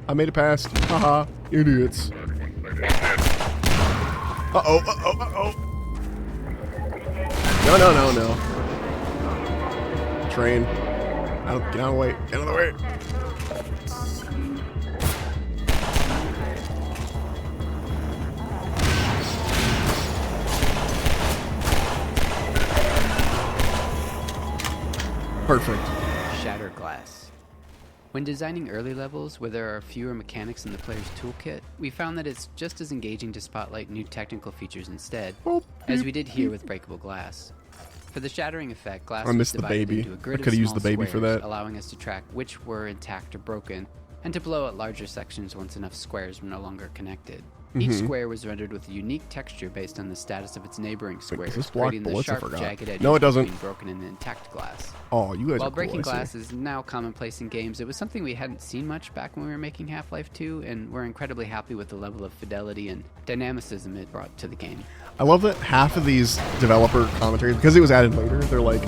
I made it past. Haha. Idiots. Uh-oh. Uh-oh. Uh-oh. No. Train. Get out of the way. Get out of the way. Perfect. Shattered glass. When designing early levels where there are fewer mechanics in the player's toolkit, we found that it's just as engaging to spotlight new technical features instead, as we did here with breakable glass. For the shattering effect, glass was divided into a grid of small squares, allowing us to track which were intact or broken, and to blow at larger sections once enough squares were no longer connected. Each square was rendered with a unique texture based on the status of its neighboring squares, creating the sharp, jagged edges between broken and intact glass. Oh, you guys While are cool, breaking glass is now commonplace in games, it was something we hadn't seen much back when we were making Half-Life 2, and we're incredibly happy with the level of fidelity and dynamicism it brought to the game. I love that half of these developer commentaries, because it was added later, they're like,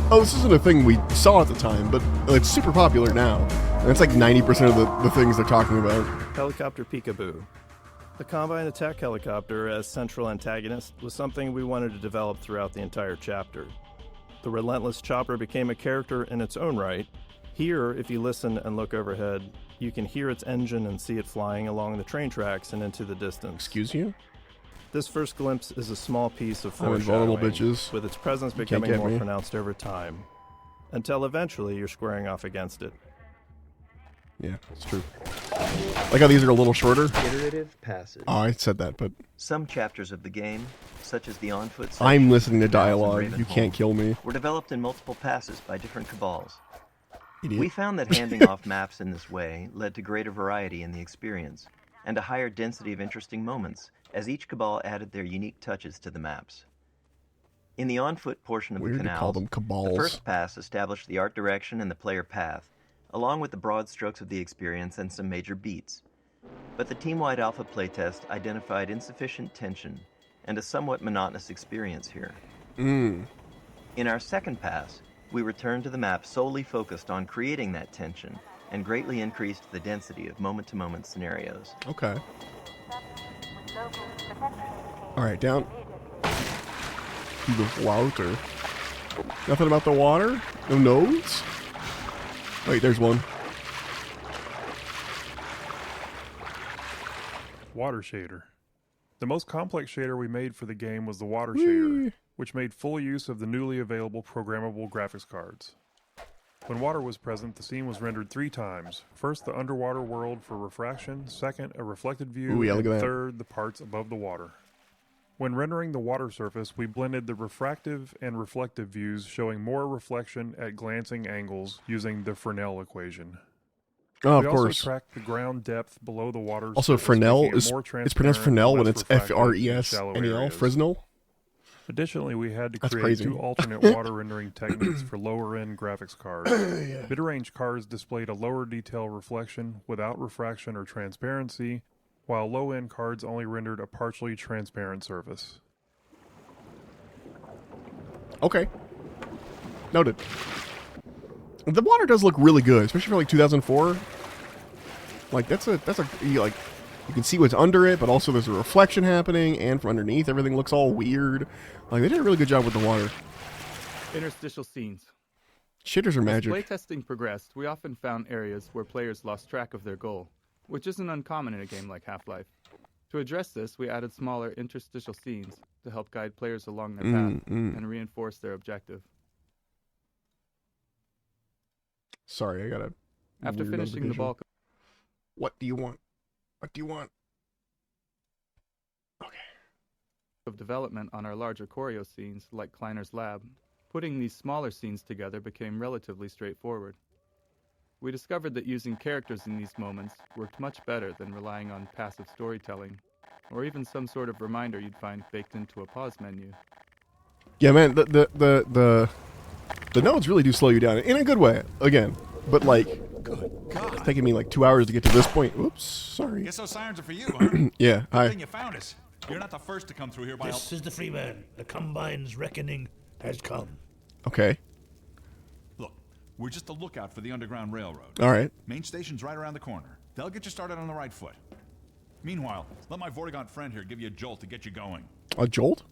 oh, this isn't a thing we saw at the time, but it's super popular now. And it's like 90% of the things they're talking about. Helicopter peekaboo. The Combine attack helicopter as central antagonist was something we wanted to develop throughout the entire chapter. The relentless chopper became a character in its own right. Here, if you listen and look overhead, you can hear its engine and see it flying along the train tracks and into the distance. Excuse you? This first glimpse is a small piece of I'm invulnerable, foreshadowing, bitches. with its presence becoming more pronounced over time, until eventually you're squaring off against it. Yeah, it's true. Like how these are a little shorter. Iterative passes. Oh, I said that, but some chapters of the game, such as the on-foot section, I'm listening to dialogue. You can't kill me. Were developed in multiple passes by different cabals. Idiot. We found that handing off maps in this way led to greater variety in the experience, and a higher density of interesting moments, as each cabal added their unique touches to the maps. In the on-foot portion of Weird the to call canals, them cabals. the first pass established the art direction and the player path, along with the broad strokes of the experience and some major beats. But the team-wide alpha playtest identified insufficient tension and a somewhat monotonous experience here. In our second pass, we returned to the map solely focused on creating that tension and greatly increased the density of moment-to-moment scenarios. Okay. Alright, down to the water. Nothing about the water? No nodes? Wait, there's one. Water shader. The most complex shader we made for the game was the water shader, which made full use of the newly available programmable graphics cards. When water was present, the scene was rendered 3 times. First, the underwater world for refraction, second, a reflected view, and third, the parts above the water. When rendering the water surface, we blended the refractive and reflective views, showing more reflection at glancing angles using the Fresnel equation. Oh, of we course. also tracked the ground depth below the water. Also, Fresnel is it's pronounced Fresnel when it's Fresnel. Fresnel. Additionally, we had to That's create crazy. 2 alternate water rendering techniques for lower-end graphics cards. Yeah. Mid-range cards displayed a lower detail reflection without refraction or transparency, while low-end cards only rendered a partially transparent surface. Okay. Noted. The water does look really good, especially for like 2004. Like that's a like you can see what's under it, but also there's a reflection happening, and from underneath everything looks all weird. Like they did a really good job with the water. Interstitial scenes. Shitters are magic. As playtesting progressed, we often found areas where players lost track of their goal, which isn't uncommon in a game like Half-Life. To address this, we added smaller interstitial scenes to help guide players along their path and reinforce their objective. Sorry, I gotta. After finishing the bulk. What do you want? What do you want? Of development on our larger choreo scenes, like Kleiner's lab, putting these smaller scenes together became relatively straightforward. We discovered that using characters in these moments worked much better than relying on passive storytelling, or even some sort of reminder you'd find baked into a pause menu. Yeah, man, the nodes really do slow you down in a good way. Again, but like, it's taking me like 2 hours to get to this point. Oops, sorry. Guess those sirens are for you, huh? Yeah, Good hi. thing you found us. You're not the first to come through here by This is the Freeman. The Combine's reckoning has come. Okay. Look, we're just a lookout for the Underground Railroad. All right. Main station's right around the corner. They'll get you started on the right foot. Meanwhile, let my Vortigaunt friend here give you a jolt to get you going. A jolt?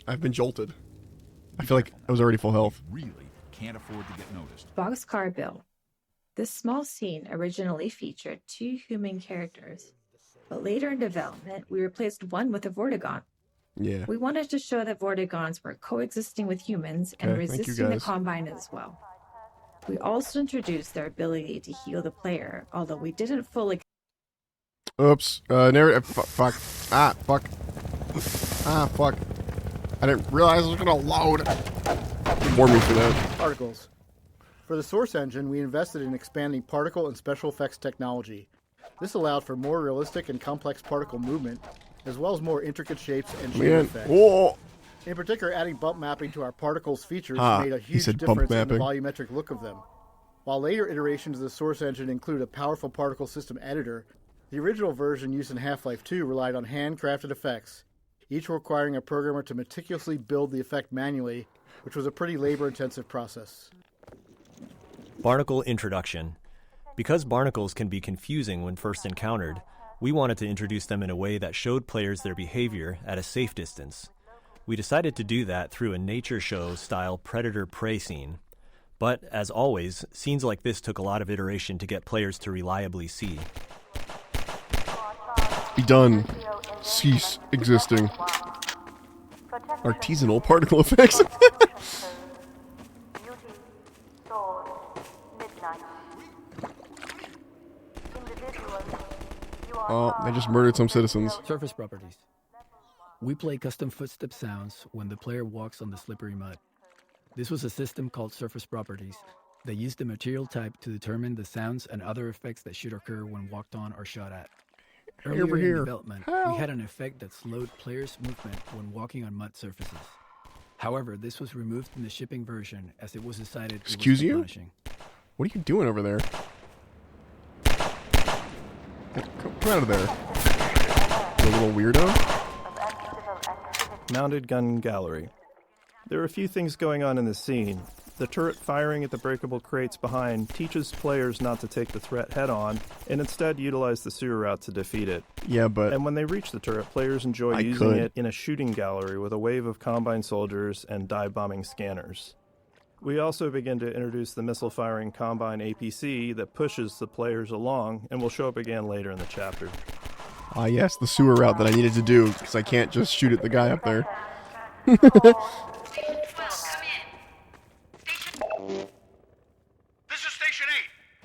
I've been jolted. I feel like I was already full health. Really can't afford to get noticed. Boxcar Bill. This small scene originally featured 2 human characters, but later in development, we replaced one with a Vortigaunt. Yeah. We wanted to show that Vortigaunts were coexisting with humans and Okay, thank you, resisting the guys. Combine as well. We also introduced their ability to heal the player, although we didn't fully. Oops. Narrative. Fuck. Ah, fuck. Ah, fuck. I didn't realize it was gonna load. Warn me for that. Particles. For the source engine, we invested in expanding particle and special effects technology. This allowed for more realistic and complex particle movement, as well as more intricate shapes and shape effects. Whoa. In particular, adding bump mapping to our particles features made a he huge said bump difference in the mapping. volumetric look of them. While later iterations of the source engine include a powerful particle system editor, the original version used in Half-Life 2 relied on handcrafted effects, each requiring a programmer to meticulously build the effect manually, which was a pretty labor-intensive process. Barnacle Introduction. Because barnacles can be confusing when first encountered, we wanted to introduce them in a way that showed players their behavior at a safe distance. We decided to do that through a nature show-style predator-prey scene. But, as always, scenes like this took a lot of iteration to get players to reliably see. Be done. Cease existing. Artisanal particle effects. Oh, they just murdered some citizens. Surface properties. We play custom footstep sounds when the player walks on the slippery mud. This was a system called Surface Properties that used the material type to determine the sounds and other effects that should occur when walked on or shot at. Earlier in development, we had an effect that slowed players' movement when walking on mud surfaces. However, this was removed in the shipping version as it was decided it was too punishing. What are you doing over there? Come out of there. You little weirdo. Mounted gun gallery. There are a few things going on in this scene. The turret firing at the breakable crates behind teaches players not to take the threat head-on, and instead utilize the sewer route to defeat it. Yeah, but... And when they reach the turret, players enjoy using it in a shooting gallery with a wave of Combine soldiers and dive-bombing scanners. We also begin to introduce the missile-firing Combine APC that pushes the players along, and will show up again later in the chapter. Ah, yes, the sewer route that I needed to do, because I can't just shoot at the guy up there. This is Station 8.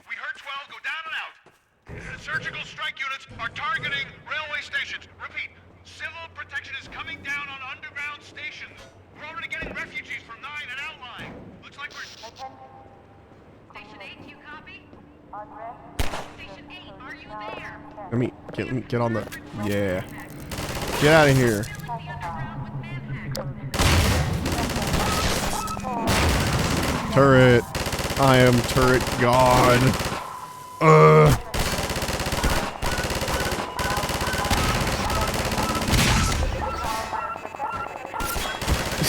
We heard 12 go down and out. The surgical strike units are targeting railway stations. Repeat, civil protection is coming down on underground stations. We're already getting refugees from 9 and outlying. Looks like we're... Station 8, do you copy? Station 8, are you there? Let me get on the... Yeah. Get out of here. Turret. I am turret god.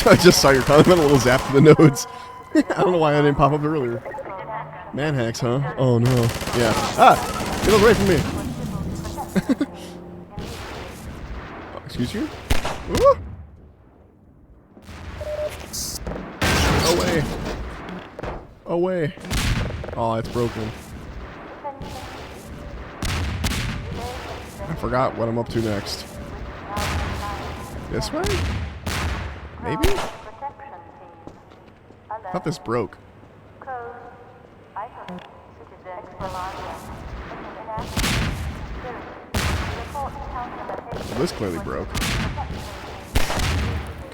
I just saw your comment, a little zap to the nodes. I don't know why I didn't pop up earlier. Man hacks, huh? Oh no. Yeah. Ah! Get away from me! Oh, excuse you? Ooh. Away! Away! Oh, it's broken. I forgot what I'm up to next. This way? Maybe? I thought this broke. Well, this clearly broke.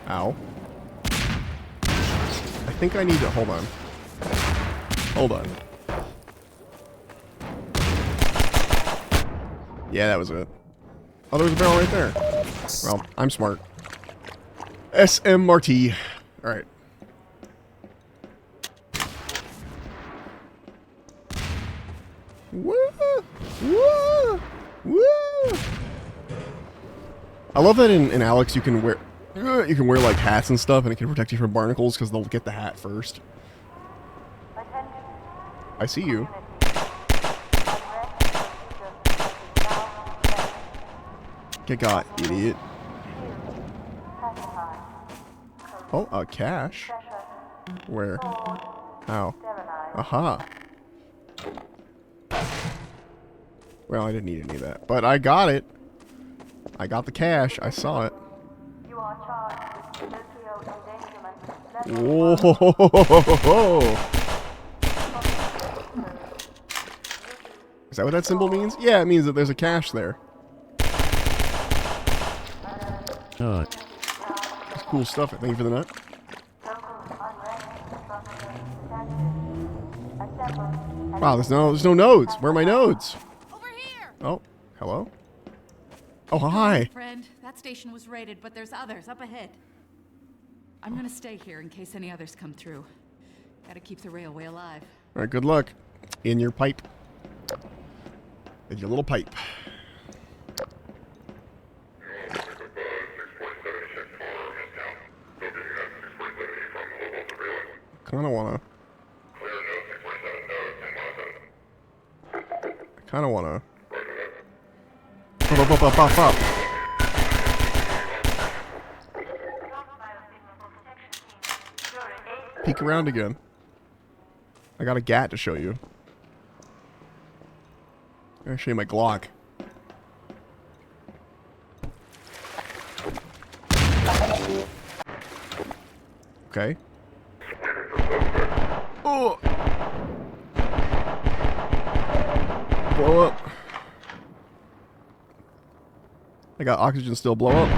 Ow. I think I need to... Hold on. Hold on. Yeah, that was it. Oh, there was a barrel right there. Well, I'm smart. SMRT. Alright. Woo! Woo! Woo! I love that in Alex you can wear like hats and stuff, and it can protect you from barnacles because they'll get the hat first. I see you. Get got, idiot. Oh, a cache? Where? How? Aha. Well, I didn't need any of that, but I got it. I got the cache. I saw it. Whoa! Is that what that symbol means? Yeah, it means that there's a cache there. That's cool stuff. Thank you for the nut. Wow, there's no nodes. Where are my nodes? Over here. Oh, hello. Oh, hi. Friend, that station was raided, but there's others up ahead. I'm gonna stay here in case any others come through. Gotta keep the railway alive. All right, good luck. In your pipe. In your little pipe. Kinda wanna... Kind of want to... Up. Peek around again. I got a GAT to show you. I'll show you my Glock. Okay. Oh! Blow up. I got oxygen still. Blow up.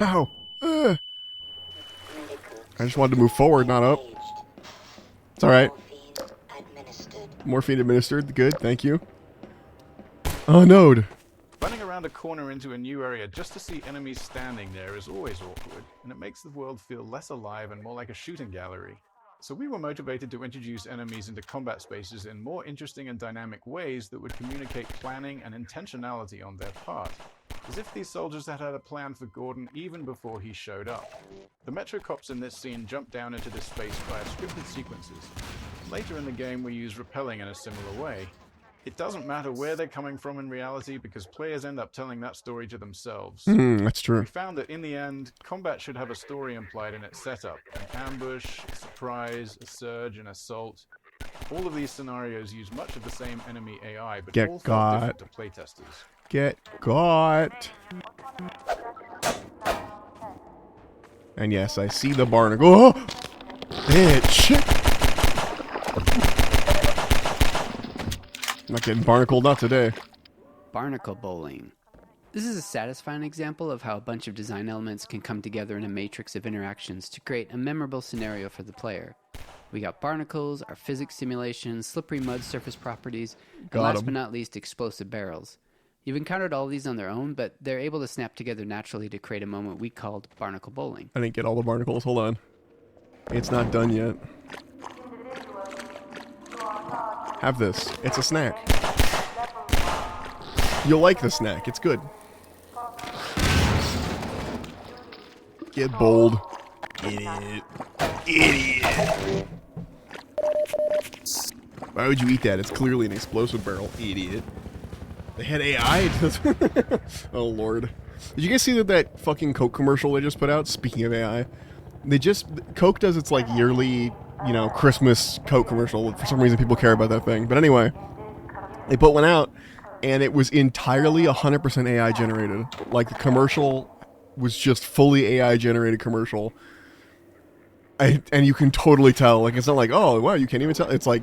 Ow! I just wanted to move forward, not up. It's alright. Morphine administered. Good, thank you. Oh, node. Running around a corner into a new area just to see enemies standing there is always awkward, and it makes the world feel less alive and more like a shooting gallery. So we were motivated to introduce enemies into combat spaces in more interesting and dynamic ways that would communicate planning and intentionality on their part. As if these soldiers had had a plan for Gordon even before he showed up. The Metro cops in this scene jump down into this space via scripted sequences. Later in the game we use rappelling in a similar way. It doesn't matter where they're coming from in reality because players end up telling that story to themselves. That's true. We found that in the end, combat should have a story implied in its setup. An ambush, a surprise, a surge, an assault. All of these scenarios use much of the same enemy AI, but all felt different to playtesters. Get got. And yes, I see the barnacle. Oh! Bitch! I'm not getting barnacled, not today. Barnacle bowling. This is a satisfying example of how a bunch of design elements can come together in a matrix of interactions to create a memorable scenario for the player. We got barnacles, our physics simulations, slippery mud surface properties, and last but not least, explosive barrels. You've encountered all these on their own, but they're able to snap together naturally to create a moment we called barnacle bowling. I didn't get all the barnacles. Hold on. It's not done yet. Have this. It's a snack. You'll like the snack. It's good. Get bold. Idiot. Idiot. Why would you eat that? It's clearly an explosive barrel. Idiot. They had AI? Oh, Lord. Did you guys see that fucking Coke commercial they just put out? Speaking of AI. Coke does its, like, yearly, you know, Christmas Coke commercial. For some reason, people care about that thing. But anyway, they put one out, and it was entirely 100% AI generated. Like, the commercial was just fully AI generated commercial. And you can totally tell. Like, it's not like, oh, wow, you can't even tell. It's like,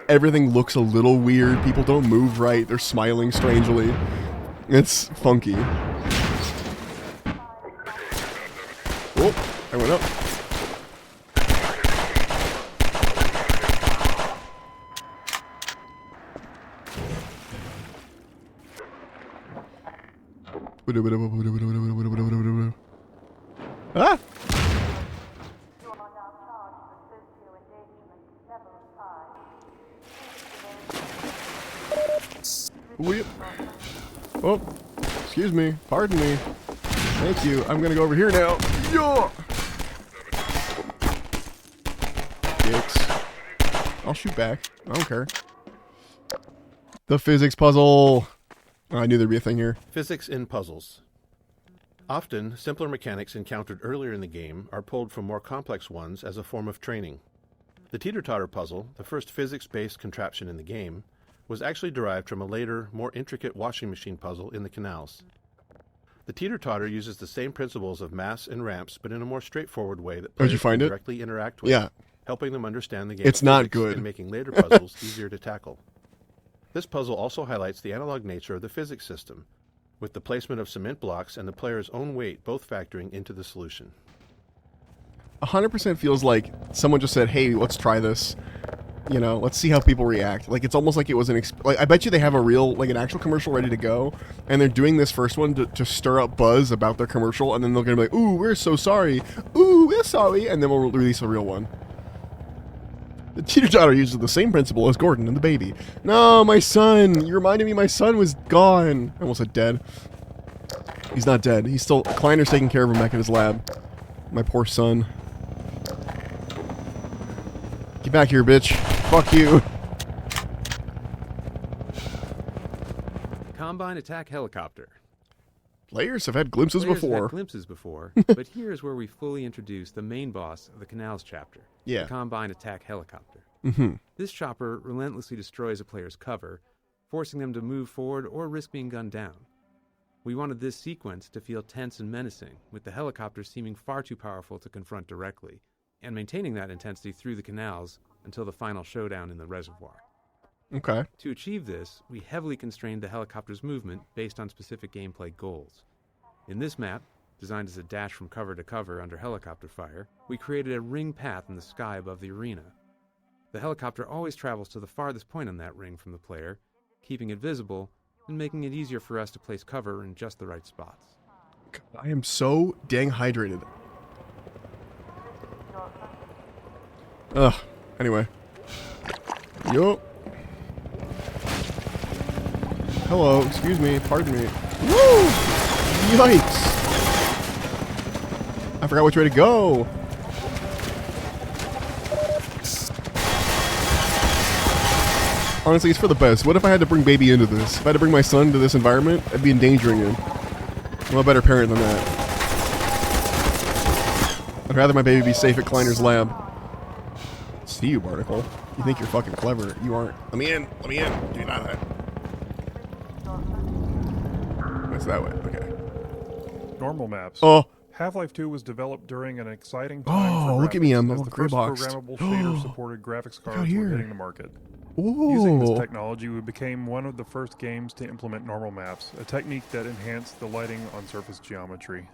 everything looks a little weird. People don't move right. They're smiling strangely. It's funky. Oh, I went up. Ah! Oh, excuse me. Pardon me. Thank you. I'm gonna go over here now. Yo! Dicks. I'll shoot back. I don't care. The physics puzzle. Oh, I knew there'd be a thing here. Physics in puzzles. Often, simpler mechanics encountered earlier in the game are pulled from more complex ones as a form of training. The teeter-totter puzzle, the first physics-based contraption in the game, was actually derived from a later, more intricate washing machine puzzle in the canals. The teeter-totter uses the same principles of mass and ramps, but in a more straightforward way that players can directly interact with, helping them understand the game's it's not physics good. and making later puzzles easier to tackle. This puzzle also highlights the analog nature of the physics system, with the placement of cement blocks and the player's own weight both factoring into the solution. 100% feels like someone just said, hey, let's try this. You know, let's see how people react. Like, it's almost like it was like, I bet you they have a real, like, an actual commercial ready to go, and they're doing this first one to stir up buzz about their commercial, and then they're gonna be like, ooh, we're so sorry. Ooh, we're sorry. And then we'll release a real one. The teeter-totter uses the same principle as Gordon and the baby. No, my son! You reminded me my son was gone. I almost said dead. He's not dead. He's still... Kleiner's taking care of him back in his lab. My poor son. Get back here, bitch. Fuck you. Combine Attack Helicopter. Players have had glimpses Players have before. had glimpses before, but here's where we fully introduce the main boss of the Canals chapter. Yeah. The Combine Attack Helicopter. Mm-hmm. This chopper relentlessly destroys a player's cover, forcing them to move forward or risk being gunned down. We wanted this sequence to feel tense and menacing, with the helicopter seeming far too powerful to confront directly, and maintaining that intensity through the canals until the final showdown in the reservoir. Okay. To achieve this, we heavily constrained the helicopter's movement based on specific gameplay goals. In this map, designed as a dash from cover to cover under helicopter fire, we created a ring path in the sky above the arena. The helicopter always travels to the farthest point on that ring from the player, keeping it visible and making it easier for us to place cover in just the right spots. I am so dang hydrated. Ugh. Anyway. Yo. Hello. Excuse me. Pardon me. Woo! Yikes. I forgot which way to go. Honestly, it's for the best. What if I had to bring baby into this? If I had to bring my son to this environment, I'd be endangering him. I'm a better parent than that. I'd rather my baby be safe at Kleiner's lab. See you, Barnacle. You think you're fucking clever. You aren't. Let me in. Let me in. Do not that. That's that way. Okay. Normal maps. Oh. Half-Life 2 was developed during an exciting time for look at me. I'm graphics, as all the first gray-boxed. programmable shader-supported graphics Look out cards here. were hitting the market. Ooh. Using this technology, we became one of the first games to implement normal maps, a technique that enhanced the lighting on surface geometry.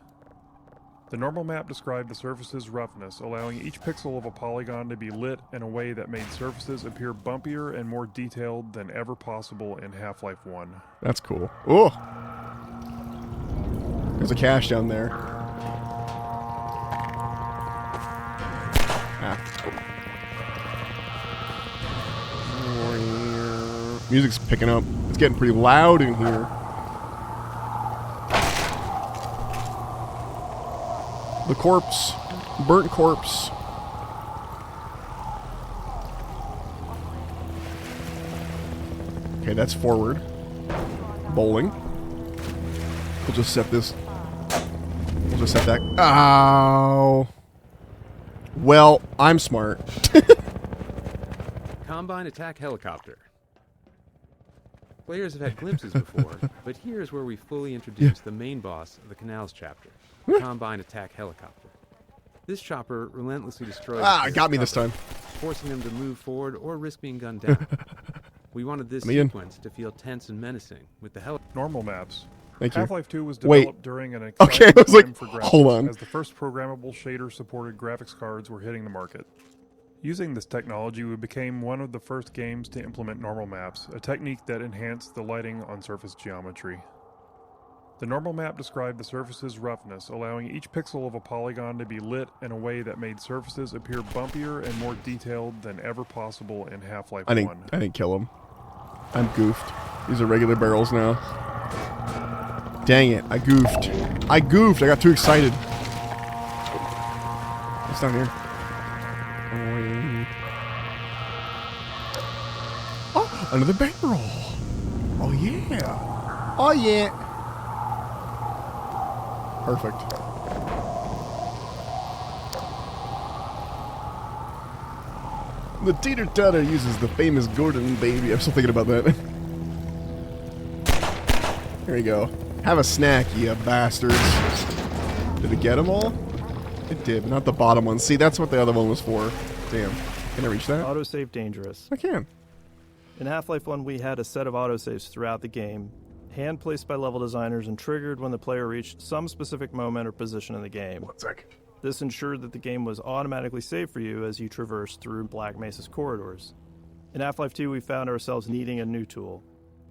The normal map described the surface's roughness, allowing each pixel of a polygon to be lit in a way that made surfaces appear bumpier and more detailed than ever possible in Half-Life 1. That's cool. Oh. There's a cache down there. Ah. Music's picking up. It's getting pretty loud in here. The corpse. Burnt corpse. Okay, that's forward. Bowling. We'll just set this. We'll just set that. Ow. Well, I'm smart. Combine Attack Helicopter. Players have had glimpses before, but here's where we fully introduce the main boss of the Canals chapter, the Combine Attack Helicopter. This chopper relentlessly destroys it got me this time. Forcing them to move forward or risk being gunned down. We wanted this sequence to feel tense and menacing, with the Normal maps. Thank you. Half-Life 2 was Wait. developed during an exciting Okay, I was like, time for graphics, hold on. as the first programmable shader-supported graphics cards were hitting the market. Using this technology, we became one of the first games to implement normal maps, a technique that enhanced the lighting on surface geometry. The normal map described the surface's roughness, allowing each pixel of a polygon to be lit in a way that made surfaces appear bumpier and more detailed than ever possible in Half-Life 1. I didn't kill him. I'm goofed. These are regular barrels now. Dang it, I goofed. I got too excited. What's down here? Oh, another barrel. Oh yeah. Oh yeah. Perfect. The teeter-totter uses the famous Gordon baby. I'm still thinking about that. Here you go. Have a snack, you bastards. Did it get them all? It did, but not the bottom one. See, that's what the other one was for. Damn. Can I reach that? Autosave dangerous. I can. In Half-Life 1, we had a set of autosaves throughout the game, hand-placed by level designers and triggered when the player reached some specific moment or position in the game. 1 sec. This ensured that the game was automatically saved for you as you traversed through Black Mesa's corridors. In Half-Life 2, we found ourselves needing a new tool.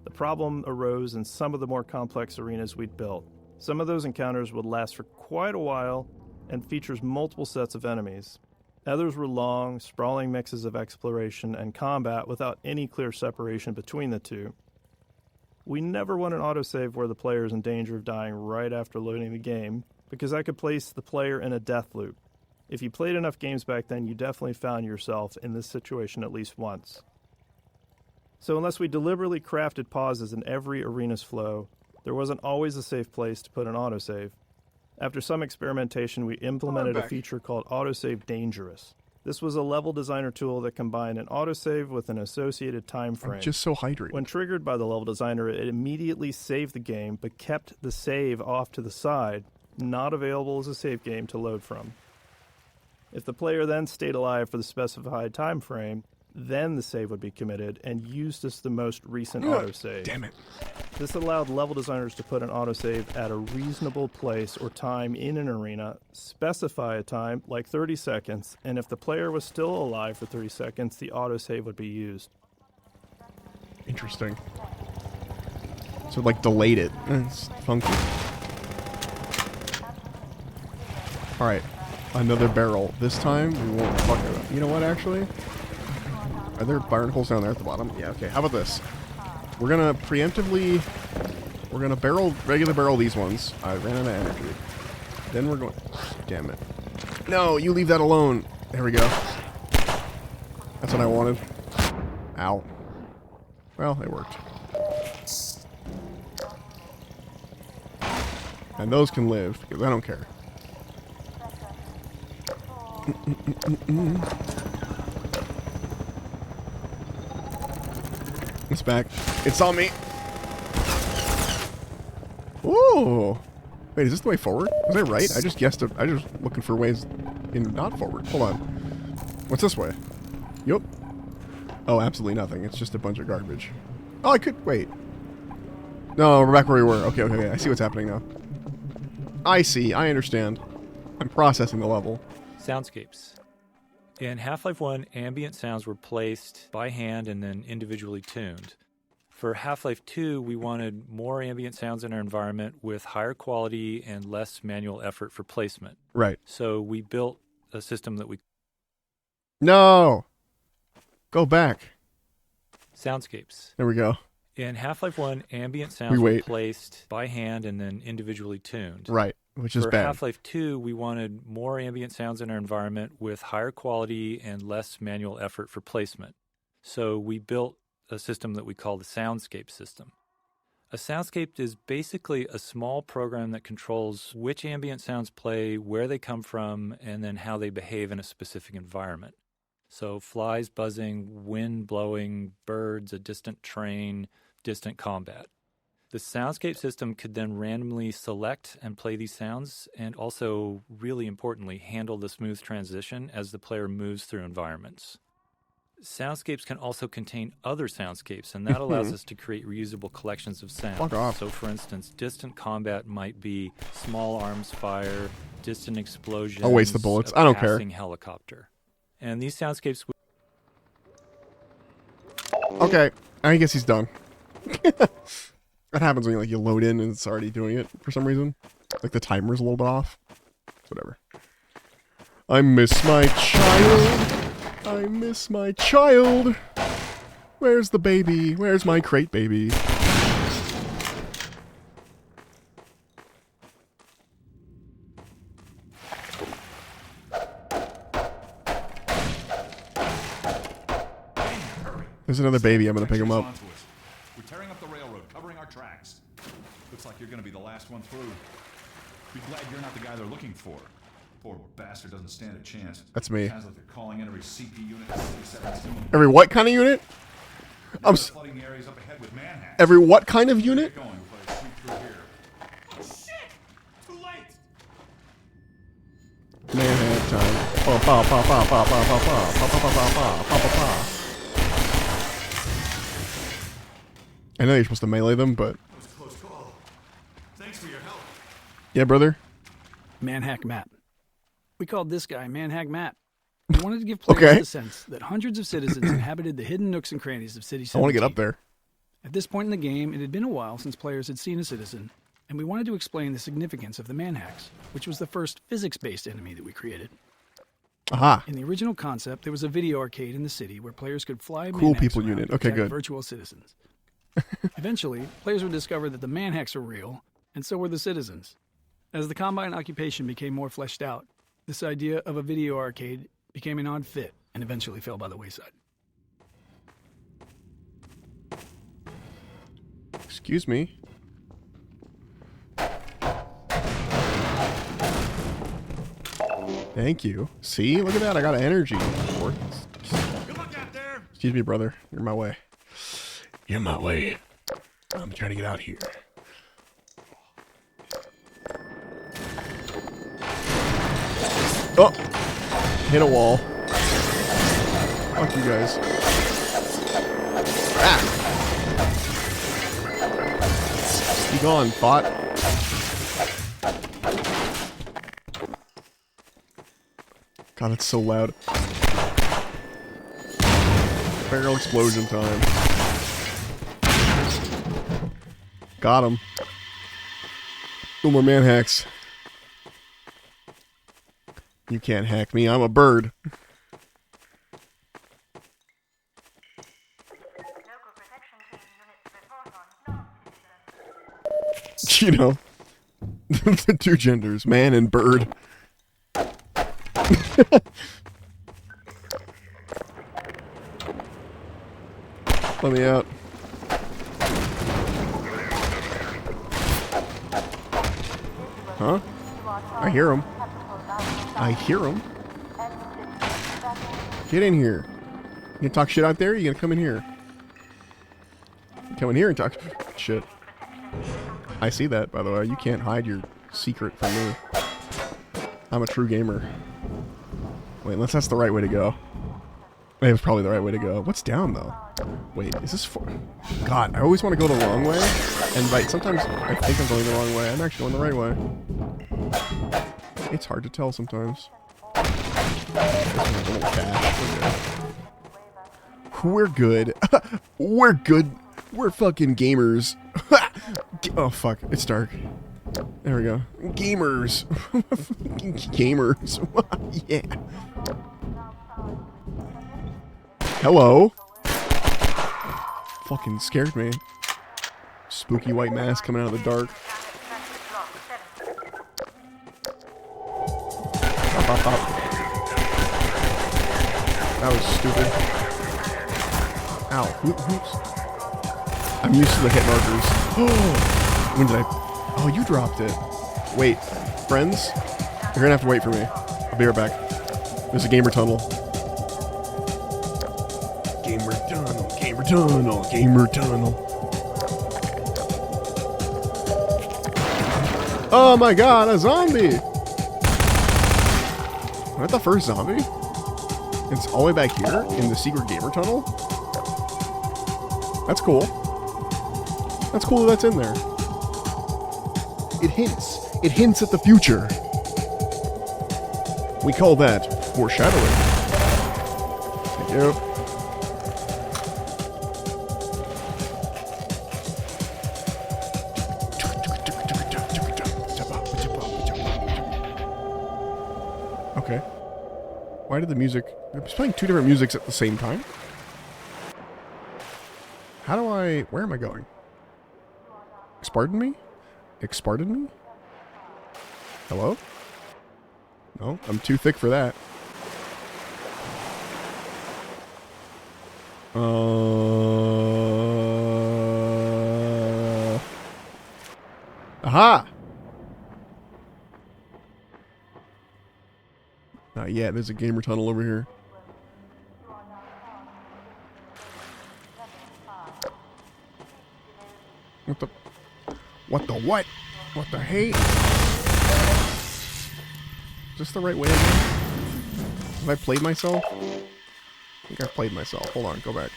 The problem arose in some of the more complex arenas we'd built. Some of those encounters would last for quite a while and features multiple sets of enemies. Others were long, sprawling mixes of exploration and combat without any clear separation between the two. We never want an autosave where the player is in danger of dying right after loading the game, because that could place the player in a death loop. If you played enough games back then, you definitely found yourself in this situation at least once. So unless we deliberately crafted pauses in every arena's flow, there wasn't always a safe place to put an autosave. After some experimentation, we implemented a feature called Autosave Dangerous. This was a level designer tool that combined an autosave with an associated time frame. I'm just so hydrated. When triggered by the level designer, it immediately saved the game, but kept the save off to the side, not available as a save game to load from. If the player then stayed alive for the specified time frame, then the save would be committed and used as the most recent autosave. Damn it. This allowed level designers to put an autosave at a reasonable place or time in an arena, specify a time, like 30 seconds, and if the player was still alive for 30 seconds, the autosave would be used. Interesting. So, like, delayed it. It's funky. Alright. Another barrel. This time, we won't fuck it up. You know what, actually? Are there barnacles down there at the bottom? Yeah, okay. How about this? We're gonna preemptively... We're gonna regular barrel these ones. I ran out of energy. Then we're going... Damn it. No, you leave that alone. There we go. That's what I wanted. Ow. Well, it worked. And those can live, because I don't care. It's back. It's on me. Ooh. Wait, is this the way forward? Was I right? I just guessed it. I just looking for ways in not forward. Hold on. What's this way? Yup. Oh, absolutely nothing. It's just a bunch of garbage. Oh, I could... Wait. No, we're back where we were. Okay, okay, okay. I see what's happening now. I see. I understand. I'm processing the level. Soundscapes. In Half-Life 1, ambient sounds were placed by hand and then individually tuned. For Half-Life 2, we wanted more ambient sounds in our environment with higher quality and less manual effort for placement. Right. So we built a system that we... No! Go back. Soundscapes. There we go. In Half-Life 1, ambient sounds were placed by hand and then individually tuned. Right, which is For bad. Half-Life 2, we wanted more ambient sounds in our environment with higher quality and less manual effort for placement. So we built a system that we call the soundscape system. A soundscape is basically a small program that controls which ambient sounds play, where they come from, and then how they behave in a specific environment. So flies buzzing, wind blowing, birds, a distant train, distant combat. The soundscape system could then randomly select and play these sounds, and also, really importantly, handle the smooth transition as the player moves through environments. Soundscapes can also contain other soundscapes, and that allows us to create reusable collections of sounds. Fuck off. So, for instance, distant combat might be small arms fire, distant explosions, I'll waste the bullets. I don't care. passing helicopter. And these soundscapes... Okay, I guess he's done. That happens when you load in and it's already doing it for some reason. Like the timer's a little bit off. Whatever. I miss my child. I miss my child. Where's the baby? Where's my crate baby? There's another baby. I'm gonna pick him up. We're tearing up the railroad, covering our tracks. Looks like you're gonna be the last one through. Be glad you're not the guy they're looking for. Poor bastard doesn't stand a chance. That's me. Sounds like they're calling in every CP unit in 17. Every what kind of unit? Flooding the areas up ahead with manhacks. Every what kind of unit? Get going before they sweep through here. Oh shit! Too late! Manhack time. Pa pa pa pa pa pa pa pa pa pa pa pa pa pa. I know you're supposed to melee them, but That was a close call. Thanks for your help. yeah, brother. Manhack Matt. We called this guy Manhack Matt. We wanted to give players the sense that hundreds of citizens inhabited the hidden nooks and crannies of City 17. I want to get up there. At this point in the game, it had been a while since players had seen a citizen, and we wanted to explain the significance of the manhacks, which was the first physics-based enemy that we created. Aha. In the original concept, there was a video arcade in the city where players could fly Cool manhacks people around unit. to Okay, attack good. virtual citizens. Eventually, players would discover that the manhacks were real, and so were the citizens. As the Combine occupation became more fleshed out, this idea of a video arcade became an odd fit and eventually fell by the wayside. Excuse me. Thank you. See? Look at that. I got energy. Excuse me, brother. You're in my way. You're in my way. I'm trying to get out here. Oh! Hit a wall. Fuck you guys. Ah! Be gone, bot. God, it's so loud. Barrel explosion time. Got him. No more man hacks. You can't hack me, I'm a bird. You know, the two genders, man and bird. Let me out. Huh? I hear him. I hear him. Get in here. You gonna talk shit out there? Or you gonna come in here? Come in here and talk shit. I see that, by the way. You can't hide your secret from me. I'm a true gamer. Wait, unless that's the right way to go. It was probably the right way to go. What's down, though? Wait, is this for... God, I always want to go the wrong way. And, like, sometimes I think I'm going the wrong way. I'm actually going the right way. It's hard to tell sometimes. We're good. We're good. We're fucking gamers. Oh, fuck. It's dark. There we go. Gamers. Gamers. Yeah. Hello. Fucking scared me. Spooky white mask coming out of the dark. Pop, pop, pop. That was stupid. Ow. Oops. I'm used to the hit markers. When did I... Oh, you dropped it. Wait. Friends? You're gonna have to wait for me. I'll be right back. There's a gamer tunnel. Gamer tunnel. Gamer tunnel. Gamer tunnel. Oh my god, a zombie! Am I the first zombie? It's all the way back here in the secret gamer tunnel? That's cool. That's cool that's in there. It hints. It hints at the future. We call that foreshadowing. Thank you. Okay. Why did the music... It's playing two different musics at the same time? How do I... Where am I going? Pardon me? Pardon me? Hello? No, I'm too thick for that. Aha! Not yet. There's a gamer tunnel over here. What the... What the what? What the hey? Is this the right way again? Have I played myself? I think I've played myself. Hold on, go back.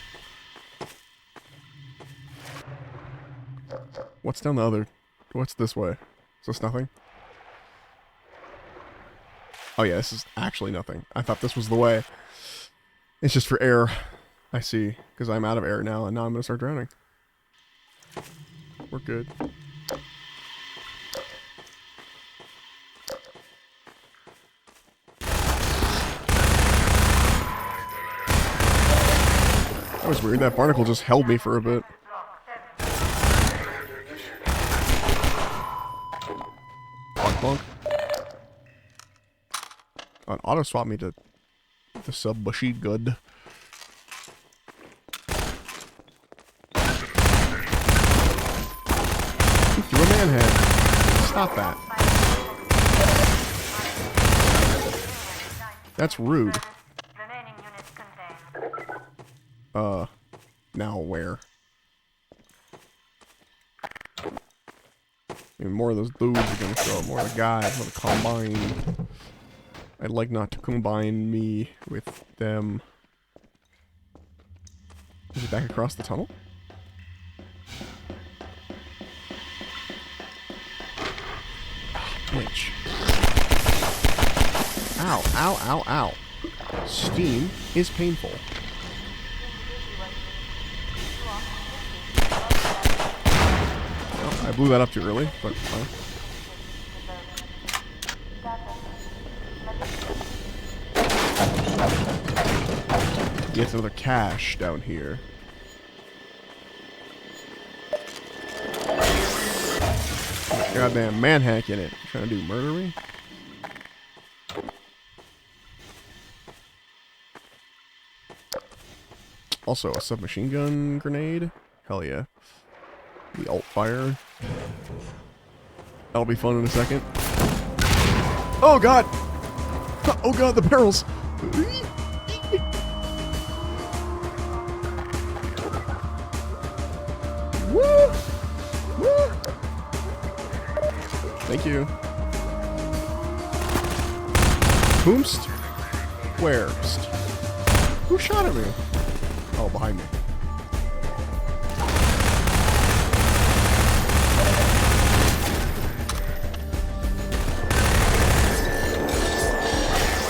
What's down the other? What's this way? Is this nothing? Oh yeah, this is actually nothing. I thought this was the way. It's just for air. I see. Because I'm out of air now, and now I'm going to start drowning. We're good. That was weird. That barnacle just held me for a bit. Bonk, bonk. Oh, auto swap me to the sub-machine gun. Manhead. Stop that. That's rude. Now where? I mean, more of those dudes are gonna show up. More of the guys want to combine. I'd like not to combine me with them. Is it back across the tunnel? Bitch. Ow, ow, ow, ow. Steam is painful. Well, I blew that up too early, but well. Get another cache down here. Goddamn manhack in it. Trying to do murder me? Also, a submachine gun grenade. Hell yeah. The alt fire. That'll be fun in a second. Oh god! Oh god, the barrels! Woo! Woo! Thank you. Whomst? Wherest? Who shot at me? Oh, behind me.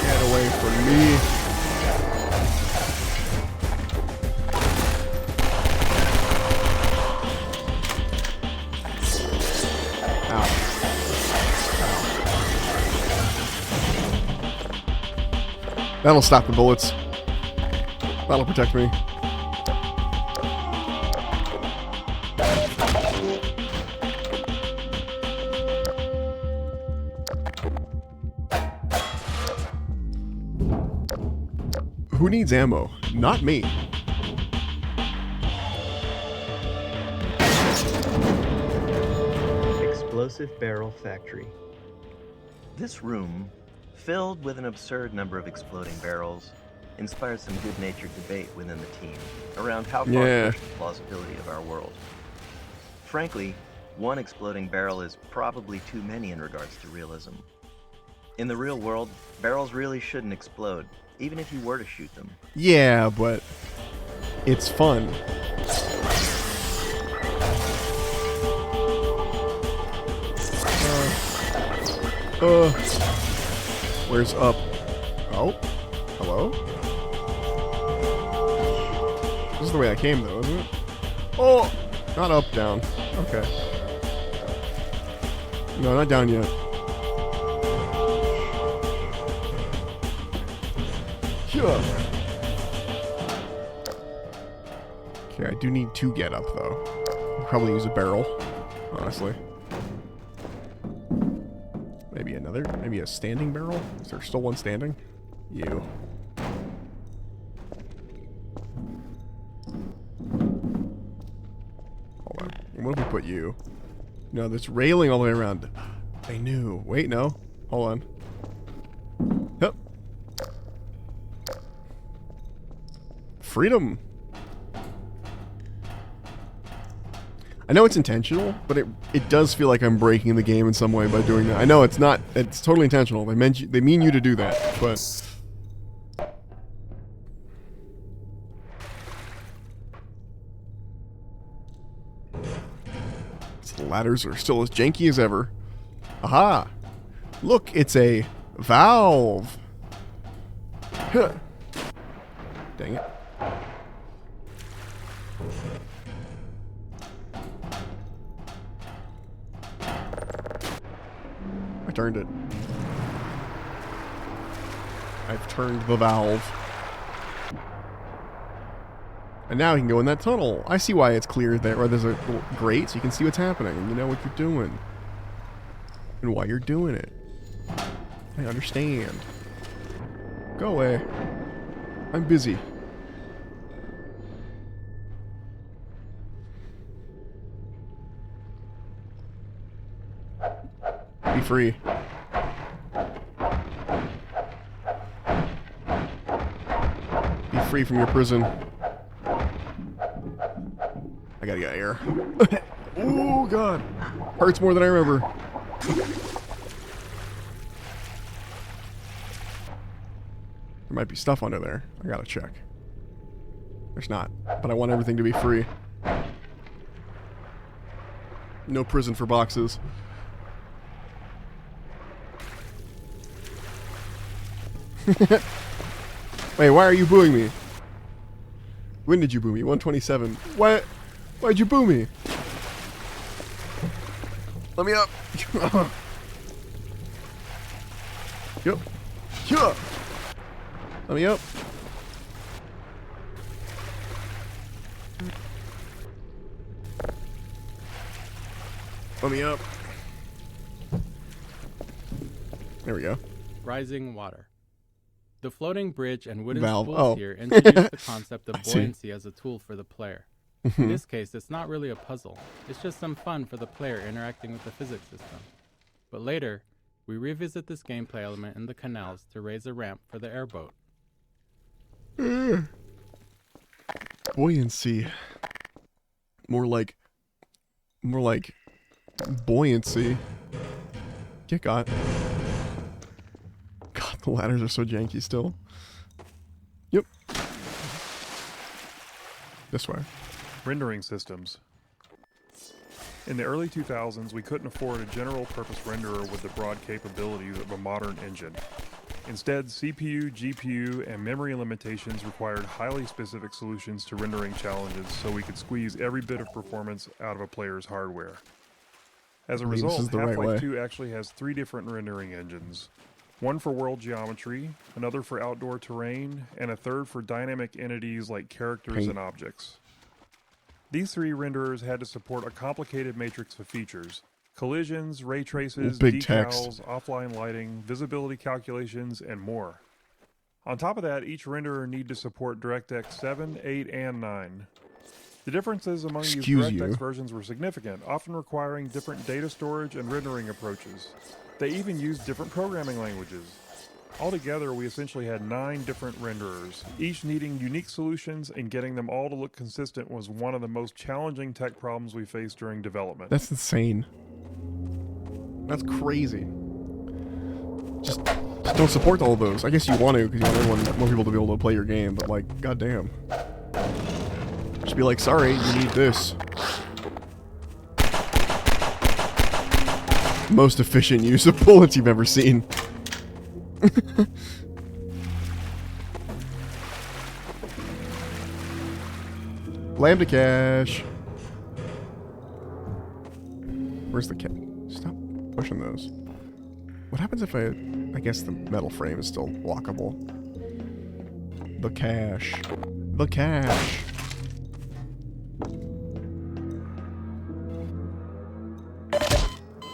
Get away from me. Ow. That'll stop the bullets. That'll protect me. Who needs ammo? Not me. Explosive Barrel Factory. This room, filled with an absurd number of exploding barrels, inspired some good-natured debate within the team around how far to push the plausibility of our world. Frankly, one exploding barrel is probably too many in regards to realism. In the real world, barrels really shouldn't explode, even if you were to shoot them. Yeah, but it's fun. Where's up? Oh, hello? This is the way I came, though, isn't it? Oh, not up, down. Okay. No, not down yet. Okay, I do need to get up, though. I'll probably use a barrel, honestly. Maybe another? Maybe a standing barrel? Is there still one standing? You. Hold on. What if we put you? No, there's railing all the way around. I knew. Wait, no. Hold on. Yep. Freedom. I know it's intentional, but it does feel like I'm breaking the game in some way by doing that. I know it's not. It's totally intentional. They mean you to do that, but the ladders are still as janky as ever. Aha! Look, it's a valve. Huh. Dang it. I turned it. I've turned the valve. And now you can go in that tunnel. I see why it's clear there, or there's a little grate so you can see what's happening and you know what you're doing. And why you're doing it. I understand. Go away. I'm busy. Be free. Be free from your prison. I gotta get air. Oh, God. Hurts more than I remember. There might be stuff under there. I gotta check. There's not. But I want everything to be free. No prison for boxes. Wait, why are you booing me? When did you boo me? 127. What? Why'd you boo me? Let me up. Yup. Yup. Let me up. Let me up. There we go. Rising water. The floating bridge and wooden Valve. spools Oh. here introduce the concept of I see. buoyancy as a tool for the player. In this case, it's not really a puzzle. It's just some fun for the player interacting with the physics system. But later, we revisit this gameplay element in the canals to raise a ramp for the airboat. Buoyancy. More like buoyancy. Get got. God, the ladders are so janky still. Yep. This way. Rendering systems. In the early 2000s, we couldn't afford a general-purpose renderer with the broad capabilities of a modern engine. Instead, CPU, GPU, and memory limitations required highly specific solutions to rendering challenges so we could squeeze every bit of performance out of a player's hardware. As a I believe this result, is the right Half-Life way. 2 actually has 3 different rendering engines. One for world geometry, another for outdoor terrain, and a third for dynamic entities like characters Paint. and objects. These 3 renderers had to support a complicated matrix of features: collisions, ray traces, Big decals, text. offline lighting, visibility calculations, and more. On top of that, each renderer needed to support DirectX 7, 8, and 9. The differences among these Excuse DirectX you. versions were significant, often requiring different data storage and rendering approaches. They even used different programming languages. Altogether, we essentially had 9 different renderers, each needing unique solutions, and getting them all to look consistent was one of the most challenging tech problems we faced during development. That's insane. That's crazy. Just don't support all of those. I guess you want to because you want more people to be able to play your game, but like, goddamn. Just be like, sorry, you need this. Most efficient use of bullets you've ever seen. Lambda cache. Where's the cache? Stop pushing those. What happens if I guess the metal frame is still lockable? The cache. The cache.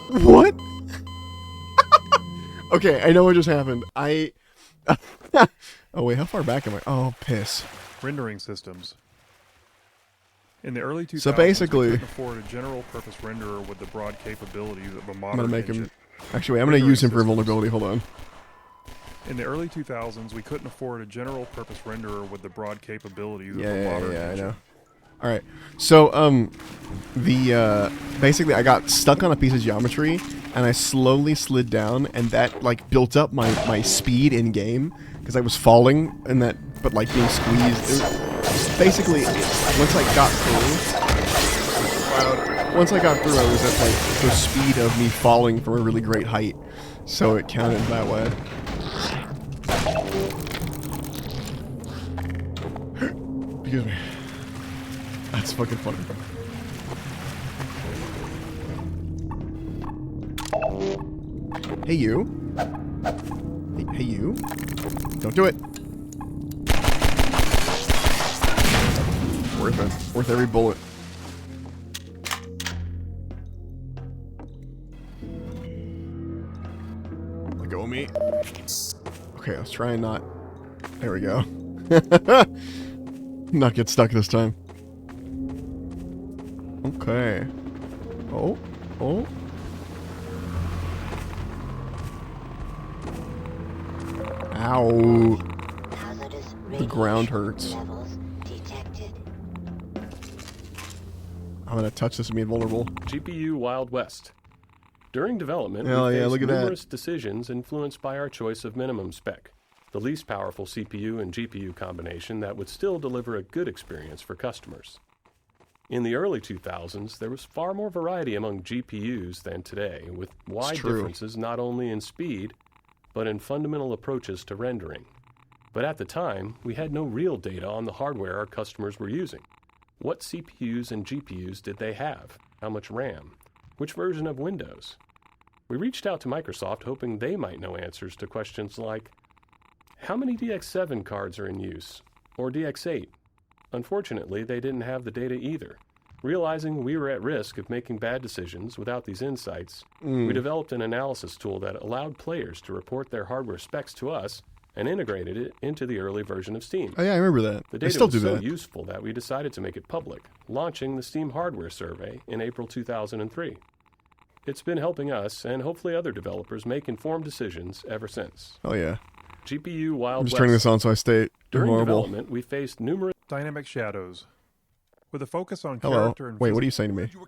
What? Okay, I know what just happened. Oh wait, how far back am I? Oh, piss. Rendering systems. In the early 2000s, So basically- we couldn't afford a general-purpose renderer with the broad capabilities of a I'm modern gonna make engine. him. Actually, wait, I'm gonna use him for vulnerability. Hold on. In the early 2000s, we couldn't afford a general-purpose renderer with the broad capabilities of Yeah, a yeah, modern yeah, I engine. know. All right. So, basically, I got stuck on a piece of geometry, and I slowly slid down, and that like built up my speed in game because I was falling and that, but like being squeezed. Basically, once I got through, I was at like the speed of me falling from a really great height, so it counted that way. Excuse me. That's fucking funny. Hey you. Hey you. Don't do it. Worth it. Worth every bullet. Let go of me. Okay, let's try and not. There we go. Not get stuck this time. Okay. Oh. Oh. Ow. The ground hurts. I'm gonna touch this and be invulnerable. GPU Wild West. During development, Hell we yeah, faced look at that. numerous decisions influenced by our choice of minimum spec, the least powerful CPU and GPU combination that would still deliver a good experience for customers. In the early 2000s, there was far more variety among GPUs than today, with wide differences not only in speed, but in fundamental approaches to rendering. But at the time, we had no real data on the hardware our customers were using. What CPUs and GPUs did they have? How much RAM? Which version of Windows? We reached out to Microsoft hoping they might know answers to questions like, how many DX7 cards are in use? Or DX8? Unfortunately, they didn't have the data either. Realizing we were at risk of making bad decisions without these insights, we developed an analysis tool that allowed players to report their hardware specs to us and integrated it into the early version of Steam. Oh yeah, I remember that. The They data still was do so that. useful that we decided to make it public, launching the Steam Hardware Survey in April 2003. It's been helping us and hopefully other developers make informed decisions ever since. Oh yeah. GPU Wild I'm just West. turning this on so I stay During vulnerable. development, we faced numerous Dynamic shadows. With a focus on Hello. character and Wait, what are you saying to me? You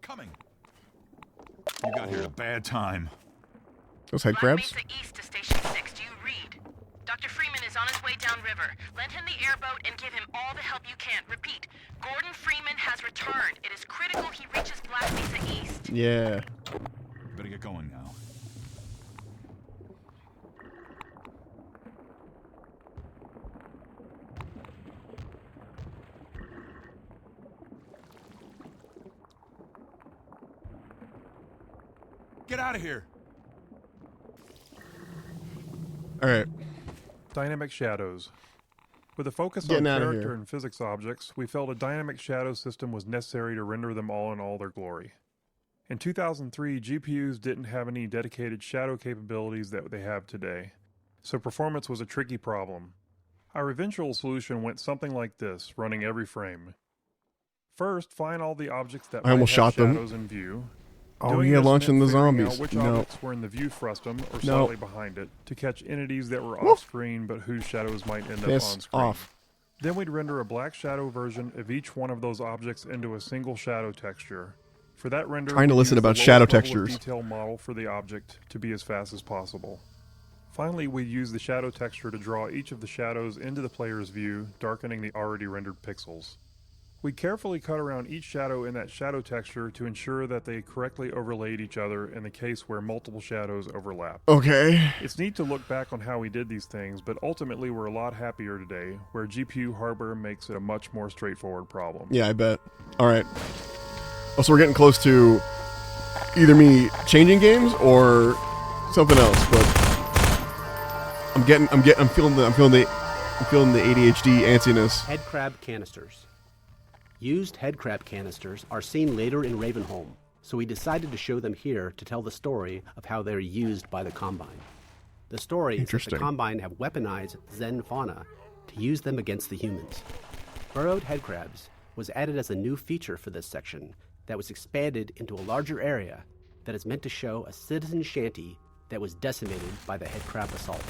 got here at a bad time. Those head crabs? Mesa East to Station 6. Do you read? Dr. Freeman is on his way downriver. Lend him the airboat and give him all the help you can. Repeat, Gordon Freeman has returned. It is critical he reaches Black Mesa East. Yeah. Better get going now. Get out of here. All right. Dynamic shadows. With a focus Getting on outta character here. and physics objects, we felt a dynamic shadow system was necessary to render them all in all their glory. In 2003, GPUs didn't have any dedicated shadow capabilities that they have today, so performance was a tricky problem. Our eventual solution went something like this, running every frame. First, find all the objects that I almost might have shot them. shadows in view. Oh Doing yeah, this launching the meant figuring zombies. out which No. objects were in the view frustum or No. slightly behind it to catch entities that were Woof. off screen but whose shadows might end up Piss on screen. off. Then we'd render a black shadow version of each one of those objects into a single shadow texture. For that render, Trying to we listen used the about lowest shadow level of textures. detail model for the object to be as fast as possible. Finally, we use the shadow texture to draw each of the shadows into the player's view, darkening the already rendered pixels. We carefully cut around each shadow in that shadow texture to ensure that they correctly overlaid each other in the case where multiple shadows overlap. Okay. It's neat to look back on how we did these things, but ultimately we're a lot happier today, where GPU hardware makes it a much more straightforward problem. Yeah, I bet. All right. Oh, so we're getting close to either me changing games or something else, but I'm feeling the ADHD antsiness. Head crab canisters. Used head crab canisters are seen later in Ravenholm, so we decided to show them here to tell the story of how they're used by the Combine. The story is that the Interesting. Combine have weaponized Zen fauna to use them against the humans. Burrowed head crabs was added as a new feature for this section that was expanded into a larger area that is meant to show a citizen shanty that was decimated by the head crab assault.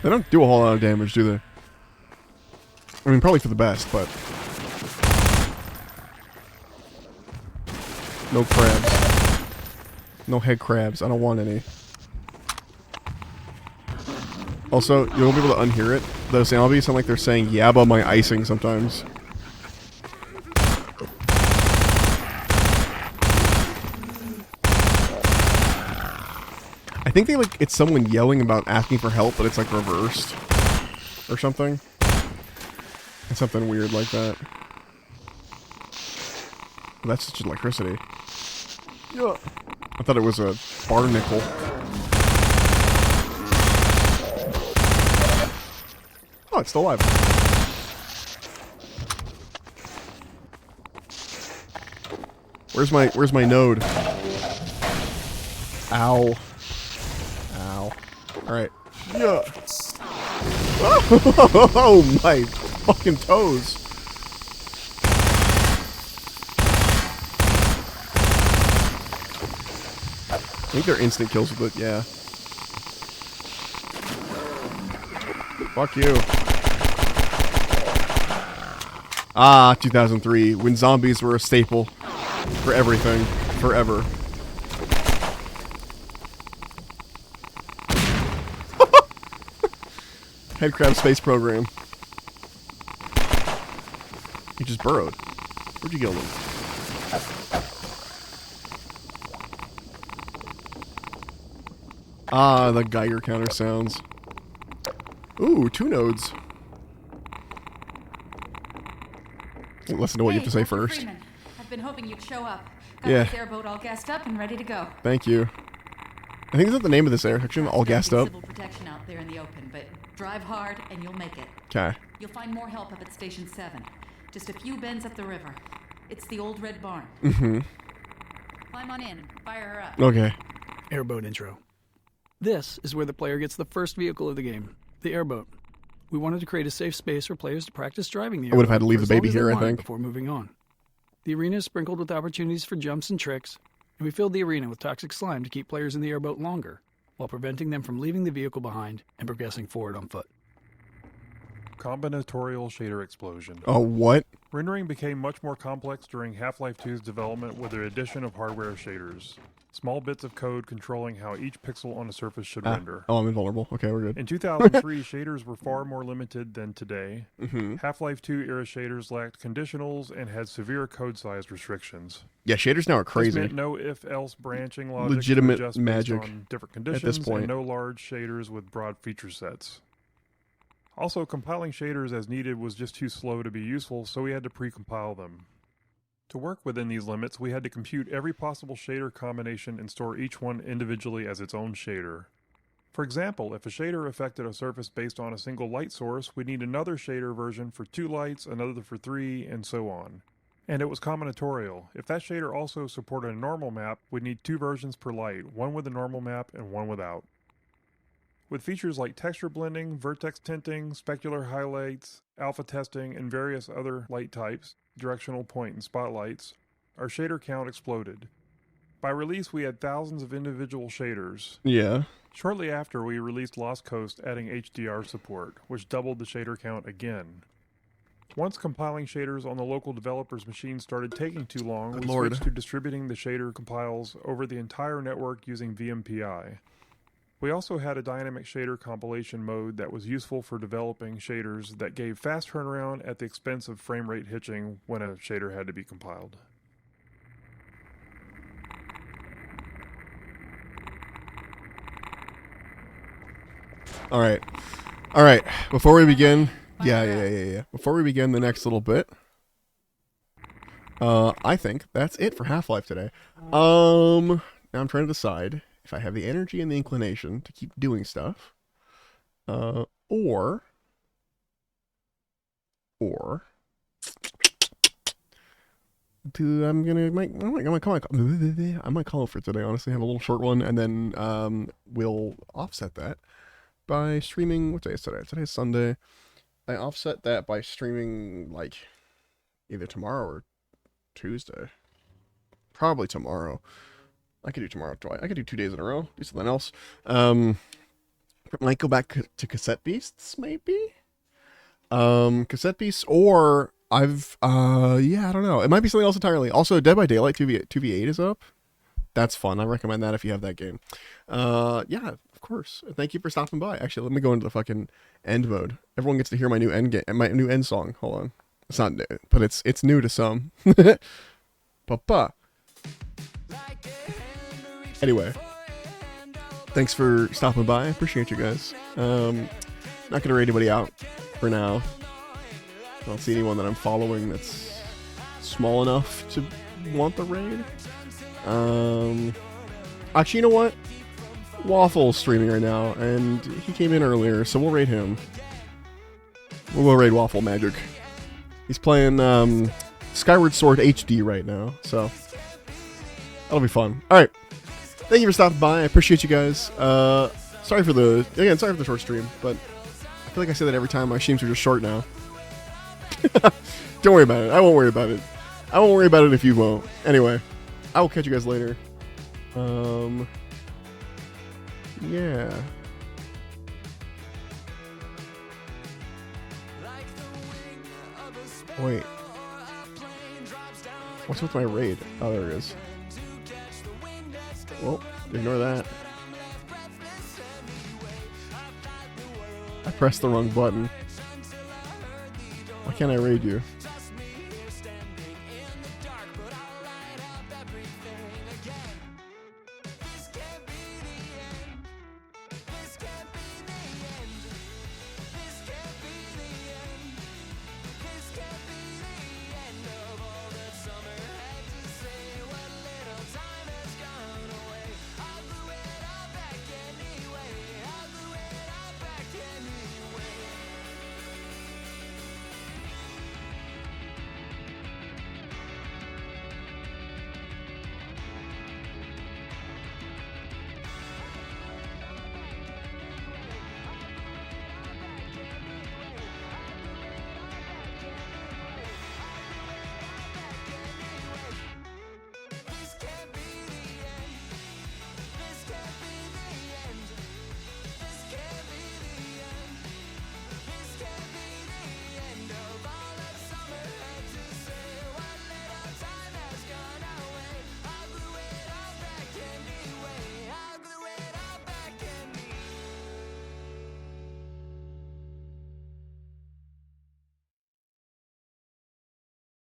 They don't do a whole lot of damage, do they? I mean, probably for the best, but no crabs. No head crabs. I don't want any. Also, you won't be able to unhear it. Those zombies sound like they're saying, yeah, about my icing sometimes. I think it's someone yelling about asking for help, but it's like reversed. Or something. It's something weird like that. That's just electricity. Yeah. I thought it was a bar nickel. Oh, it's still alive. Where's my node? Ow. Ow. Alright. Yeah. Oh my fucking toes. I think they're instant kills with it, yeah. Fuck you. Ah, 2003, when zombies were a staple for everything, forever. Headcrab space program. He just burrowed. Where'd you kill him? Ah, the Geiger counter sounds. Ooh, 2 nodes. Listen to what you have to say Dr. first. Freeman, I've been hoping you'd show up. Got Yeah. this airboat all gassed up and ready to go. Thank you. I think is that the name of this air section? All gassed up. Civil protection out there in the open, but drive hard and you'll make it. Okay. You'll find more help up at Station 7. Just a few bends up the river. It's the old red barn. Mm-hmm. Climb on in and fire her up. Okay. Airboat intro. This is where the player gets the first vehicle of the game, the airboat. We wanted to create a safe space for players to practice driving the airboat. I would have had to leave for the as long baby as they here, I wanted think. Before moving on. The arena is sprinkled with opportunities for jumps and tricks, and we filled the arena with toxic slime to keep players in the airboat longer, while preventing them from leaving the vehicle behind and progressing forward on foot. Combinatorial shader explosion. Oh, what? Rendering became much more complex during Half-Life 2's development with the addition of hardware shaders. Small bits of code controlling how each pixel on a surface should render. Oh, I'm invulnerable. Okay, we're good. In 2003, shaders were far more limited than today. Mm-hmm. Half-Life 2 era shaders lacked conditionals and had severe code size restrictions. Yeah, shaders now are crazy. This meant no if-else branching logic Legitimate to adjust magic based on different at conditions, this point. and no large shaders with broad feature sets. Also, compiling shaders as needed was just too slow to be useful, so we had to pre-compile them. To work within these limits, we had to compute every possible shader combination and store each one individually as its own shader. For example, if a shader affected a surface based on a single light source, we'd need another shader version for 2 lights, another for 3, and so on. And it was combinatorial. If that shader also supported a normal map, we'd need 2 versions per light, one with a normal map and one without. With features like texture blending, vertex tinting, specular highlights, alpha testing, and various other light types, directional point and spotlights, our shader count exploded. By release, we had thousands of individual shaders. Yeah. Shortly after, we released Lost Coast, adding HDR support, which doubled the shader count again. Once compiling shaders on the local developer's machine started taking too long, Good we Lord. switched to distributing the shader compiles over the entire network using VMPI. We also had a dynamic shader compilation mode that was useful for developing shaders that gave fast turnaround at the expense of frame rate hitching when a shader had to be compiled. All right. Before we begin, yeah. Before we begin the next little bit, I think that's it for Half-Life today. Now I'm trying to decide if I have the energy and the inclination to keep doing stuff, or I might call it for today. Honestly, have a little short one, and then we'll offset that by streaming. What day is today? Today's Sunday. I offset that by streaming like either tomorrow or Tuesday. Probably tomorrow. I could do tomorrow. I could do 2 days in a row. Do something else. Might go back to Cassette Beasts, maybe. Cassette Beasts, or I don't know. It might be something else entirely. Also, Dead by Daylight 2v8 is up. That's fun. I recommend that if you have that game. Yeah, of course. Thank you for stopping by. Actually, let me go into the fucking end mode. Everyone gets to hear my new end song. Hold on. It's not new, but it's new to some. Papa. Anyway, thanks for stopping by. I appreciate you guys. Not gonna raid anybody out for now. I don't see anyone that I'm following that's small enough to want the raid. Actually, you know what? Waffle's streaming right now, and he came in earlier, so we'll raid him. We'll raid Waffle Magic. He's playing Skyward Sword HD right now, so that'll be fun. All right. Thank you for stopping by. I appreciate you guys. Sorry for the short stream, but I feel like I say that every time. My streams are just short now. Don't worry about it. I won't worry about it. I won't worry about it if you won't. Anyway, I will catch you guys later. Yeah. Wait. What's with my raid? Oh, there it is. Well, ignore that. I pressed the wrong button. Why can't I raid you?